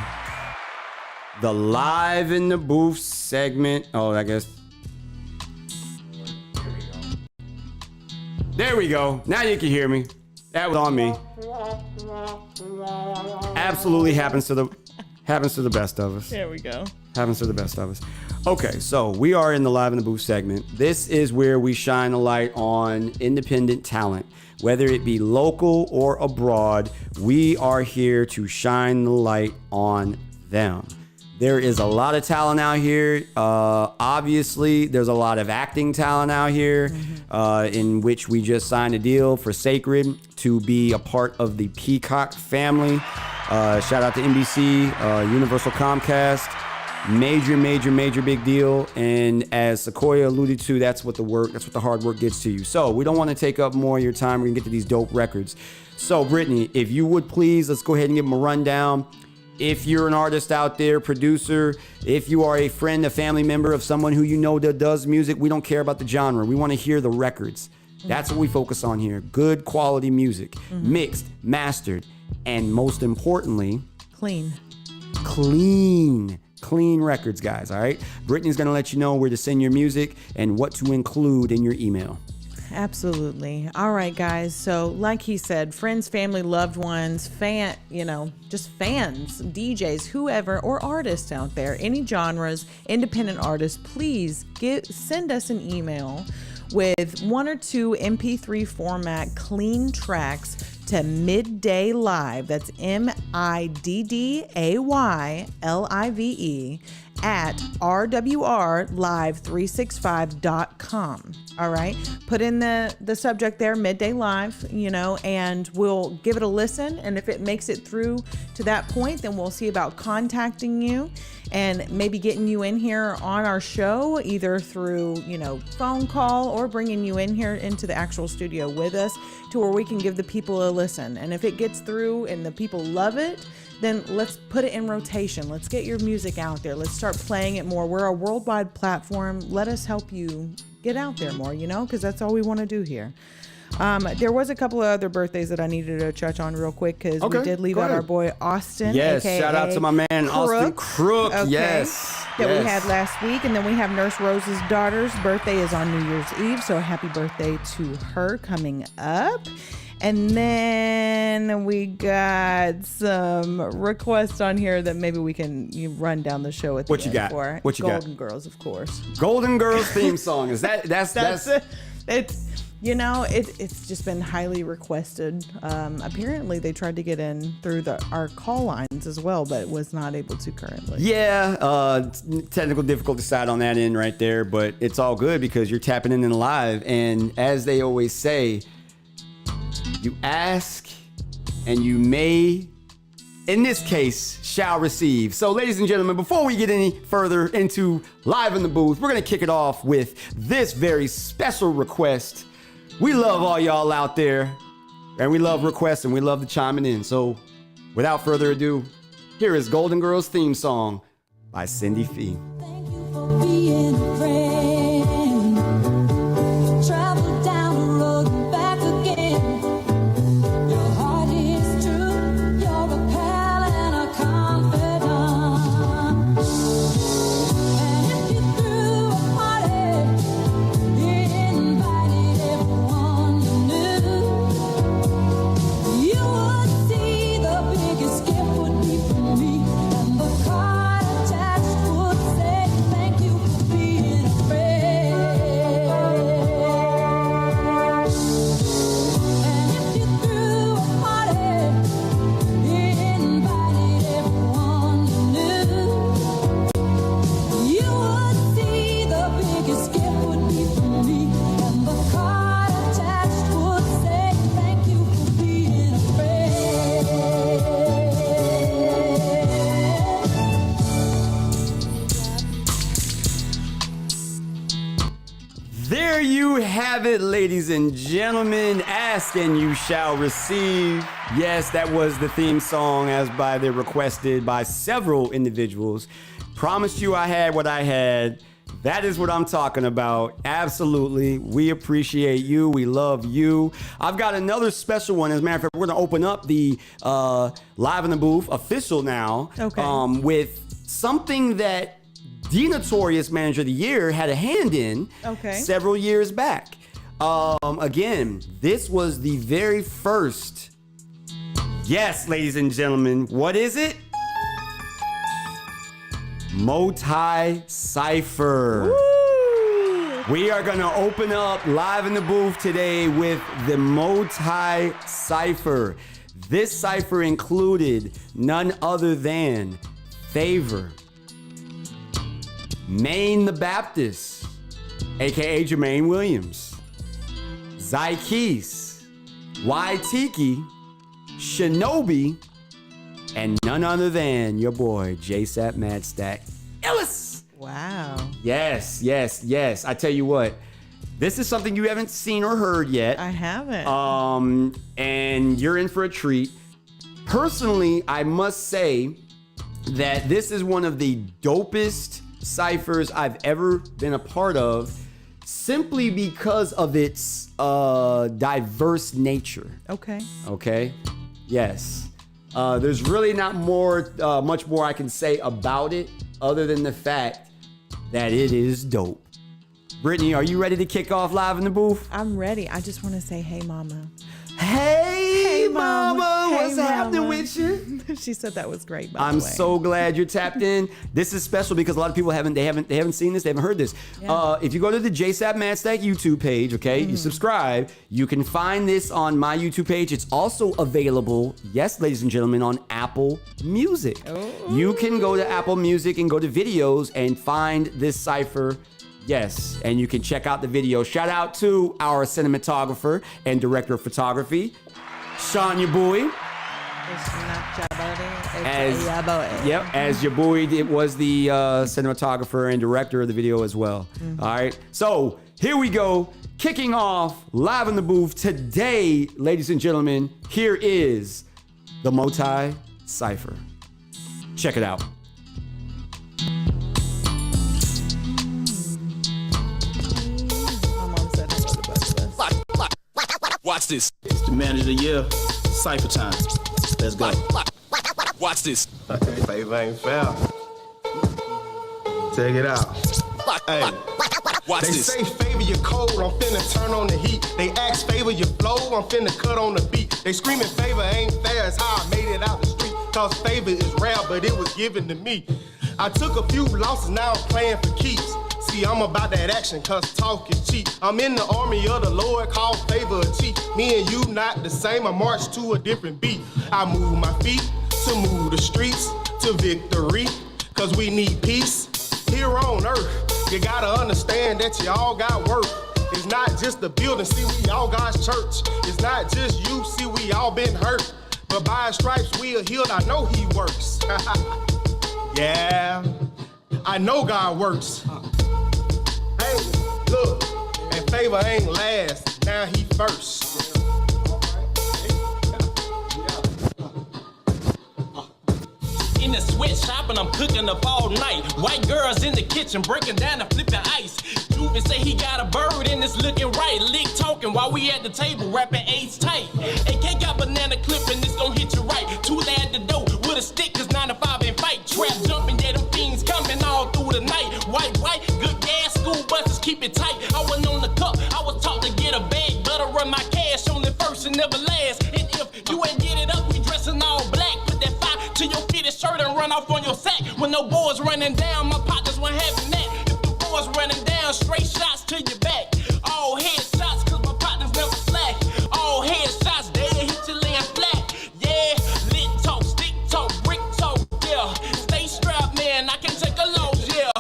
the live in the booth segment. Oh, I guess. There we go. Now you can hear me. That was on me. Absolutely happens to the best of us. There we go. Happens to the best of us. Okay, so we are in the live in the booth segment. This is where we shine a light on independent talent, whether it be local or abroad. We are here to shine the light on them. There is a lot of talent out here. Obviously, there's a lot of acting talent out here, in which we just signed a deal for Sacred to be a part of the Peacock family. Shout out to NBC, Universal Comcast. Major big deal. And as Sequoia alluded to, that's what the hard work gets to you. So we don't want to take up more of your time. We're gonna get to these dope records. So Brittani, if you would please, let's go ahead and give them a rundown. If you're an artist out there, producer, if you are a friend, a family member of someone who you know that does music, we don't care about the genre. We want to hear the records. That's what we focus on here. Good quality music, mixed, mastered, and most importantly, Clean records, guys. All right. Brittany's going to let you know where to send your music and what to include in your email. Absolutely. All right, guys. So like he said, friends, family, loved ones, just fans, DJs, whoever, or artists out there, any genres, independent artists, please send us an email with 1 or 2 MP3 format clean tracks to Midday Live. That's MIDDAYLIVE at rwrlive365.com. All right. Put in the subject there, Midday Live, and we'll give it a listen. And if it makes it through to that point, then we'll see about contacting you and maybe getting you in here on our show, either through, phone call or bringing you in here into the actual studio with us to where we can give the people a listen. And if it gets through and the people love it, then let's put it in rotation. Let's get your music out there. Let's start playing it more. We're a worldwide platform. Let us help you get out there more, because that's all we want to do here. There was a couple of other birthdays that I needed to touch on real quick because we did leave out our boy Austin. Yes, AKA shout out to my man Austin Crook. Okay, Yes. That we had last week. And then we have Nurse Rose's daughter's birthday is on New Year's Eve. So happy birthday to her coming up. And then we got some requests on here that maybe we can run down the show with. What you got? For. What you got? Golden Girls, of course. Golden Girls theme song. Is that's it. It's just been highly requested. Apparently they tried to get in through our call lines as well, but was not able to currently. Yeah, technical difficulty side on that end right there, but it's all good because you're tapping in live. And as they always say, you ask and you may, in this case, shall receive. So ladies and gentlemen, before we get any further into Live in the Booth, we're going to kick it off with this very special request. We love all y'all out there, and we love requests, and we love the chiming in. So without further ado, here is Golden Girls theme song by Cindy Fee. Thank you for being a friend. Travel down the road and back again. Your heart is true. You're a pal and a confidant. And if you threw a party, you invited everyone you knew. You would see the biggest gift would be from me, and the card attached would say thank you for being a friend. And if you threw a party, you invited everyone you knew. You would see the biggest gift would be from me, and the card attached would say thank you for being a friend. There you have it, ladies and gentlemen. Ask and you shall receive. Yes, that was the theme song as by the requested by several individuals. Promised you I had what I had. That is what I'm talking about. Absolutely. We appreciate you. We love you. I've got another special one. As a matter of fact, we're going to open up the Live in the Booth official now. Okay. With something that the Notorious Manager of the Year had a hand in several years back. Again, this was the very first. Yes, ladies and gentlemen, what is it? Motai Cypher. We are going to open up Live in the Booth today with the Motai Cypher. This cipher included none other than Favor, Maine the Baptist, aka Jermaine Williams, Zykees, Waitiki, Shinobi, and none other than your boy JSapp MadStak, Dallas. Wow. Yes. I tell you what, this is something you haven't seen or heard yet. I haven't. And you're in for a treat. Personally, I must say that this is one of the dopest ciphers I've ever been a part of, simply because of its diverse nature. Okay. Yes. There's really not much more I can say about it, other than the fact that it is dope. Brittany, are you ready to kick off live in the booth? I'm ready. I just want to say, hey, mama. Hey, mama. What's happening with you? She said that was great, by I'm the way. so glad you're tapped in. This is special because a lot of people haven't seen this, they haven't heard this. Yeah. If you go to the JSapp MadStak YouTube page, okay, you subscribe, you can find this on my YouTube page. It's also available, yes, ladies and gentlemen, on Apple Music. You can go to Apple Music and go to videos and find this cipher. Yes, and you can check out the video. Shout out to our cinematographer and director of photography, Sean Yaboui. As Yaboui, it was the cinematographer and director of the video as well. All right, so here we go, kicking off live in the booth today, ladies and gentlemen. Here is the Moti Cipher. Check it out. Watch this. It's the man of the year. Cypher time. Let's go. Watch this. Favor ain't fair. Take it out. Hey. Watch they this. say favor your cold, I'm finna turn on the heat. They ask favor your flow, I'm finna cut on the beat. They screaming favor ain't fair, it's how I made it out the street. Cause favor is rare, but it was given to me. I took a few losses, now I'm playing for keeps. See, I'm about that action, cause talk is cheap. I'm in the army of the Lord, called favor a cheat. Me and you not the same, I march to a different beat. I move my feet to move the streets to victory, cause we need peace here on earth. You gotta understand that you all got work. It's not just the building, see we all God's church. It's not just you, see we all been hurt. But by his stripes we are healed, I know he works. Yeah, I know God works. Hey, look, and favor ain't last, now he first. In the sweatshop and I'm cooking up all night. White girls in the kitchen breaking down and flipping ice. Juvie say he got a bird and it's looking right. Lick talking while we at the table rapping ace tight. AK got banana clip and it's gon' hit you right. Tula at the door with a stick cause 9 to 5 and fight. Trap jumping, yeah them fiends coming all through the night. White, good gas, school buses keep it tight. I wasn't on the cup, I was taught to get a bag. Better run my cash on the first and never last. And if you ain't get it up, we dressing all black. Put that fire to your fitted shirt and run off on your sack. When no boys running down, my partners weren't having that. If the boys running down, straight shots to your back. All head shots, cause my partners never slack. All head shots, they hit you laying flat. Yeah, lit talk, stick talk, brick talk, yeah. Stay strapped, man, I can take a loss, yeah.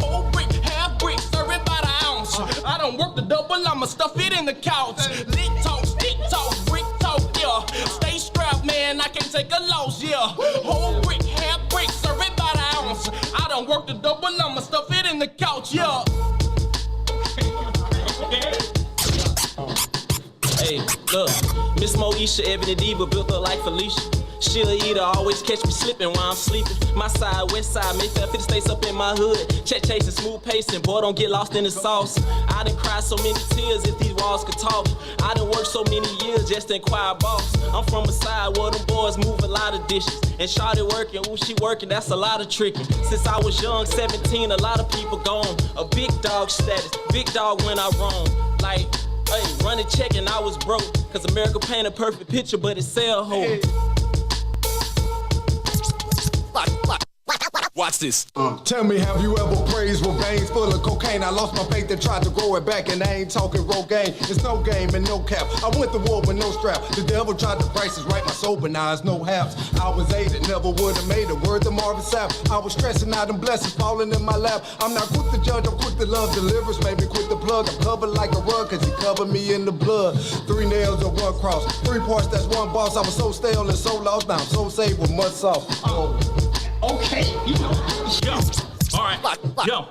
Whole brick, half brick, serve it by the ounce. I don't work the double, I'ma stuff it in the couch. Lit talk, stick talk, brick talk, yeah. Stay strapped, man, I can take a loss, yeah. Whole brick, half brick, serve it by the ounce. I don't work the double, I'ma stuff it in the couch, yeah. Hey, look, Miss Moesha, Ebony Diva, built up like Felicia. She'll eat her, always catch me slipping while I'm sleeping. My side, west side, Mayfair 50 states up in my hood. Check chasing, smooth pacing, boy, don't get lost in the sauce. I done cried so many tears if these walls could talk. I done worked so many years just to inquire boss. I'm from a side where them boys move a lot of dishes. And shawty working, ooh, she working, that's a lot of tricking. Since I was young, 17, a lot of people gone. A big dog status, big dog when I roam. Like, hey, run a check and I was broke. Cause America paint a perfect picture, but it sell home. Watch this. Tell me, have you ever praised with veins full of cocaine? I lost my faith and tried to grow it back, and I ain't talking Rogaine. It's no game and no cap. I went to war with no strap. The devil tried to price us right, my sober eyes, no haps. I was 8 and never would have made a word to Marvin Sapp. I was stressing out and blessings falling in my lap. I'm not quick to judge, I'm quick to love. Deliverance made me quit the plug. I'm covered like a rug, cause he covered me in the blood. 3 nails or 1 cross. 3 parts, that's 1 boss. I was so stale and so lost. Now I'm so saved with mud sauce. Okay, you know, yo. Alright, yo,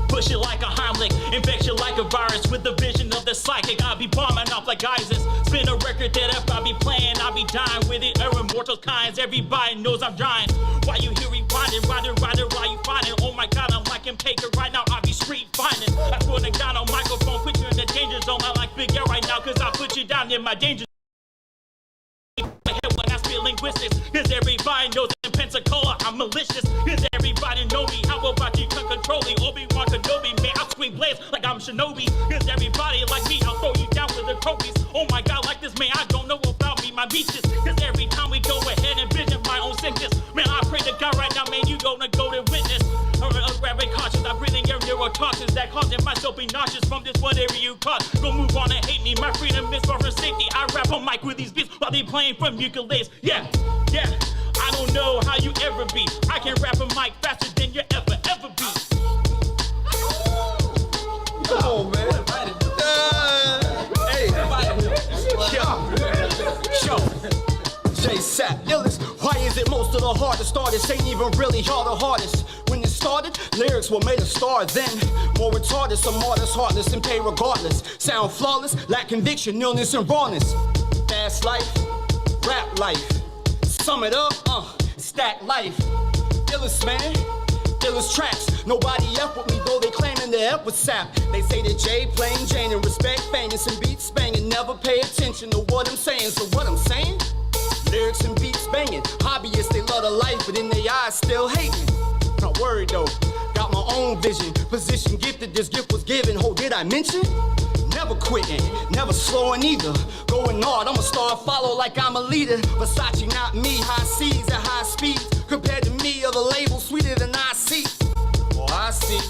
push it like a Heimlich, infect you like a virus with the vision of the psychic. I be bombing off like ISIS, spin a record that if I be playing, I be dying with it. Immortal kinds, everybody knows I'm dying. Why you here rewinding, rider, why you finding? Oh my God, I'm like Taker right now, I be street finding. I swear to God on microphone, put you in the danger zone. I like Big L right now, cause I put you down in my danger when I spit linguistics, cause everybody knows in Pensacola I'm malicious, cause everybody know me. How about you can control me? Obi-Wan Kenobi, man, I'll swing blades like I'm Shinobi, cause everybody like me, I'll throw you down with the trophies. Oh my God, like this, man, I don't know about me, my beaches, cause every time we go ahead and vision my own sentence, man, I pray to God right now, man, you gonna go to witness. Very cautious, I'm breathing your neurotoxins that causing myself be nauseous from this whatever you cause. Go move on and hate me, my freedom is for her safety. I rap on mic with these beats while they playing from ukuleles. Yeah, I don't know how you ever be. I can rap a mic faster than you ever be. Come on, man. Hey, yo, JSapp MadStak. Why is it most of the hardest artists ain't even really all the hardest? When it started, lyrics were made a star then. More retarded, some artists heartless and pay regardless. Sound flawless, lack conviction, illness and rawness. Fast life, rap life. Sum it up, stack life. Illest man, illest tracks. Nobody F with me though they claiming they F with Sap. They say that Jay plain Jane and respect famous and beats banging. Never pay attention to what I'm saying. So what I'm saying? Lyrics and beats banging. Hobbyists, they love the life, but in their eyes still hating. Not worried though, got my own vision. Position gifted, this gift was given. Oh, did I mention? Never quitting, never slowing either. Going hard, I'm a star, follow like I'm a leader. Versace, not me, high seas at high speeds. Compared to me, other labels sweeter than I see. Oh, I see,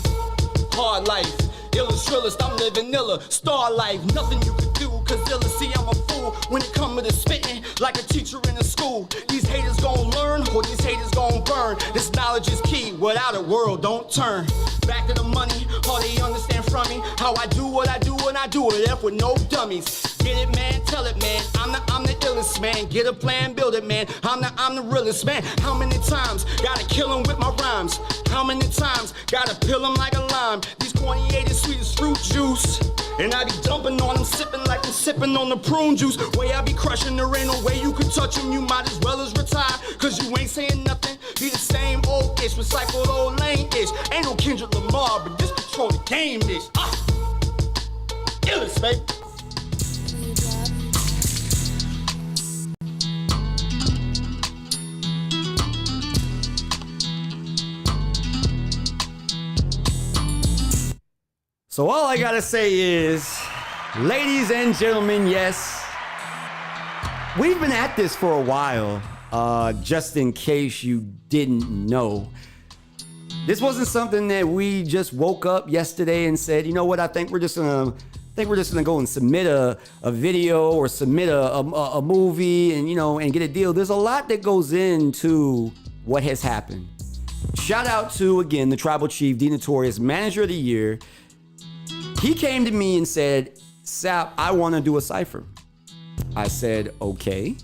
hard life. Illest, trillest, I'm living iller. Star life, nothing you could do, cause illa, see I'm a fool. When it come to the spitting, like a teacher in a school. These haters gon' learn, or these haters gon' burn. This knowledge is key, without it, world don't turn. Back to the money, all they understand from me. How I do what I do, and I do it F with no dummies. Get it, man, tell it, man. I'm the illest, man. Get a plan, build it, man. I'm the realest, man. How many times gotta kill him with my rhymes? How many times gotta peel him like a lime? These corny haters sweet as fruit juice. And I be dumping on them, sipping like I'm sipping on the prune juice. Way I be crushing, there ain't no way you can touch them. You might as well as retire, cause you ain't saying nothing. Be the same old ish, recycled old lane ish. Ain't no Kendrick Lamar, but this control the game ish. Illest, baby. So all I gotta say is, ladies and gentlemen, yes, we've been at this for a while. Just in case you didn't know, this wasn't something that we just woke up yesterday and said, you know what? I think we're just gonna go and submit a video or submit a movie and and get a deal. There's a lot that goes into what has happened. Shout out to again the Tribal Chief, D Notorious, Manager of the Year. He came to me and said, Sap, I want to do a cipher. I said, okay.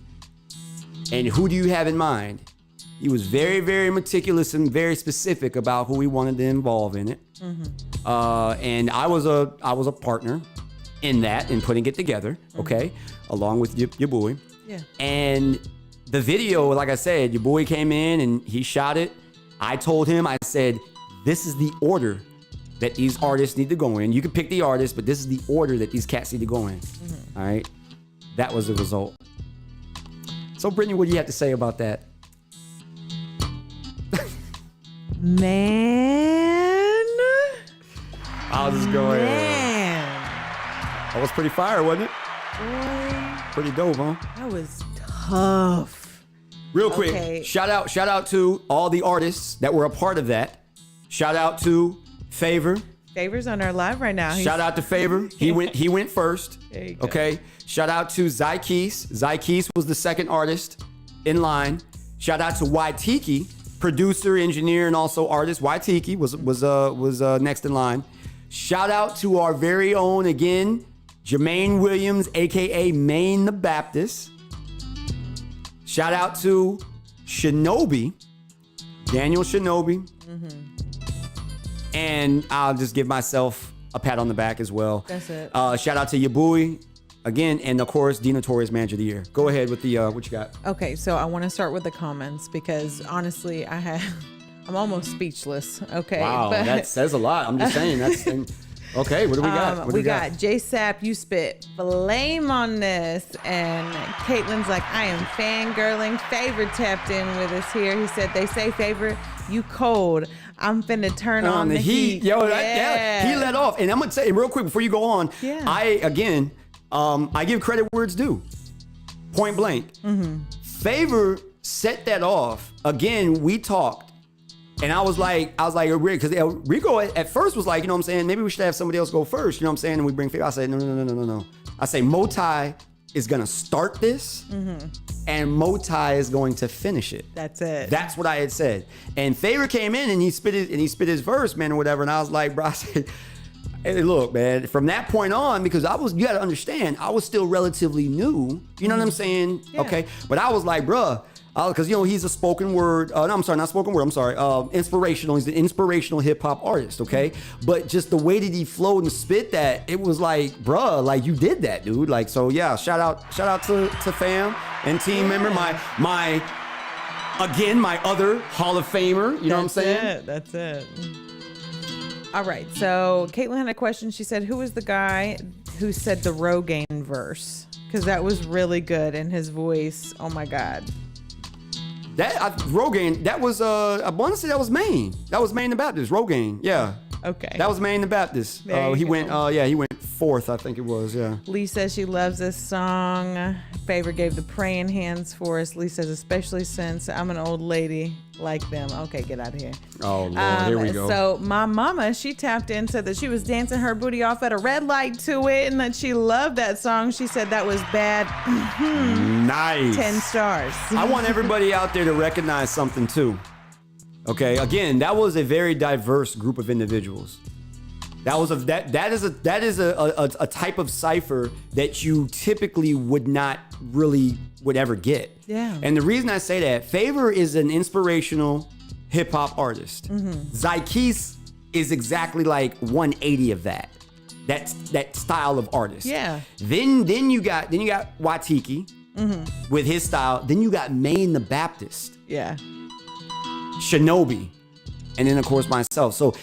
And who do you have in mind? He was very, very meticulous and very specific about who he wanted to involve in it. Mm-hmm. And I was a partner in that, in putting it together, okay, along with your boy. Yeah. And the video, like I said, your boy came in and he shot it. I told him, I said, this is the order that these artists need to go in. You can pick the artist, but this is the order that these cats need to go in. Mm-hmm. All right? That was the result. So, Brittany, what do you have to say about that? Man. I'll just go ahead. That was pretty fire, wasn't it? Boy. Pretty dope, huh? That was tough. Real quick, shout out to all the artists that were a part of that. Shout out to Favor. Favor's on our live right now. Shout out to Favor. He went first. There you go. Okay. Shout out to Zykees. Zykees was the second artist in line. Shout out to Waitiki, producer, engineer, and also artist. Waitiki was next in line. Shout out to our very own again, Jermaine Williams, aka Maine the Baptist. Shout out to Shinobi, Daniel Shinobi. Mm-hmm. And I'll just give myself a pat on the back as well. That's it. Shout out to your boy again, and of course, the Notorious Manager of the Year. Go ahead with the what you got. Okay, so I want to start with the comments because honestly, I'm almost speechless. Okay, Wow, that says a lot. I'm just saying that's. Okay, what do we got? What do we got JSapp, you spit flame on this. And Caitlin's like, I am fangirling. Favor tapped in with us here. He said, they say, Favor, you cold. I'm finna turn on the heat. Yo, yeah. He let off. And I'm going to say real quick before you go on, I give credit where it's due. Point blank. Favor set that off. Again, we talked. And I was like, because Rico at first was like, you know what I'm saying, maybe we should have somebody else go first, you know what I'm saying? And we bring Favor. I said, no. I say, Motai is going to start this, and Motai is going to finish it. That's it. That's what I had said. And Favor came in and he spit his verse, man, or whatever. And I was like, bro, I said, hey, look, man, from that point on, because you got to understand, I was still relatively new. You know what I'm saying? Yeah. Okay. But I was like, bruh, because, you know, he's a spoken word. No, I'm sorry, not spoken word. I'm sorry. Inspirational. He's an inspirational hip hop artist. Okay. But just the way that he flowed and spit that, it was like, bruh, like you did that, dude. Like, so yeah, shout out to fam and team member, my other Hall of Famer. You know what I'm saying? That's it. All right. So Caitlin had a question. She said, who was the guy who said the Rogaine verse? Because that was really good in his voice. Oh my God. Rogaine, that was I want to say that was Maine. That was Maine the Baptist. Rogaine, yeah. Okay. That was Maine the Baptist. He went fourth, I think it was, yeah. Lee says she loves this song. Favor gave the praying hands for us. Lee says, especially since I'm an old lady like them. Okay, get out of here. Oh, Lord, here we go. So my mama, she tapped in, said that she was dancing her booty off at a red light to it and that she loved that song. She said that was bad. Nice. 10 stars. I want everybody out there to recognize something too. Okay, again, that was a very diverse group of individuals. That is a type of cipher that you typically would ever get. Yeah. And the reason I say that, Favor is an inspirational hip hop artist. Zykees is exactly like 180 of that style of artist. Yeah. Then you got Watiki with his style. Then you got Maine the Baptist. Yeah. Shinobi, and then of course myself. So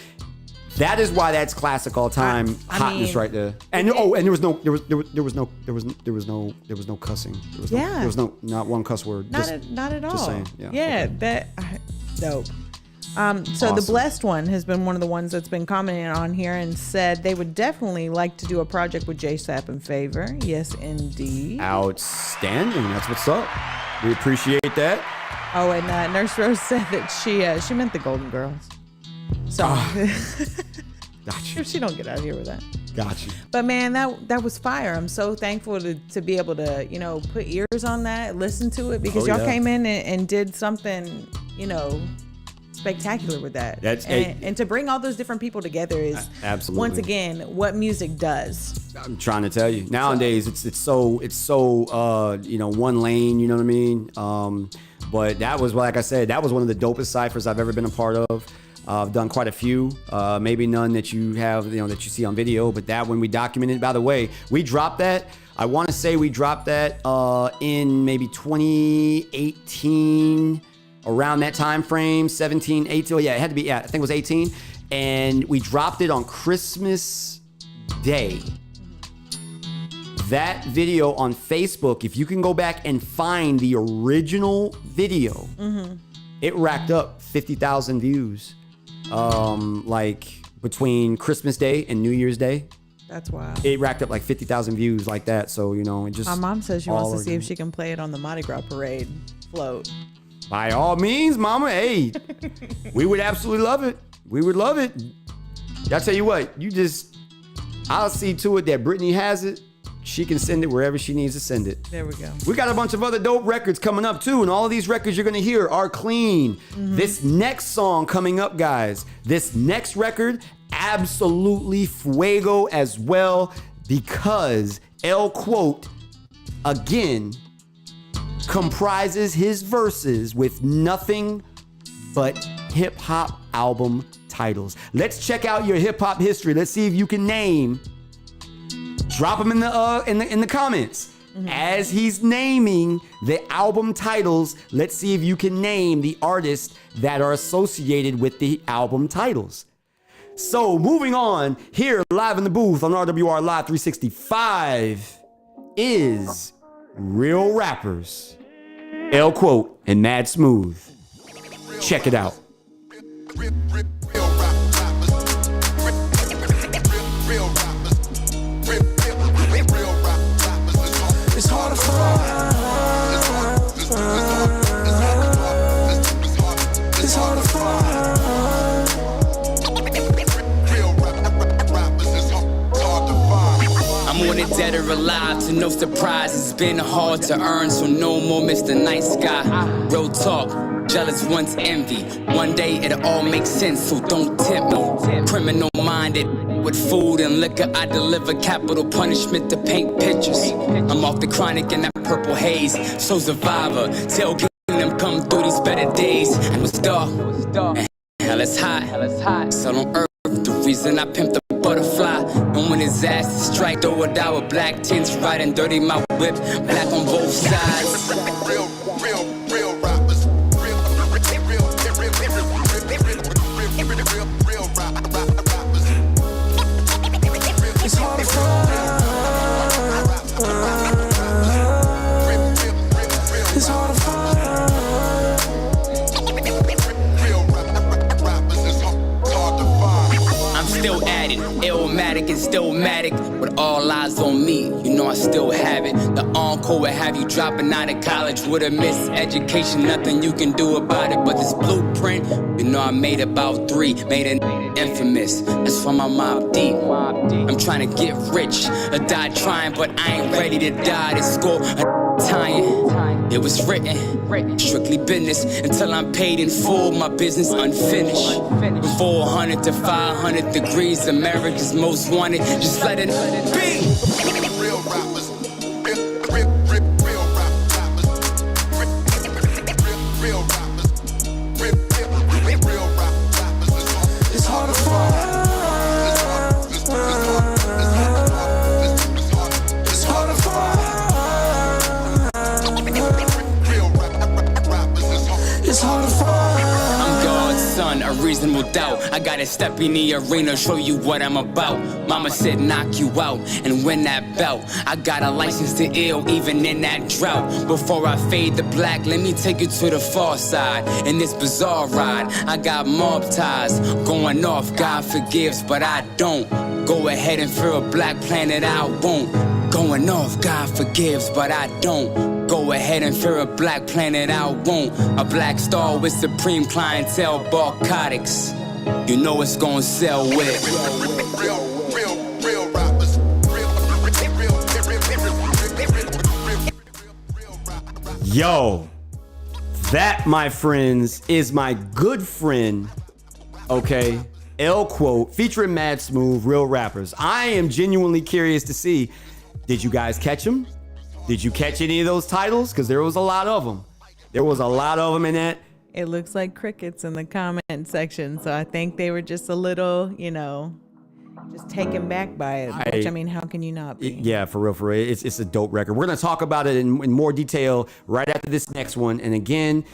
that is why that's classic all time hotness right there. And there was no cussing. There was not one cuss word. Not at all. Just saying. Yeah. Okay. Dope. So the Blessed one has been one of the ones that's been commenting on here and said they would definitely like to do a project with JSapp and Favor. Yes, indeed. Outstanding. That's what's up. We appreciate that. Oh, and Nurse Rose said that she meant the Golden Girls. So Gotcha. she don't get out of here with that. Gotcha. But man, that was fire. I'm so thankful to be able to, you know, put ears on that, listen to it, because y'all came in and did something, you know, spectacular with that. And to bring all those different people together is absolutely, once again, what music does. I'm trying to tell you. Nowadays it's so you know, one lane, you know what I mean? But that was, like I said, that was one of the dopest ciphers I've ever been a part of. I've done quite a few, maybe none that you have, you know, that you see on video, but that when we documented, by the way, we dropped that. I want to say we dropped that in maybe 2018, around that time frame, 17, 18. Yeah, it had to be, yeah, I think it was 18. And we dropped it on Christmas Day. That video on Facebook, if you can go back and find the original video, it racked up 50,000 views, like between Christmas Day and New Year's Day. That's wild. It racked up like 50,000 views like that. So, you know, it just. My mom says she wants to see if she can play it on the Mardi Gras parade float. By all means, mama, hey, we would absolutely love it. We would love it. I'll tell you what, I'll see to it that Brittany has it. She can send it wherever she needs to send it. There we go. We got a bunch of other dope records coming up too, and all of these records you're gonna hear are clean. This next song coming up, guys, this next record, absolutely fuego as well, because El Quote, again, comprises his verses with nothing but hip hop album titles. Let's check out your hip hop history. Let's see if you can name. Drop them in the comments. As he's naming the album titles, let's see if you can name the artists that are associated with the album titles. So moving on, here live in the booth on RWR Live 365 is Real Rappers, L Quote and Mad Smooth. Check it out. It's hard to find. It's hard to find. I'm on it dead or alive, to no surprise. It's been hard to earn, so no more Mr. Nice Guy. Real talk, jealous one's envy. One day it'll all make sense, so don't tempt me. Criminal minded, with food and liquor, I deliver capital punishment to paint pictures. I'm off the chronic in that purple haze, so survivor, tailgating them come through these better days. And it's dark, and hell is hot, so on earth, the reason I pimped the butterfly. And when his ass is strike, throw it out with black tints, riding dirty my whip, black on both sides. Real rappers. It's hard to find. It's hard to find. I'm still at it, illmatic and stillmatic, with all eyes on me. You know I still have it. The encore will have you dropping out of college with a miseducation. Nothing you can do about it. But this blueprint, you know I made about 3, made it infamous. That's from my mob deep. I'm trying to get rich, or die trying, but I ain't ready to die. This score tying. It was written, strictly business until I'm paid in full. My business unfinished. From 400 to 500 degrees, the marriage is most wanted. Just let it be. Real rappers. It's hard to find. It's hard to find. It's hard to find. I'm God's son, a reasonable doubt. I gotta step in the arena, show you what I'm about. Mama said knock you out and win that bout. I got a license to ill even in that drought. Before I fade the black, let me take you to the far side. In this bizarre ride, I got mob ties. Going off, God forgives, but I don't. Go ahead and fear a black planet, I won't. Going off, God forgives, but I don't. Go ahead and fear a black planet, I won't. A black star with supreme clientele, narcotics. You know it's gonna sell with. Real rappers. Yo, that, my friends, is my good friend, okay, L Quote, featuring Mad Smooth, Real Rappers. I am genuinely curious to see, did you guys catch them? Did you catch any of those titles? Because there was a lot of them. There was a lot of them in that. It looks like crickets in the comment section, so I think they were just a little, just taken back by it. Which, I mean, how can you not be? Yeah, for real. It's a dope record. We're going to talk about it in more detail right after this next one. And again,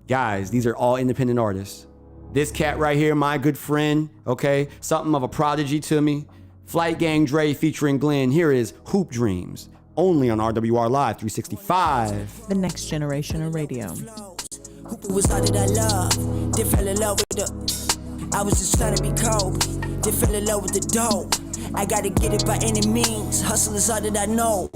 guys, these are all independent artists. This cat right here, my good friend, okay, something of a prodigy to me. Flight Gang Dre featuring Glenn. Here is Hoop Dreams, only on RWR Live 365. The next generation of radio. Hooper was all that I love. Then fell in love with the. I was just trying to be Kobe. Then fell in love with the dope. I gotta get it by any means. Hustle is all that I know.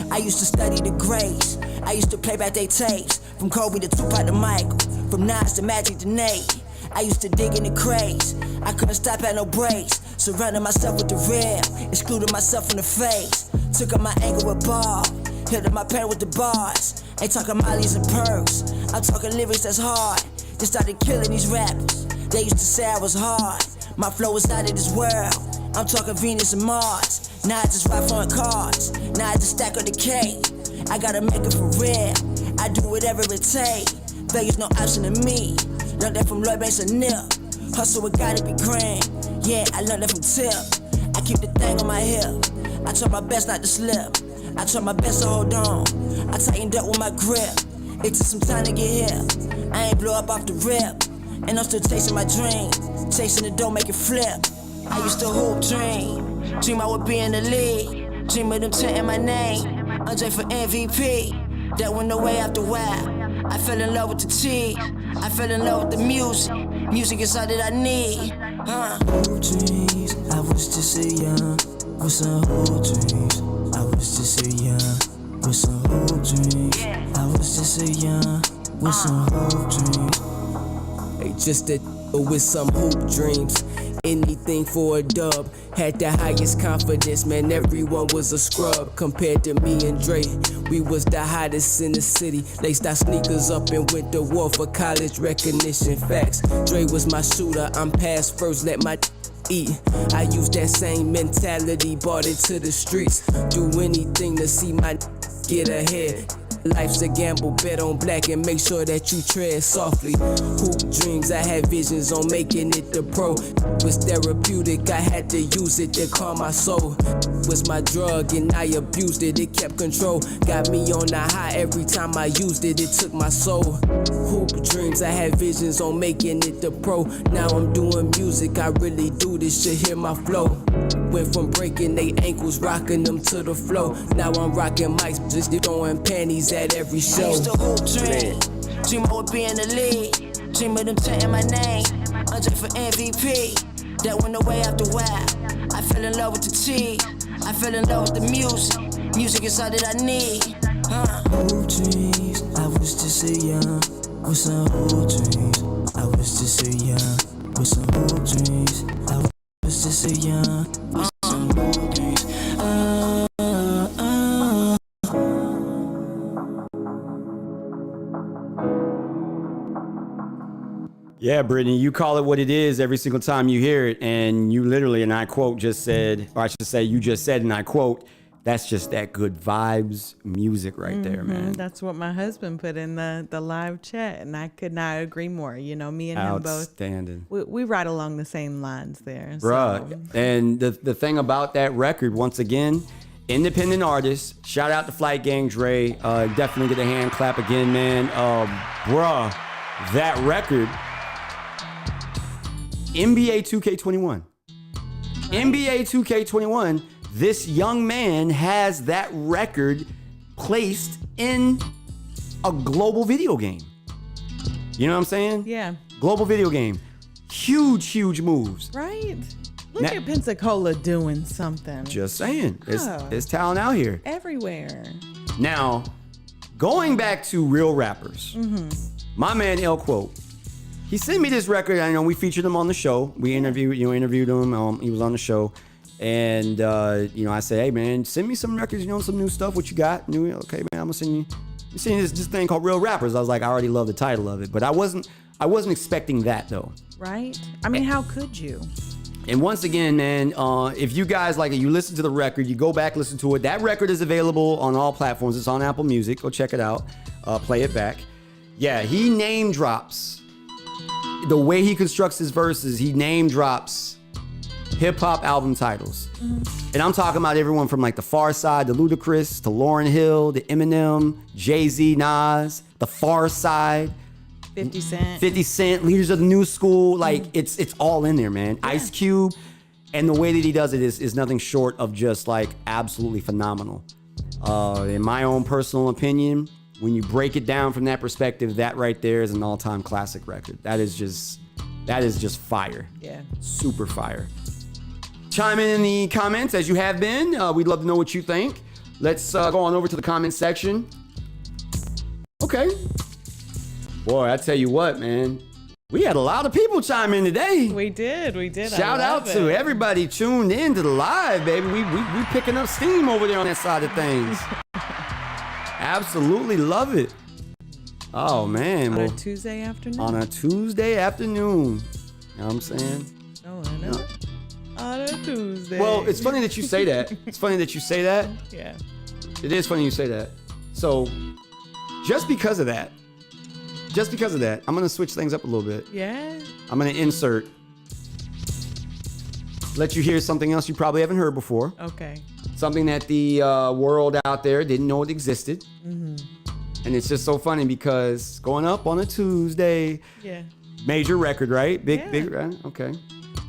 I used to study the grades. I used to play back they tapes. From Kobe to Tupac to Michael. From Nas to Magic to Nate. I used to dig in the crates. I couldn't stop at no breaks. Surrounding myself with the real. Excluding myself from the face. Took up my anger with ball. Hit up my pen with the bars. Ain't talking mollies and perks. I'm talking lyrics that's hard. They started killing these rappers. They used to say I was hard. My flow is out of this world. I'm talking Venus and Mars. Now I just ride foreign cars. Now I just stack on the K. I gotta make it for real. I do whatever it takes. Vegas no option to me. Learned that from Lloyd Banks and Nip. Hustle, it gotta be grand. Yeah, I learned that from Tip. I keep the thing on my hip. I try my best not to slip. I try my best to hold on. I tightened up with my grip. It took some time to get here. I ain't blow up off the rip. And I'm still chasing my dream. Chasing the dough, make it flip. I used to hoop dream. Dream I would be in the league. Dream of them chanting my name. Andre for MVP. That went away after a while. I fell in love with the T. I fell in love with the music. Music is all that I need. Hoop dreams. I was just so young. With some hoop dreams. I was just so young. With some hoop dreams. I was just so young. With some hoop dreams. Hey, just that with some hoop dreams. Anything for a dub. Had the highest confidence, man. Everyone was a scrub compared to me and Dre. We was the hottest in the city. Laced our sneakers up and went to war for college recognition. Facts. Dre was my shooter. I'm past first. Let my eat. I used that same mentality. Brought it to the streets. Do anything to see my get ahead. Life's a gamble, bet on black and make sure that you tread softly. Hoop dreams, I had visions on making it the pro. Was therapeutic, I had to use it to calm my soul. Was my drug and I abused it, it kept control. Got me on the high every time I used it, it took my soul. Hoop dreams, I had visions on making it the pro. Now I'm doing music, I really do this shit, hear my flow. Went from breaking they ankles, rocking them to the flow. Now I'm rocking mics, just throwing panties at every show. I used to hoop dream. Dream I would be in the league. Dream of them chanting my name. Andre for MVP. That went away after a while. I fell in love with the T. I fell in love with the music. Music is all that I need. Hoop dreams. I was just so young. With some hoop dreams. I was just so young. With some hoop dreams. I was just so young. With some hoop dreams. Yeah, Brittany, you call it what it is every single time you hear it. And you literally, and I quote, just said, or I should say, you just said, and I quote, that's just that good vibes music right there, man. That's what my husband put in the live chat, and I could not agree more. You know, me and him both. Outstanding. We ride along the same lines there. Bruh. So. And the thing about that record, once again, independent artist. Shout out to Flight Gang Dre. Definitely get a hand clap again, man. Bruh, that record. NBA 2K21. NBA 2K21. This young man has that record placed in a global video game. You know what I'm saying? Yeah. Global video game. Huge moves. Right? Look at Pensacola doing something. Just saying. There's talent out here. Everywhere. Now, going back to real rappers, my man El Quote, he sent me this record. I know we featured him on the show. We interviewed him. He was on the show. And, I said, hey, man, send me some records, some new stuff. What you got? Okay, man, I'm going to send you this thing called Real Rappers. I was like, I already love the title of it. But I wasn't expecting that, though. Right? I mean, how could you? And once again, man, if you guys like it, you listen to the record, you go back, listen to it. That record is available on all platforms. It's on Apple Music. Go check it out. Play it back. Yeah, he name drops. The way he constructs his verses, he name drops hip-hop album titles. And I'm talking about everyone from like the Far Side, to Ludacris, to Lauryn Hill, to Eminem, Jay-Z, Nas, the Far Side, 50 Cent. 50 Cent, Leaders of the New School. Like, it's all in there, man. Yeah. Ice Cube. And the way that he does it is nothing short of just like absolutely phenomenal. In my own personal opinion, when you break it down from that perspective, that right there is an all-time classic record. That is just fire. Yeah. Super fire. Chime in the comments as you have been. We'd love to know what you think. Let's go on over to the comment section. Okay. Boy, I tell you what, man. We had a lot of people chime in today. We did. Shout out to everybody tuned in to the live, baby. We picking up steam over there on that side of things. Absolutely love it. Oh, man. On a Tuesday afternoon? On a Tuesday afternoon. You know what I'm saying? Oh, I know. On a Tuesday. Well, it's funny that you say that. Yeah. It is funny you say that. So, just because of that, just because of that, I'm going to switch things up a little bit. Yeah. I'm going to insert. Let you hear something else you probably haven't heard before. Okay. Something that the world out there didn't know it existed. Mm-hmm. And it's just so funny because going up on a Tuesday. Yeah. Major record, right? Big, right? Okay.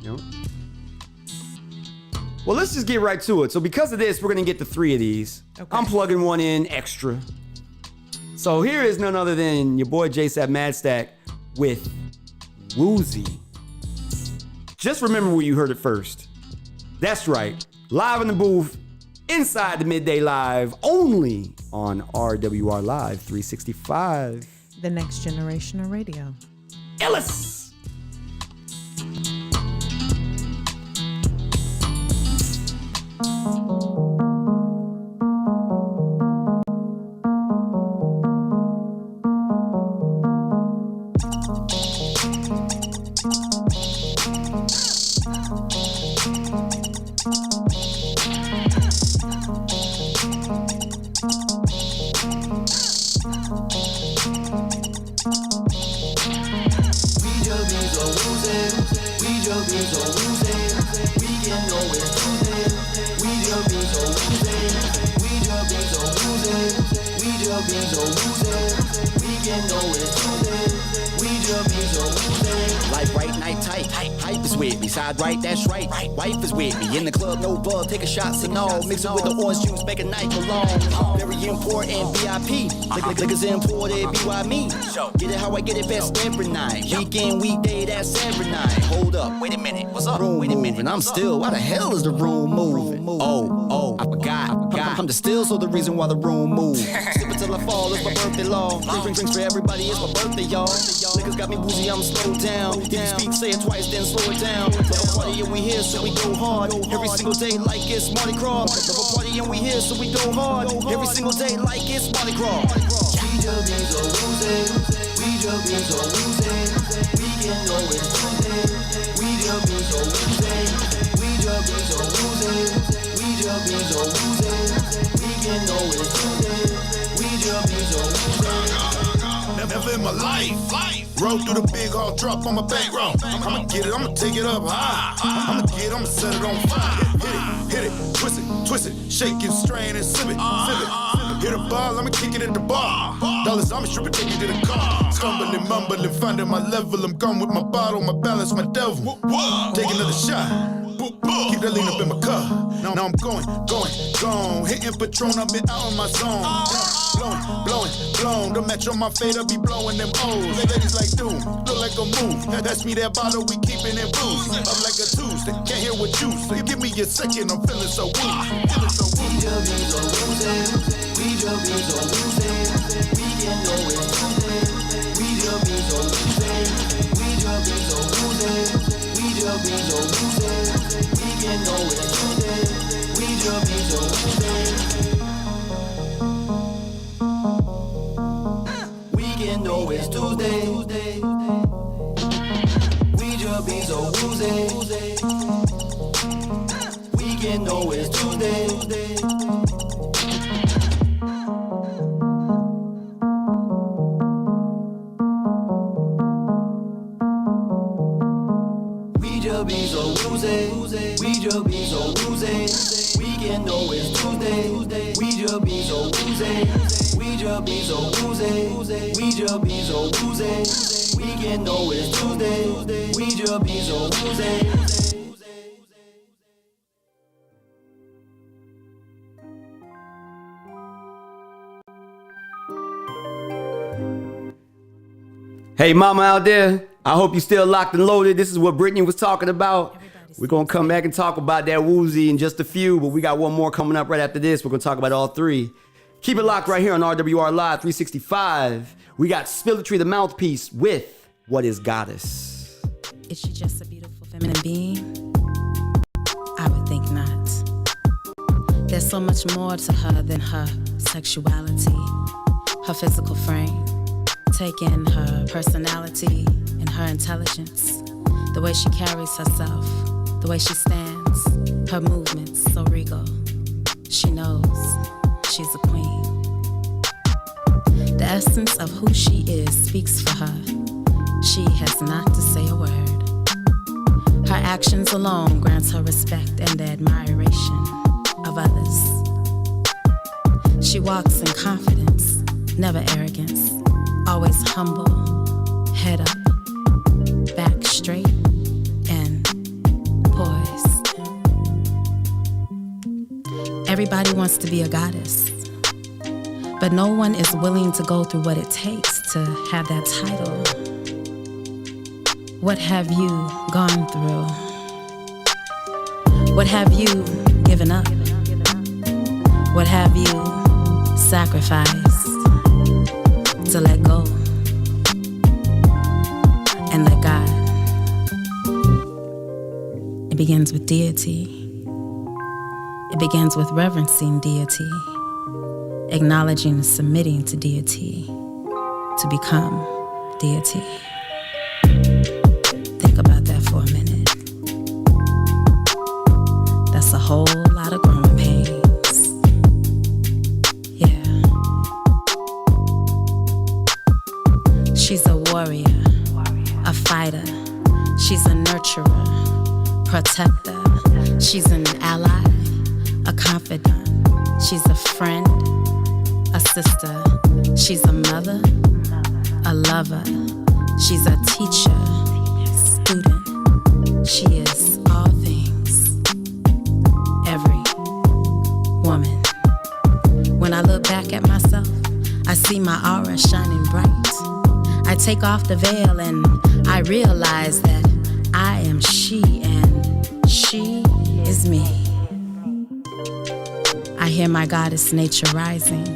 Yep. Well, let's just get right to it. So because of this, we're going to get to 3 of these. Okay. I'm plugging one in extra. So here is none other than your boy JSapp MadStak with Woozy. Just remember where you heard it first. That's right. Live in the booth, inside the Midday Live, only on RWR Live 365. The next generation of radio. iLLEST. Life right, night tight. Hype is with me. Side right, that's right. Wife is with me. In the club, no bug. Taking shots and all. Mix it with the orange juice. Make a night long. Very important. VIP. Liquors imported. BY me. Get it how I get it best every night. Weekend, weekday, that's every night. Hold up. Wait a minute. What's up? Wait a minute. I'm still. Why the hell is the room moving? Oh, I forgot. I'm the still, so the reason why the room moves. Sip until I fall. It's my birthday long. Drinks for everybody. It's my birthday, y'all. Liquors got me woozy. I'm slow down. If you speak, say it twice, then slow it down. Love a party and we here, so we go hard. Every single day like it's Mardi Gras. Love a party and we here, so we go hard. Every single day like it's Mardi Gras. We just be so woozy. We just be so woozy. We can know it's Tuesday. We just be so woozy. We just be so woozy. We just be so woozy. We can know it's Tuesday. We just be so woozy. Never in my life. Roll through the big hall, drop on my bankroll. I'ma get it, I'ma take it up high. I'ma set it on fire. Hit it, twist it, shake it, strain it, sip it. Hit a ball, I'ma kick it at the bar. Dollars, I'ma strip it, take it to the car. Stumbling, mumbling, finding my level. I'm gone with my bottle, my balance, my devil. Take another shot. Keep that lean up in my cup. Now I'm going. Hitting Patron, I've been out of my zone. Blowing. The match on my fade, I be blowing them O's. Ladies like doom, look like a move. That's me, that bottle, we keeping it booze. I'm like a Tuesday, can't hear what you say. Give me a second, I'm feeling so woo. We just be so woozy. We just be so woozy. We can know it's Tuesday. We just be so woozy. We just be so woozy. We just be so woozy. We can know it's Tuesday. We just be so woozy. Know it's Tuesday. We just be so woozy. We can know it's Tuesday. We just be so woozy. We just be so woozy. We can know it's Tuesday. We just be so woozy. We just be so woozy. We just be so woozy. We can know it's Tuesday. We just be so woozy. Hey, mama out there, I hope you still locked and loaded. This is what Brittany was talking about. We're going to come back and talk about that woozy in just a few, but we got one more coming up right after this. We're going to talk about all 3. Keep it locked right here on RWR Live 365. We got Spilletry the Mouthpiece with What Is Goddess. Is she just a beautiful feminine being? I would think not. There's so much more to her than her sexuality, her physical frame. Take in her personality and her intelligence, the way she carries herself, the way she stands, her movements so regal. She knows she's a queen. The essence of who she is speaks for her. She has not to say a word. Her actions alone grants her respect and admiration of others. She walks in confidence, never arrogance, always humble, head up, back straight, and poised. Everybody wants to be a goddess, but no one is willing to go through what it takes to have that title. What have you gone through? What have you given up? What have you sacrificed to let go and let God? It begins with deity. It begins with reverencing deity, acknowledging and submitting to deity to become deity. Think about that for a minute. That's a whole lot of growing pains. Yeah. She's a warrior, a fighter. She's a nurturer, protector. She's an ally, a confidant. She's a friend, a sister. She's a mother, a lover. She's a teacher, student. She is all things, every woman. When I look back at myself, I see my aura shining bright. I take off the veil and I realize that I am she and she is me. I hear my goddess nature rising.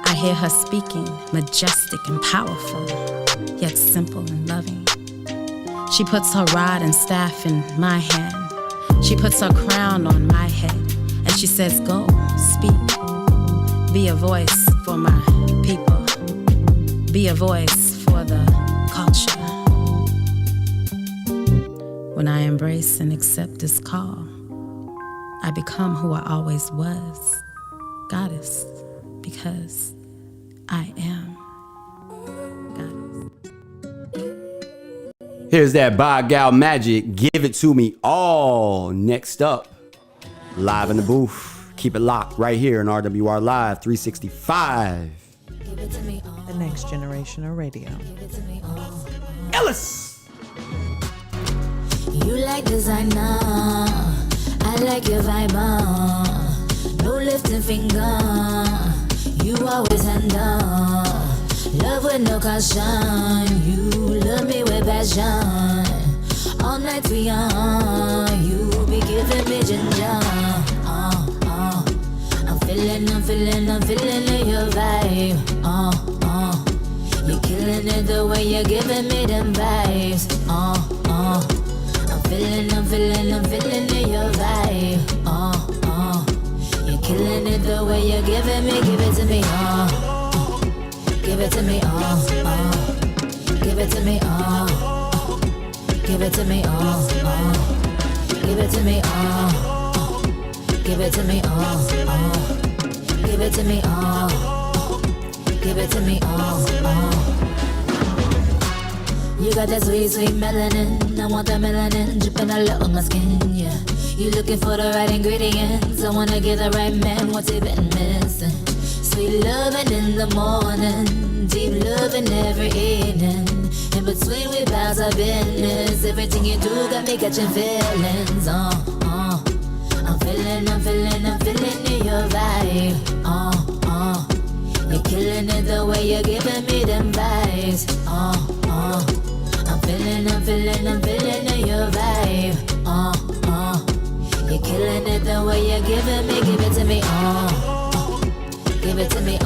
I hear her speaking, majestic and powerful, yet simple and loving. She puts her rod and staff in my hand. She puts her crown on my head, and she says, go, speak. Be a voice for my people. Be a voice for the culture. When I embrace and accept this call, I become who I always was, goddess, because I am goddess. Here's that by Gal Magic, Give It To Me All. Next up, live in the booth. Keep it locked right here in RWR Live 365. The next generation of radio. iLLEST. You like designer, I like your vibe. No lifting finger, you always handle. Love with no caution, you love me with passion. All night we on, you be giving me ginger. I'm feeling your vibe. You're killing it the way you're giving me them vibes. I'm feeling your vibe. You're killing it the way you're giving me. Give it to me, give it to me, give it to me, give it to me, give it to me, give it to me, give it to me, give it to me, You got that sweet, sweet melanin. I want that melanin dripping all over my skin, yeah. You looking for the right ingredients. I wanna get the right man, what's he been missing? Sweet loving in the morning, deep loving every evening. In between we bout our business. Everything you do got me catching feelings, I'm feeling your vibe, You're killing it the way you're giving me them vibes, I'm feeling your vibe, You're killing it the way you're giving me. Give it to me, give it to me,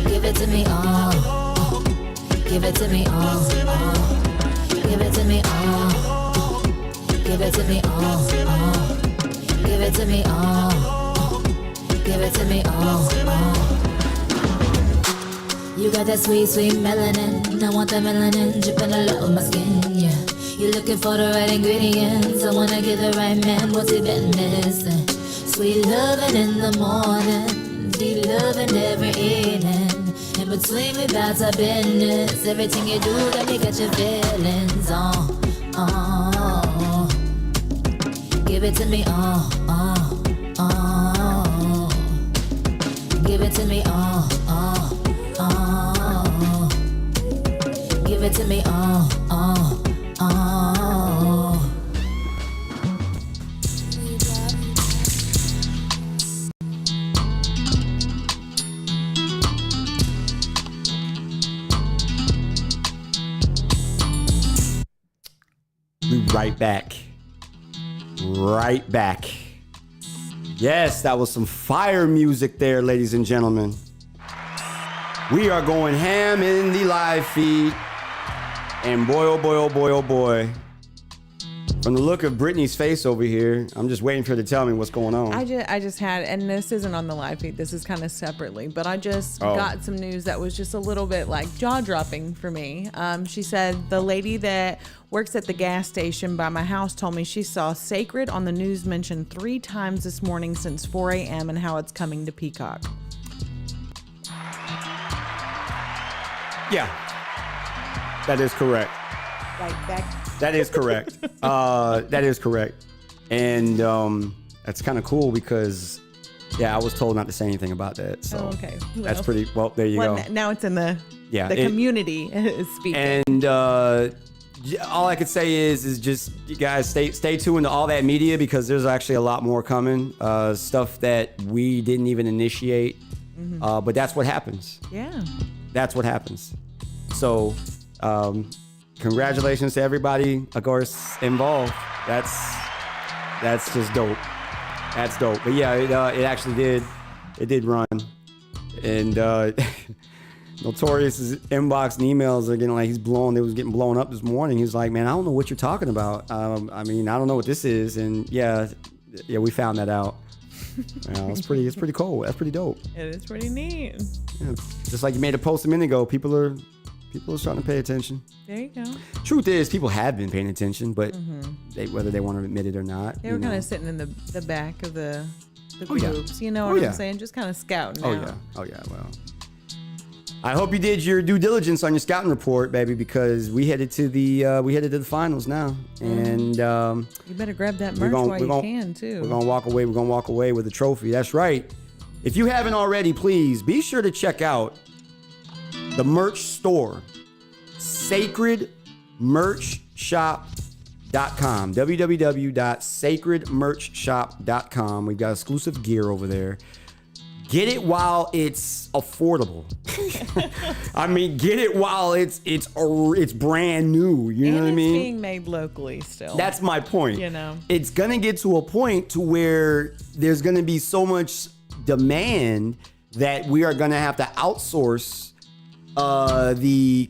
give it to me, give it to me, give it to me, give it to me, give it to me, give it to me, You got that sweet, sweet melanin. I want that melanin dripping all over my skin, yeah. You're looking for the right ingredients. I wanna get the right man, what's he been missing? Sweet loving in the morning, be loving every evening. In between we bout our business. Everything you do, got me got your feelings. Give it to me, Give it to me, Give it to me, We right back. Right back. Yes, that was some fire music there, ladies and gentlemen. We are going ham in the live feed. And boy, oh boy, oh boy, oh boy. From the look of Brittany's face over here, I'm just waiting for her to tell me what's going on. I just had, and this isn't on the live feed, this is kind of separately, but I just got some news that was just a little bit like jaw-dropping for me. She said the lady that works at the gas station by my house told me she saw Sacred on the news mentioned 3 times this morning since 4 a.m. and how it's coming to Peacock. Yeah, that is correct. Right back. That is correct. That is correct. And that's kind of cool because, yeah, I was told not to say anything about that. So okay. That's pretty, well, there you go. Now it's in the community is speaking. And all I could say is just, you guys, stay tuned to all that media because there's actually a lot more coming. Stuff that we didn't even initiate. Mm-hmm. But that's what happens. Yeah. That's what happens. So, congratulations to everybody, of course, involved. That's just dope. That's dope. But yeah, it actually did run. And Notorious's inbox and emails are getting like it was getting blown up this morning. He's like, man, I don't know what you're talking about. I mean, I don't know what this is. And yeah, we found that out. It's pretty cool. That's pretty dope. It is pretty neat. Yeah, just like you made a post a minute ago, people are starting to pay attention. There you go. Truth is, people have been paying attention, but whether they want to admit it or not. They were kind of sitting in the back of the yeah. groups. You know what I'm saying? Just kind of scouting out. Oh yeah. Well, I hope you did your due diligence on your scouting report, baby, because we headed to the finals now, and you better grab that merch while you can too. We're gonna walk away with a trophy. That's right. If you haven't already, please be sure to check out the merch store, sacredmerchshop.com, www.sacredmerchshop.com. We've got exclusive gear over there. Get it while it's affordable. I mean, get it while it's brand new. You know what I mean? It's being made locally still. That's my point. You know, it's gonna get to a point to where there's gonna be so much demand that we are gonna have to outsource the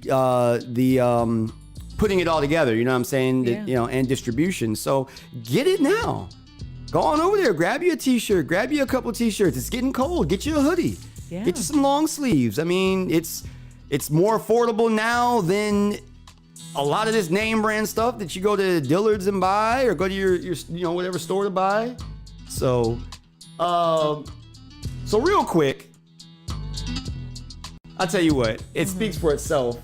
putting it all together. You know what I'm saying? Yeah. And distribution. So get it now. Go on over there, grab you a t-shirt, grab you a couple t-shirts. It's getting cold. Get you a hoodie. Yeah. Get you some long sleeves. I mean, it's more affordable now than a lot of this name brand stuff that you go to Dillard's and buy, or go to your whatever store to buy. So real quick, I'll tell you what, it speaks for itself.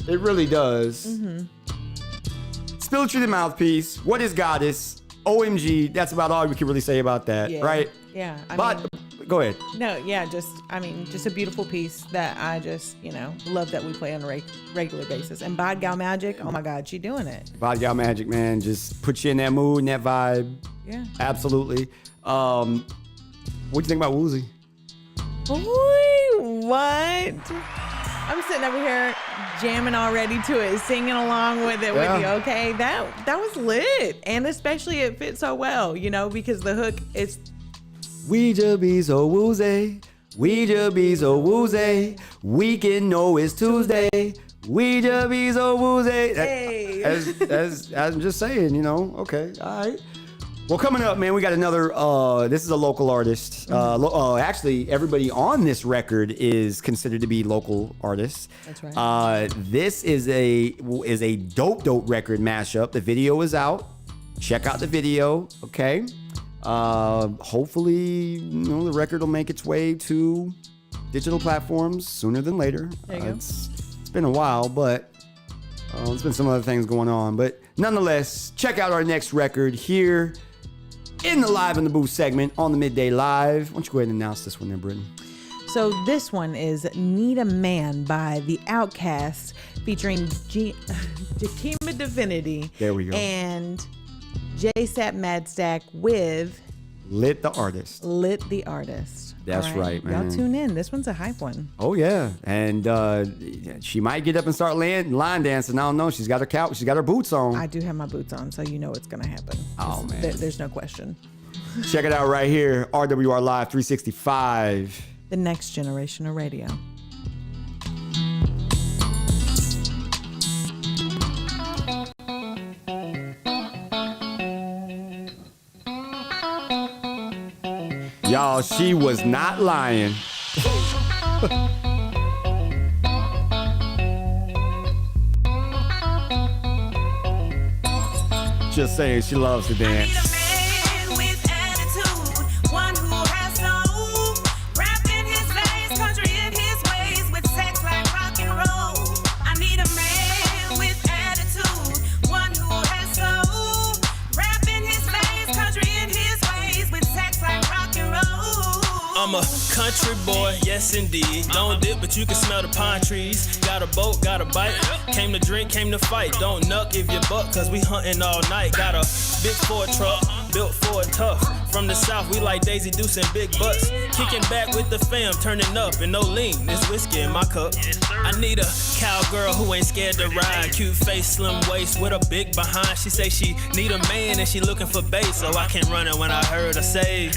It really does. Spiritually the mouthpiece. What is Goddess? OMG. That's about all we can really say about that, right? Yeah. Go ahead. No, yeah, just a beautiful piece that I just, love that we play on a regular basis. And Bod Gal Magic, oh my God, she doing it. Bod Gal Magic, man, just put you in that mood, in that vibe. Yeah. Absolutely. What do you think about Woozy? Boy, what? I'm sitting over here jamming already to it, singing along with it with you, okay? That was lit. And especially it fits so well, because the hook is... We just be so woozy. We just be so woozy. Weekend know it's Tuesday. We just be so woozy. Hey. As I'm just saying, okay, all right. Well, coming up, man, we got another, this is a local artist. Actually, everybody on this record is considered to be local artists. That's right. This is a dope record mashup. The video is out. Check out the video, okay? Hopefully, the record will make its way to digital platforms sooner than later. There you go. It's been a while, but there's been some other things going on. But nonetheless, check out our next record here in the Live in the Booth segment on the Midday Live. Why don't you go ahead and announce this one there, Brittany? So this one is Need a Man by The Outkast featuring Jakima Divinity. There we go. And JSapp MadStak with Lit the Artist. Lit the Artist. That's All right, man. Y'all tune in. This one's a hype one. Oh yeah, and she might get up and start line dancing. I don't know. She's got her couch. She's got her boots on. I do have my boots on, so you know it's gonna happen. Oh man, there's no question. Check it out right here. RWR Live 365. The next generation of radio. Y'all, she was not lying. Just saying, she loves to dance. I'm a country boy, yes indeed. Don't dip, but you can smell the pine trees. Got a boat, got a bike. Came to drink, came to fight. Don't nuck if you buck, cause we hunting all night. Got a big Ford truck, built for it tough. From the south, we like Daisy Deuce and big butts. Kicking back with the fam, turning up and no lean. This whiskey in my cup. I need a cowgirl who ain't scared to ride. Cute face, slim waist, with a big behind. She say she need a man and she looking for bass. So I can't run it when I heard her say,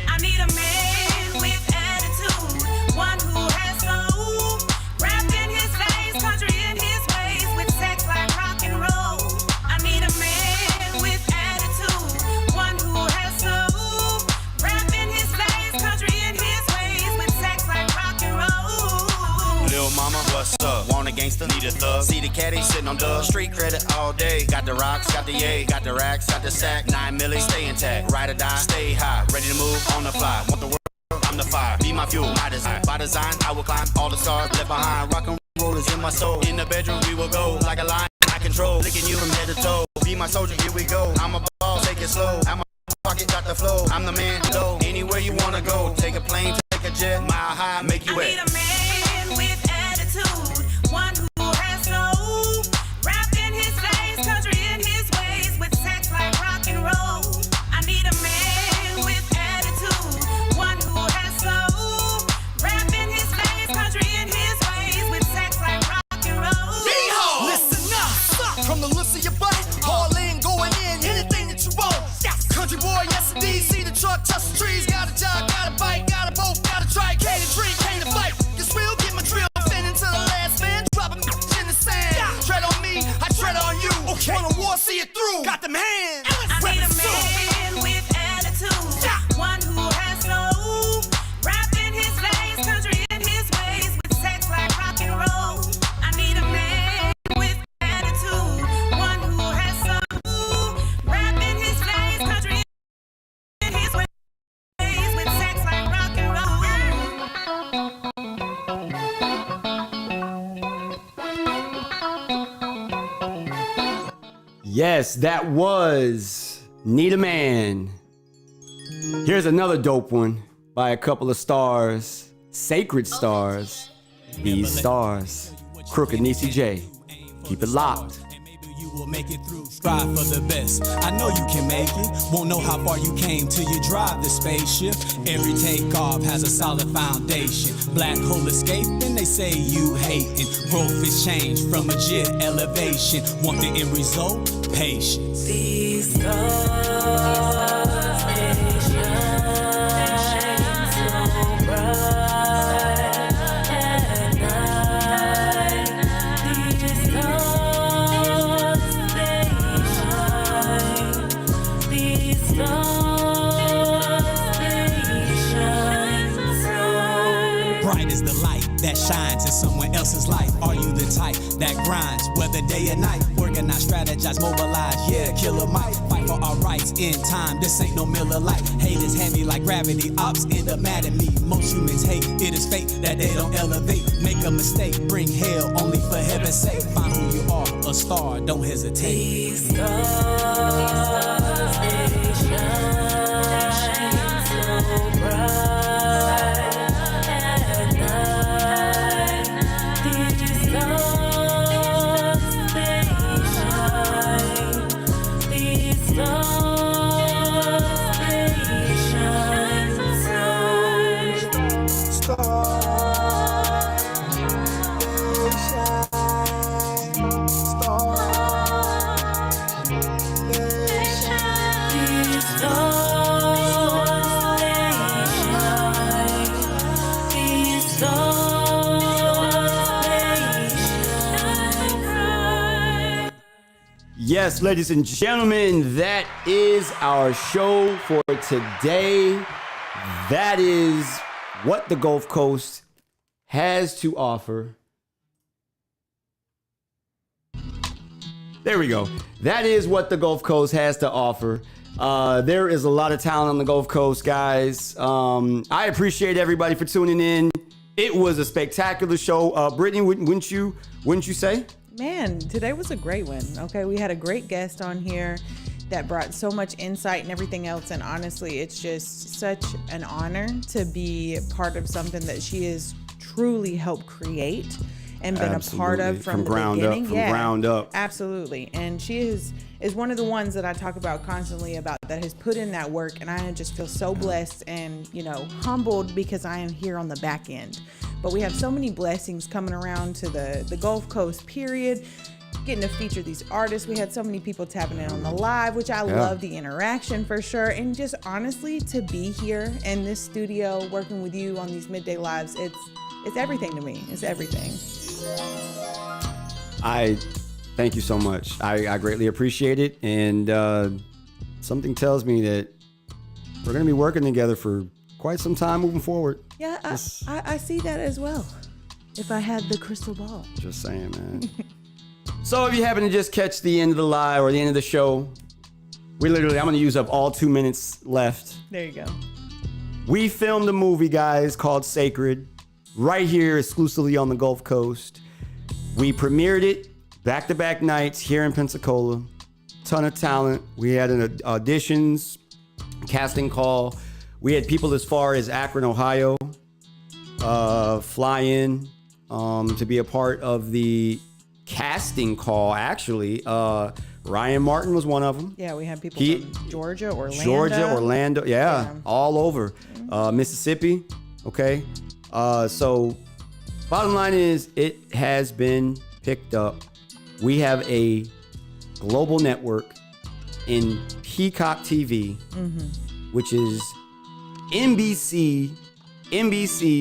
I need a man with attitude, one who has soul, rap in his face, country in his ways, with sex like rock and roll. I need a man with attitude, one who has soul, rap in his face, country in his ways, with sex like rock and roll. Lil mama, what's up? Want a gangster? Need a thug? See the caddy sitting on dub. Street credit all day. Got the rocks, got the yay, got the racks, got the sack. 9 milli, stay intact. Ride or die, stay high. Ready to move on the fly. Want the world? I'm the fire. Be my fuel, my design. By design, I will climb all the stars left behind. Rock and roll is in my soul. In the bedroom, we will go like a lion. I control, licking you from head to toe. Be my soldier, here we go. I'm a ball, take it slow. I'm a pocket, got the flow. I'm the man, though. Anywhere you wanna go, take a plane, take a jet, mile high, make you wet. I need a man with attitude, one who has soul, rap in his face, country in his ways, with sex like rock and roll. I need a man with attitude, one who has soul, rap in his face, country in his ways, with sex like rock and roll. Yeehaw! Listen up, from the looks of your butt, all in, going in, anything that you want. Country boy, yes indeed, see the truck, touch the trees, got a job, got a bike, got a boat, got a trike, came to drink, came to fight. Guess we'll get my drill, fin into the last man, drop a in the sand. Tread on me, I tread on you. Okay. Want a war, see it through. Got them hands. I need a man with attitude, one who has soul, rap in his face, country in his ways, with sex like rock and roll. I need a man with attitude, one who has soul, rap in his face, country in his ways, with sex like rock and roll. Yes, that was Need a Man. Here's another dope one by a couple of stars, sacred stars. These stars, Crooked Niecy J. Keep it locked. You will make it through, strive for the best. I know you can make it, won't know how far you came till you drive the spaceship. Every takeoff has a solid foundation. Black hole escaping, they say you hating. Growth is change from legit elevation. Want the end result? Patience. These stars, they shine so bright at night. These stars, they shine. These stars, they shine so bright as the light that shines in someone else's life? Are you the type that grinds, whether day or night? Organize, strategize, mobilize, yeah, killer might. Fight for our rights in time, this ain't no Miller Lite. Hate is heavy like gravity, ops end up mad at me. Most humans hate, it is fate that they don't elevate. Make a mistake, bring hell only for heaven's sake. Find who you are, a star, don't hesitate. These stars, they shine so bright at night. These stars, they shine. These stars, they shine so stars, they shine. Yes, ladies and gentlemen, that is our show for today. That is what the Gulf Coast has to offer. There we go. That is what the Gulf Coast has to offer. There is a lot of talent on the Gulf Coast, guys. I appreciate everybody for tuning in. It was a spectacular show. Brittani, wouldn't you say? Man, today was a great one. Okay, we had a great guest on here that brought so much insight and everything else. And honestly, it's just such an honor to be part of something that she has truly helped create and been a part of from the beginning. From ground up. Absolutely. And she is one of the ones that I talk about constantly about that has put in that work. And I just feel so blessed and, humbled because I am here on the back end. But we have so many blessings coming around to the Gulf Coast period, getting to feature these artists. We had so many people tapping in on the live, which I love the interaction for sure. And just honestly, to be here in this studio working with you on these midday lives, it's everything to me. It's everything. I thank you so much. I greatly appreciate it. And something tells me that we're going to be working together for quite some time moving forward. Yeah, I see that as well. If I had the crystal ball. Just saying, man. So if you happen to just catch the end of the live or the end of the show, I'm going to use up all 2 minutes left. There you go. We filmed a movie, guys, called Sacred, right here exclusively on the Gulf Coast. We premiered it back-to-back nights here in Pensacola. Ton of talent. We had auditions, casting call. We had people as far as Akron, Ohio, fly in to be a part of the casting call, actually. Ryan Martin was one of them. Yeah, we had people from Georgia, Orlando. Yeah, all over. Mississippi, okay? So bottom line is it has been picked up. We have a global network in Peacock TV, which is NBC's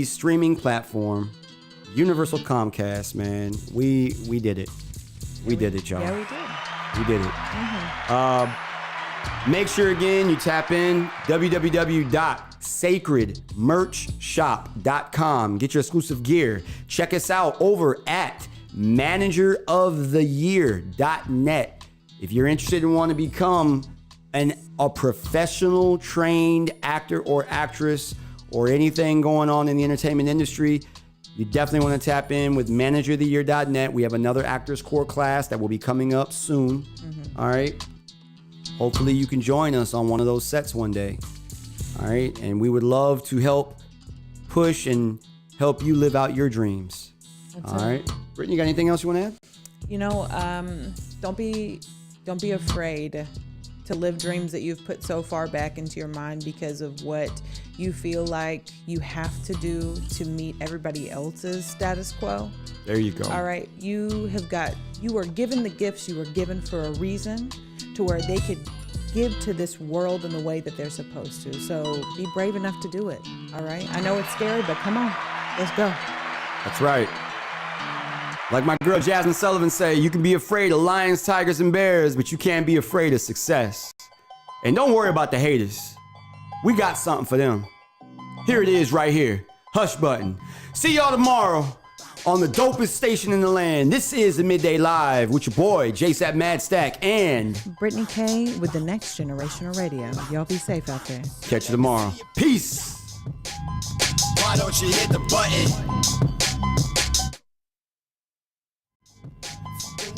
streaming platform, Universal Comcast, man. We did it. We did it, y'all. Yeah, we did. We did it. Make sure, again, you tap in www.sacredmerchshop.com. Get your exclusive gear. Check us out over at manageroftheyear.net. If you're interested and want to become a professional trained actor or actress or anything going on in the entertainment industry, you definitely want to tap in with manageroftheyear.net. We have another Actors Core class that will be coming up soon. All right. Hopefully you can join us on one of those sets one day. All right. And we would love to help push and help you live out your dreams. All right. Brittani, you got anything else you want to add? Don't be afraid to live dreams that you've put so far back into your mind because of what you feel like you have to do to meet everybody else's status quo. There you go. All right. You were given the gifts you were given for a reason to where they could give to this world in the way that they're supposed to. So be brave enough to do it. All right. I know it's scary, but come on, let's go. That's right. Like my girl Jasmine Sullivan say, you can be afraid of lions, tigers, and bears, but you can't be afraid of success. And don't worry about the haters. We got something for them. Here it is right here. hush button. See y'all tomorrow on the dopest station in the land. This is the Midday Live with your boy, JSapp MadStak, and Brittani Kei with the Next Generation of Radio. Y'all be safe out there. Catch you tomorrow. Peace. Why don't you hit the button?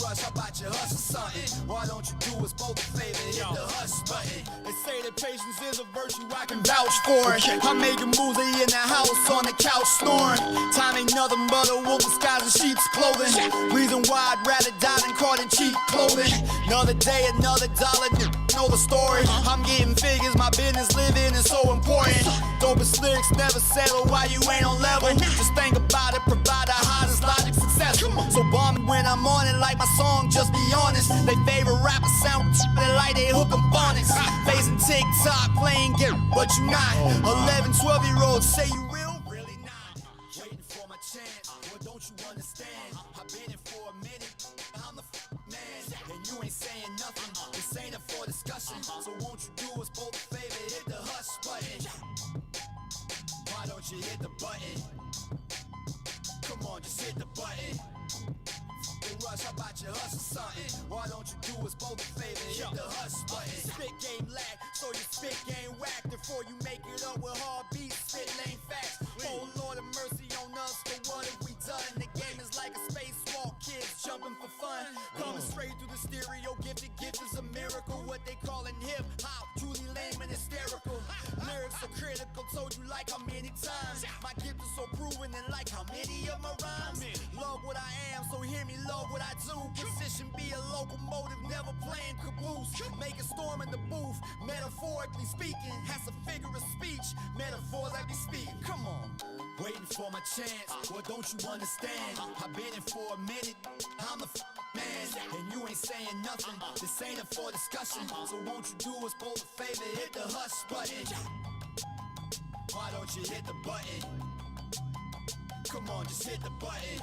Rush, how about you hustle something? Why don't you do us both a favor? Hit the hush button. They say that patience is a virtue, I can vouch for it. I'm making moves in the house on the couch snoring. Time ain't nothing but a wolf disguised in sheep's clothing. Reason why I'd rather die than caught in cheap clothing. Another day, another dollar, know the story. I'm getting figures, my business living is so important. Dopest lyrics never settle while you ain't on level. Just think about it, provide the hottest logic success. So bomb when I'm on it like my song, just be honest. They favorite rapper sound like they hook 'em phonics. Facing TikTok, playing get, but you not. 11, 12-year-olds say you real, really not. Waiting for my chance, well don't you understand? I've been it for a minute, I'm the man. And you ain't saying nothing, this ain't up for discussion. So won't you do us both a favor, hit the hush button. Why don't you hit the button? Come on, just hit the button. Rush, how about you hustle something? Why don't you do us both a favor? Hit the hush button. Spit game lack, so your spit game whack. Before you make it up with hard beats, spit ain't facts. Oh Lord of mercy on us, for what have we done? The game is like a spacewalk, kids jumping for fun. Coming straight through the stereo, gifted gift is a miracle. What they calling hip hop, truly lame and hysterical. Lyrics are critical, told you like how many times. My gift is so proven and like how many of my rhymes. Love what I am, so hear me love what I do. Position be a locomotive, never playing caboose. Make a storm in the booth, metaphorically speaking. Has a figure of speech, metaphors I be speaking. Come on, waiting for my chance. Well, don't you understand? I've been in for a minute. I'm the man, and you ain't saying nothing. This ain't up for discussion. So won't you do us both a favor? Hit the hush button. Why don't you hit the button? Come on, just hit the button.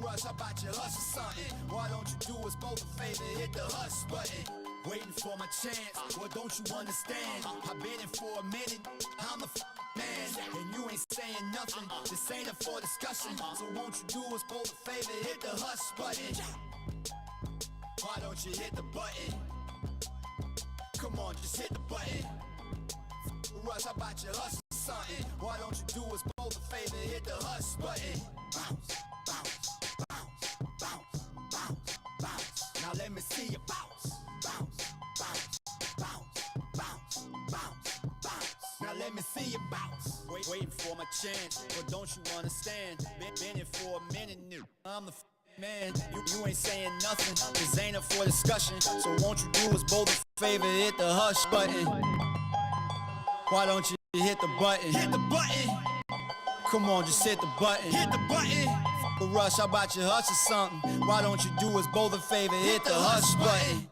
Rush, how about you hustle something? Why don't you do us both a favor? Hit the hush button. Waiting for my chance, well don't you understand? I've been in for a minute, I'm the man, and you ain't saying nothing. This ain't up for discussion, so won't you do us both a favor? Hit the hush button. Why don't you hit the button? Come on, just hit the button. Rush, how about you hustle something? Why don't you do us both a favor? Hit the hush button. Bounce, bounce, bounce, bounce, bounce, bounce. Now let me see you bounce, bounce, bounce, bounce, bounce, bounce, bounce. Now let me see you bounce. Waiting for my chance, but don't you understand? Been it for a minute now. I'm the man. You ain't saying nothing. This ain't up for discussion. So won't you do us both a favor? Hit the hush button. Why don't you hit the button? Hit the button. Come on, just hit the button. Hit the button. The rush, how about you hustle something? Why don't you do us both a favor? Hit the hush button.